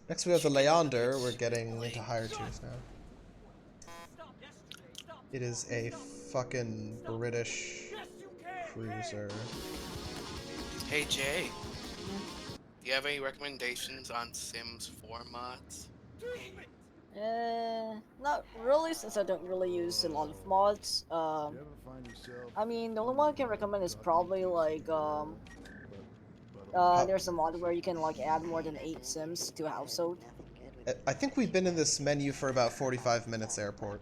Next we have the Leander. We're getting into higher tiers now. It is a fucking British cruiser. Hey Jay, do you have any recommendations on Sims 4 mods? Not really, since I don't really use a lot of mods. I mean, the only one I can recommend is probably like there's a mod where you can like add more than 8 Sims to a household. I think we've been in this menu for about 45 minutes, Airport.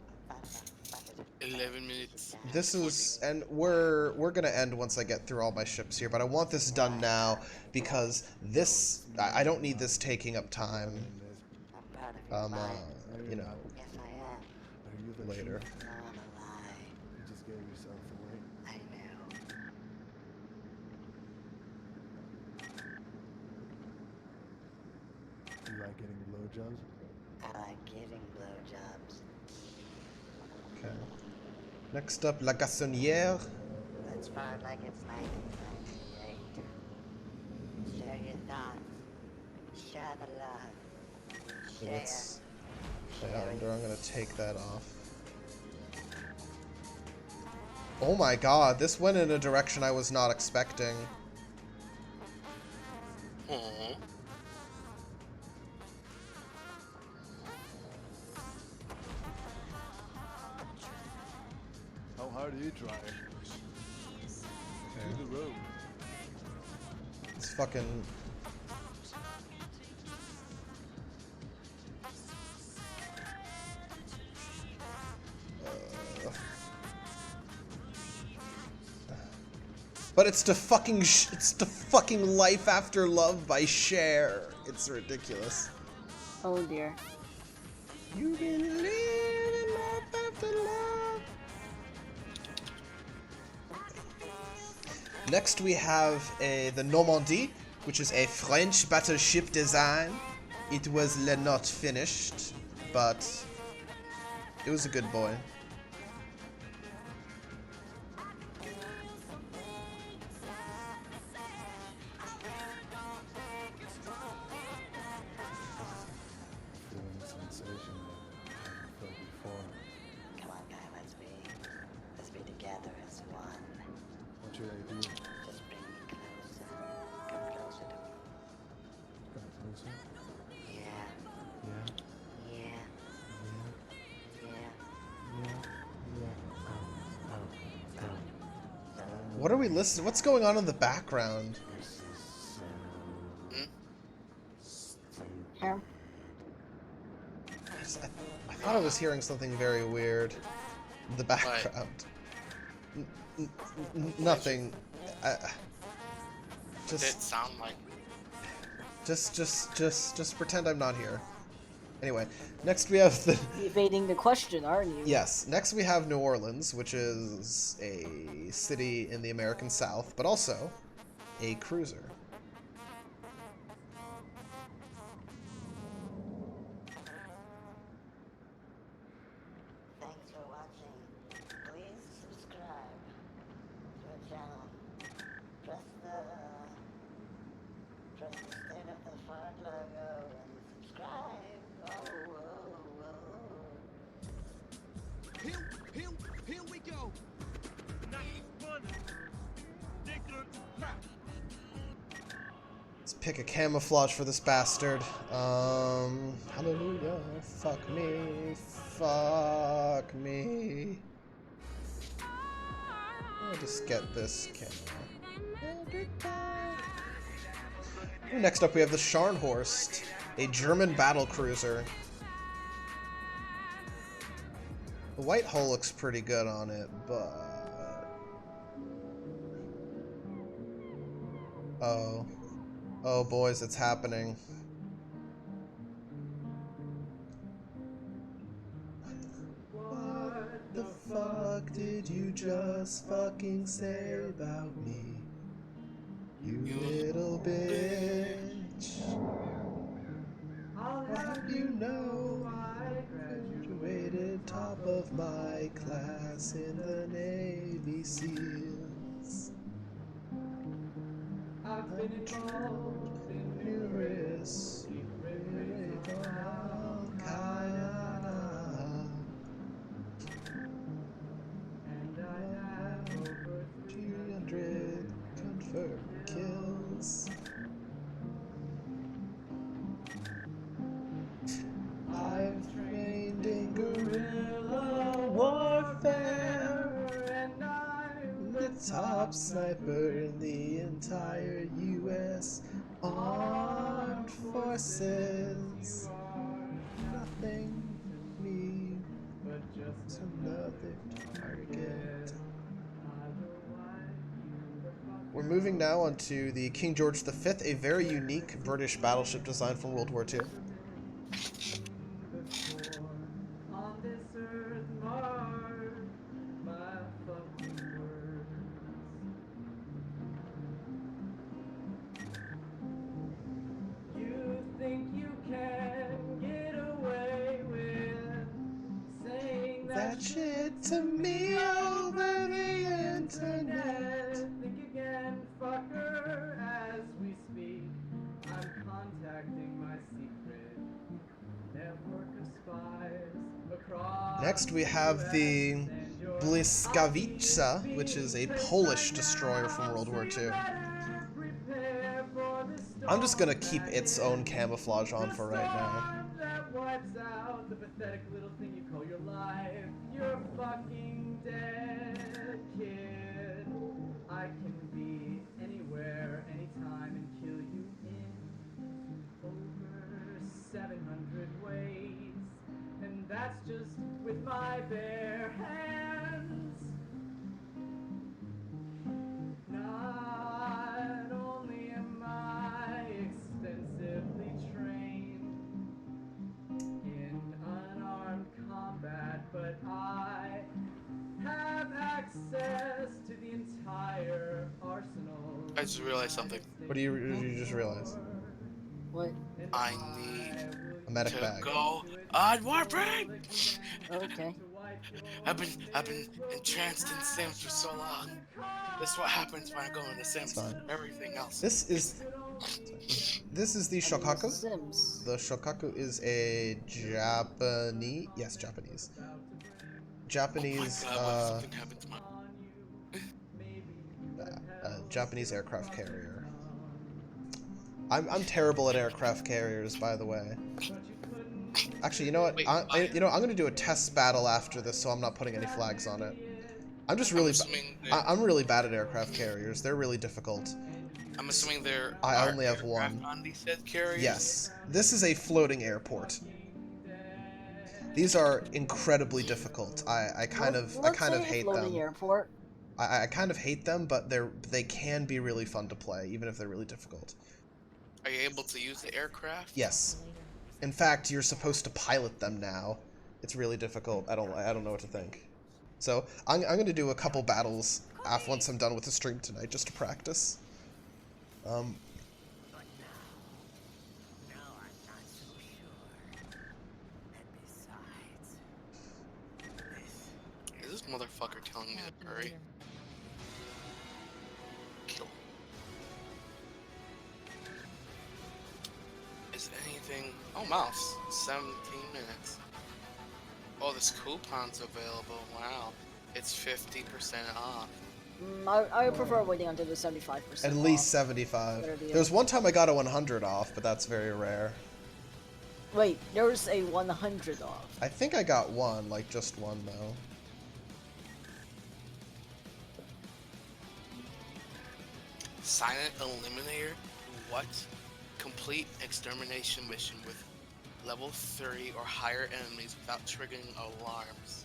11 minutes. This is, and we're gonna end once I get through all my ships here, but I want this done now because this, I don't need this taking up time. You know, later. You like getting blowjobs? I like giving blowjobs. Okay. Next up, La Garçonnière. Let's part like it's 1998. Share your thoughts. Share the love. Share. Let's Leander, I'm gonna take that off. Oh my god, this went in a direction I was not expecting. Aww. How hard are you trying? To the road. It's fucking... But it's the fucking Life After Love by Cher. It's ridiculous. Oh dear. You can live in life after love. Next we have the Normandie, which is a French battleship design. It was not finished, but it was a good boy. What are we listening? What's going on in the background? Huh? I thought I was hearing something very weird in the background. Nothing. Did it sound like? Just pretend I'm not here. Anyway, next we have the... Evading the question, aren't you? Yes, next we have New Orleans, which is a city in the American South, but also a cruiser. Thanks for watching. Please subscribe to our channel. Press the State of the Fart logo and subscribe. Here we go. Nice fun. Let's pick a camouflage for this bastard. Hallelujah. Fuck me. Fuck me. I'll just get this camo. Next up we have the Scharnhorst, a German battle cruiser. The white hull looks pretty good on it, but... Oh. Oh, boys, it's happening. What the fuck did you just fucking say about me? You little bitch. I'll have you know I graduated top of my class in the Navy SEALs. I've been involved in numerous Al-Qaeda, and I have over 300 confirmed kills. I've trained in guerrilla warfare, and I'm the top sniper in the entire U.S. Armed Forces. Nothing to me but just another target. We're moving now onto the King George V, a very unique British battleship design from World War II. On this earth mark my fucking words. You think you can get away with saying that shit to me over the internet? Think again, fucker, as we speak. I'm contacting my secret network of spies across. Next we have the Błyskawica, which is a Polish destroyer from World War II. I'm just gonna keep its own camouflage on for right now. That wipes out the pathetic little thing you call your life. You're fucking dead, kid. I can be anywhere, anytime, and kill you in over 700 ways. And that's just with my bare hands. Not only am I extensively trained in unarmed combat, but I have access to the entire arsenal. I just realized something. What did you just realize? What? I need A medic to bag. go on warframe. Okay. I've been entranced in Sims for so long. This is what happens when I go into Sims. fine. Everything else. This is the Shokaku. Sims. The Shokaku is a Japanese, Japanese, Oh my God, what fucking happened to my... Japanese aircraft carrier. I'm terrible at aircraft carriers, by the way. Actually, you know what? Wait, I'm gonna do a test battle after this, so I'm not putting any flags on it. I'm just really, I'm really bad at aircraft carriers. They're really difficult. I'm assuming there I are only have aircraft one. on these said carriers? Yes. This is a floating airport. These are incredibly difficult. I kind of hate floating them. Airport. I kind of hate them, but they can be really fun to play, even if they're really difficult. Are you able to use the aircraft? Yes. In fact, you're supposed to pilot them now. It's really difficult. I don't know what to think. So I'm gonna do a couple battles once I'm done with the stream tonight, just to practice. Is this motherfucker telling me to hurry? Kill. Is anything... Oh, mouse. 17 minutes. Oh, this coupon's available. Wow. It's 50% off. I prefer waiting until the 75%. At least 75. There's one time I got a 100 off, but that's very rare. Wait, there was a 100 off. I think I got one, like just one though. Silent Eliminator? What? Complete extermination mission with level 30 or higher enemies without triggering alarms.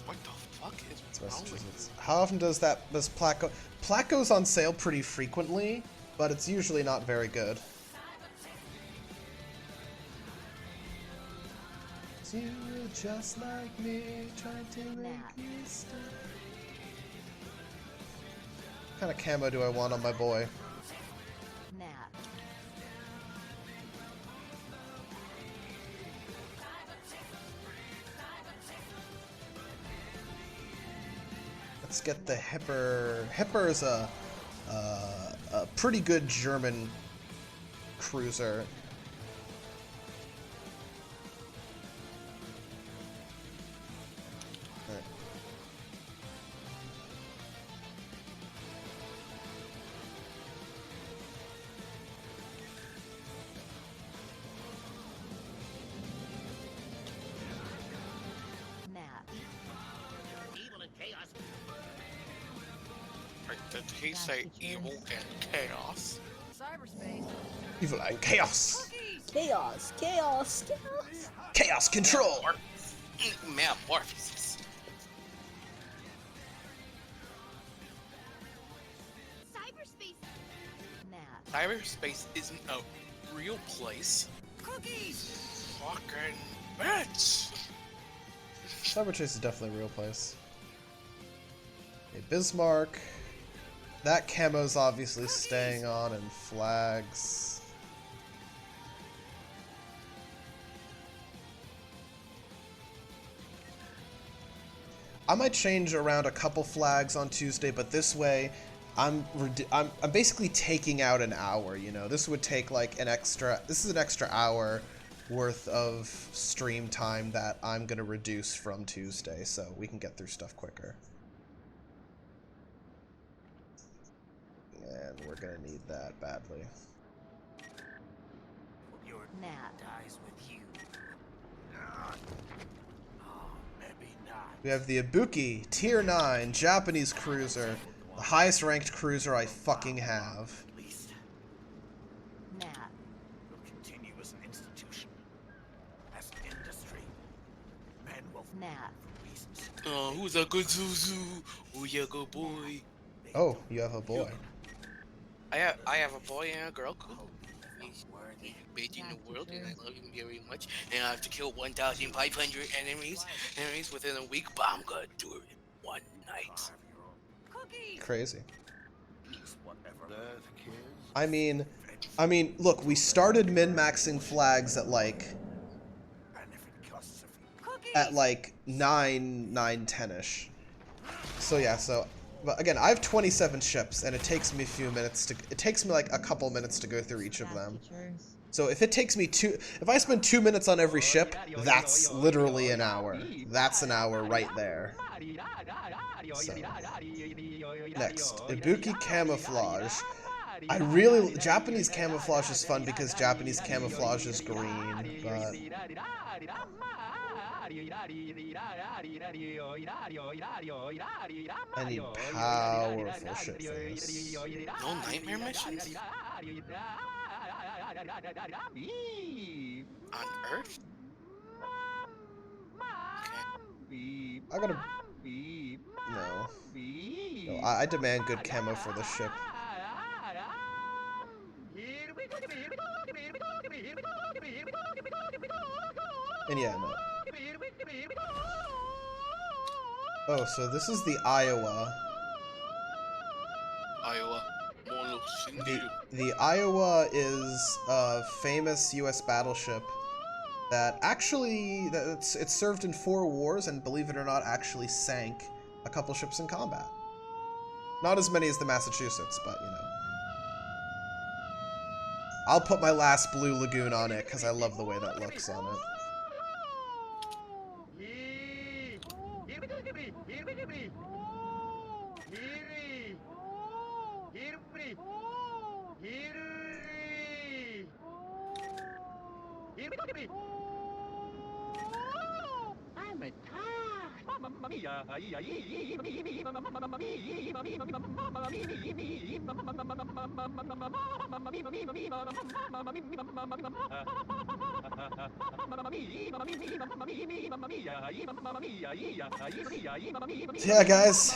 What the fuck is wrong with you? How often does plaque go? Plaque goes on sale pretty frequently, but it's usually not very good. You just like me, trying to make me stop. What kind of camo do I want on my boy? Let's get the Hipper. Hipper is a pretty good German cruiser. Right. Did he say evil and chaos? Cyberspace. Evil and chaos. Chaos, chaos, chaos. Chaos control. Metamorphosis. Cyberspace. Cyberspace isn't a real place. Cookies! Fucking bitch! Cyberchase is definitely a real place. Okay, Bismarck. That camo's obviously staying on, and flags. I might change around a couple flags on Tuesday, but this way, I'm basically taking out an hour. You know, this would take like an extra. This is an extra hour worth of stream time that I'm gonna reduce from Tuesday, so we can get through stuff quicker. And we're gonna need that badly. Your dies with you. Oh, maybe not. We have the Ibuki, Tier 9, Japanese cruiser. The highest ranked cruiser I fucking have. At least. Will continue as an institution. As an industry. Men will reasons. Oh, who's a good Zuzu? Oh yeah, good boy. Oh, you have a boy. I have a boy and a girl. Cool. He's the bitch in the world, and I love him very much. And I have to kill 1,500 enemies within a week, but I'm gonna do it in one night. Crazy. I mean, look, we started min-maxing flags at like 9, 10-ish. So yeah, but again, I have 27 ships, and it takes me like a couple minutes to go through each of them. So if it takes me if I spend 2 minutes on every ship, that's literally an hour. That's an hour right there. So, next, Ibuki camouflage. Japanese camouflage is fun because Japanese camouflage is green, but I need powerful shit for this. No nightmare missions? On Earth? I gotta... No. No, I demand good camo for this ship. And yeah, no. Oh, so this is the Iowa. Iowa. The Iowa is a famous U.S. battleship that actually it served in 4 wars and, believe it or not, actually sank a couple ships in combat. Not as many as the Massachusetts, but you know. I'll put my last Blue Lagoon on it because I love the way that looks on it. I'm a Mamma mia! Yeah, guys.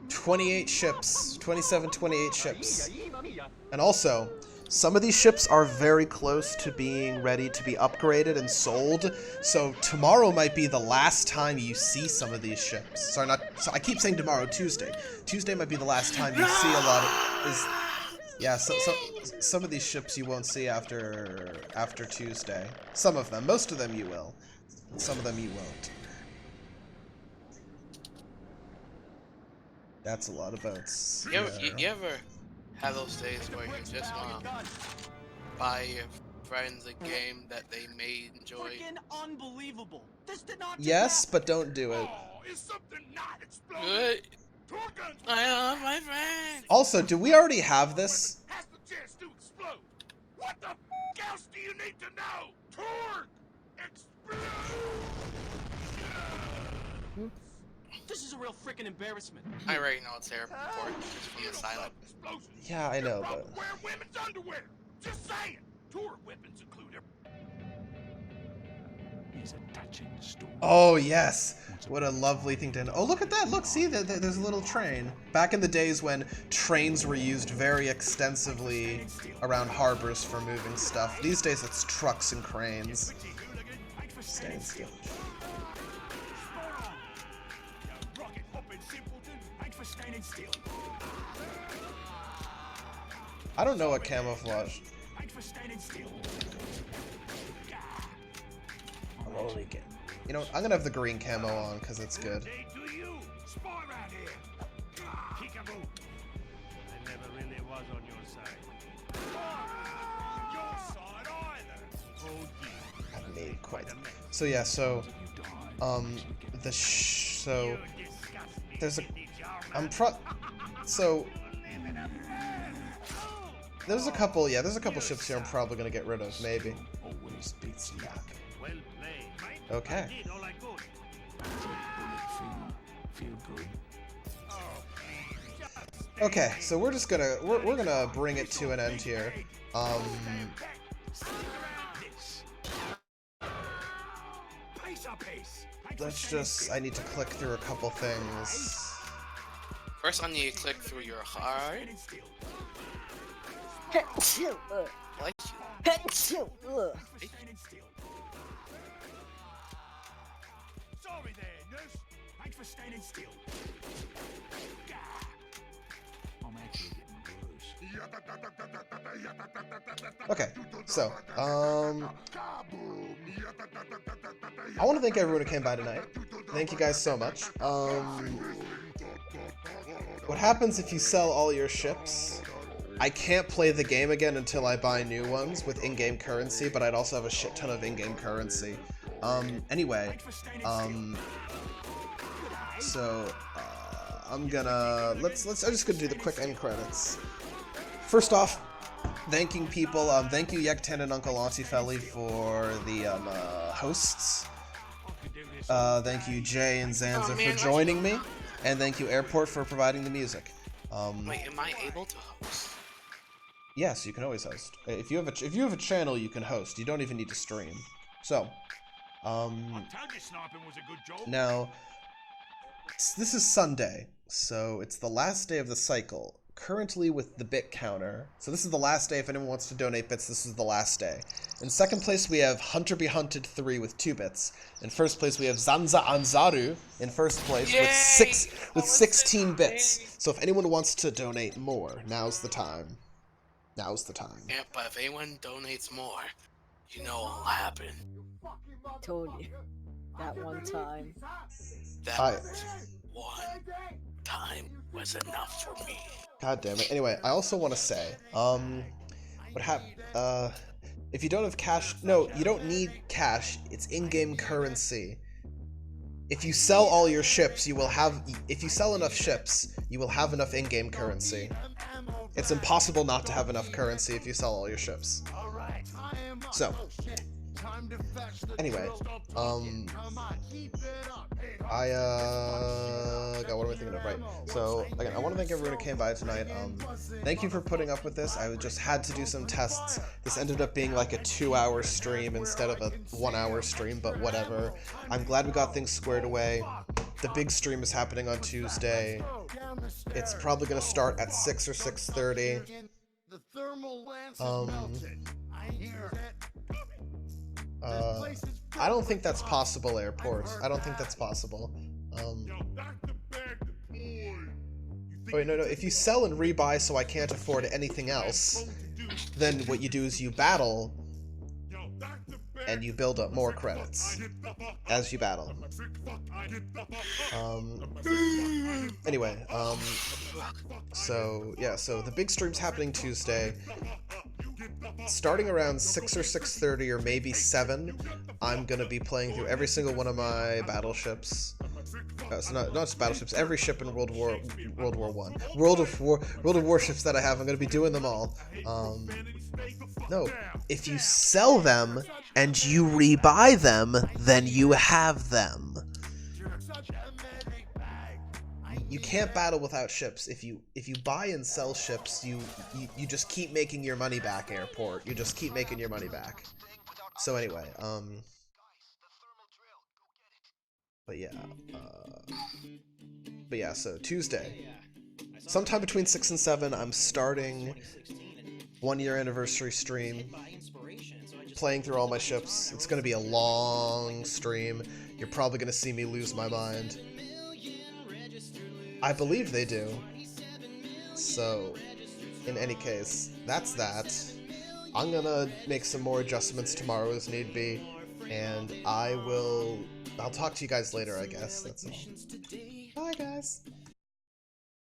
28 ships. 27, 28 ships. And also, some of these ships are very close to being ready to be upgraded and sold, so tomorrow might be the last time you see some of these ships. Sorry, I keep saying tomorrow, Tuesday. Tuesday might be the last time you see a lot of... Yeah, some of these ships you won't see after Tuesday. Some of them. Most of them you will. Some of them you won't. That's a lot of boats. You ever have those days where you just want to buy your friends a game that they may enjoy? Freaking unbelievable! This did not. Yes, but don't do it. Oh, is something not exploding? Good. Tour guns. I love my friends. Also, do we already have this? Has the chance to explode. What the f else do you need to know? Tour explode. This is a real freaking embarrassment. I already know it's airport just from the silent. Yeah, I know, but... Wear women's underwear. Just saying. Tour weapons include a touching story. Oh, yes. What a lovely thing to... Oh, look at that. Look, see, there's a little train. Back in the days when trains were used very extensively around harbors for moving stuff. These days it's trucks and cranes. Staying still. I don't know what camouflage. Holy cow. You know, I'm gonna have the green camo on because it's good. I've made quite. So yeah, so there's a there's a couple ships here I'm probably gonna get rid of, maybe. Okay. Okay, so we're just gonna we're gonna bring it to an end here. Let's just, I need to click through a couple things. First, I need to click through your heart. Like you. Sorry there, nurse. Thanks for standing still. I'm actually getting worse. Okay, so, I want to thank everyone who came by tonight. Thank you guys so much. What happens if you sell all your ships? I can't play the game again until I buy new ones with in-game currency, but I'd also have a shit ton of in-game currency. Anyway, so, I'm just gonna do the quick end credits. First off, thanking people. Thank you, Yektan and Uncle Auntie Felly for the hosts. Thank you, Jay and Zanza for joining me, and thank you, Airport, for providing the music. Wait, am I able to host? Yes, you can always host. If you have a channel, you can host. You don't even need to stream. So, now this is Sunday, so it's the last day of the cycle. Currently with the bit counter. So this is the last day. If anyone wants to donate bits, this is the last day. In second place, we have Hunter Be Hunted 3 with 2 bits. In first place, we have Zanza Anzaru in first place with 16 bits. So if anyone wants to donate more, now's the time. Now's the time. Yeah, but if anyone donates more, you know what'll happen. Told you. That one time. That one time was enough for me. God damn it. Anyway, I also want to say, if you don't have cash, no, you don't need cash. It's in-game currency. If you sell all your ships, if you sell enough ships, you will have enough in-game currency. It's impossible not to have enough currency if you sell all your ships. So, anyway, God, what am I thinking of? Right. So, again, I want to thank everyone who came by tonight. Thank you for putting up with this. I just had to do some tests. This ended up being like a 2-hour stream instead of a 1-hour stream, but whatever. I'm glad we got things squared away. The big stream is happening on Tuesday. It's probably going to start at 6 or 6:30. I don't think that's possible, Airport. I don't think that's possible. Wait, no. If you sell and rebuy so I can't afford anything else, then what you do is you battle, and you build up more credits as you battle. Anyway, so the big stream's happening Tuesday. Starting around 6 or 6:30 or maybe 7, I'm gonna be playing through every single one of my battleships. So not just battleships, every ship in World War One, World of Warships that I have. I'm gonna be doing them all. No, if you sell them and you rebuy them, then you have them. You can't battle without ships. If you buy and sell ships, you just keep making your money back, Airport. You just keep making your money back. So anyway, but yeah, so Tuesday, sometime between 6 and 7, I'm starting 1-year anniversary stream, playing through all my ships. It's gonna be a long stream. You're probably gonna see me lose my mind. I believe they do. So, in any case, that's that. I'm gonna make some more adjustments tomorrow as need be, and I'll talk to you guys later, I guess. That's all. Bye, guys.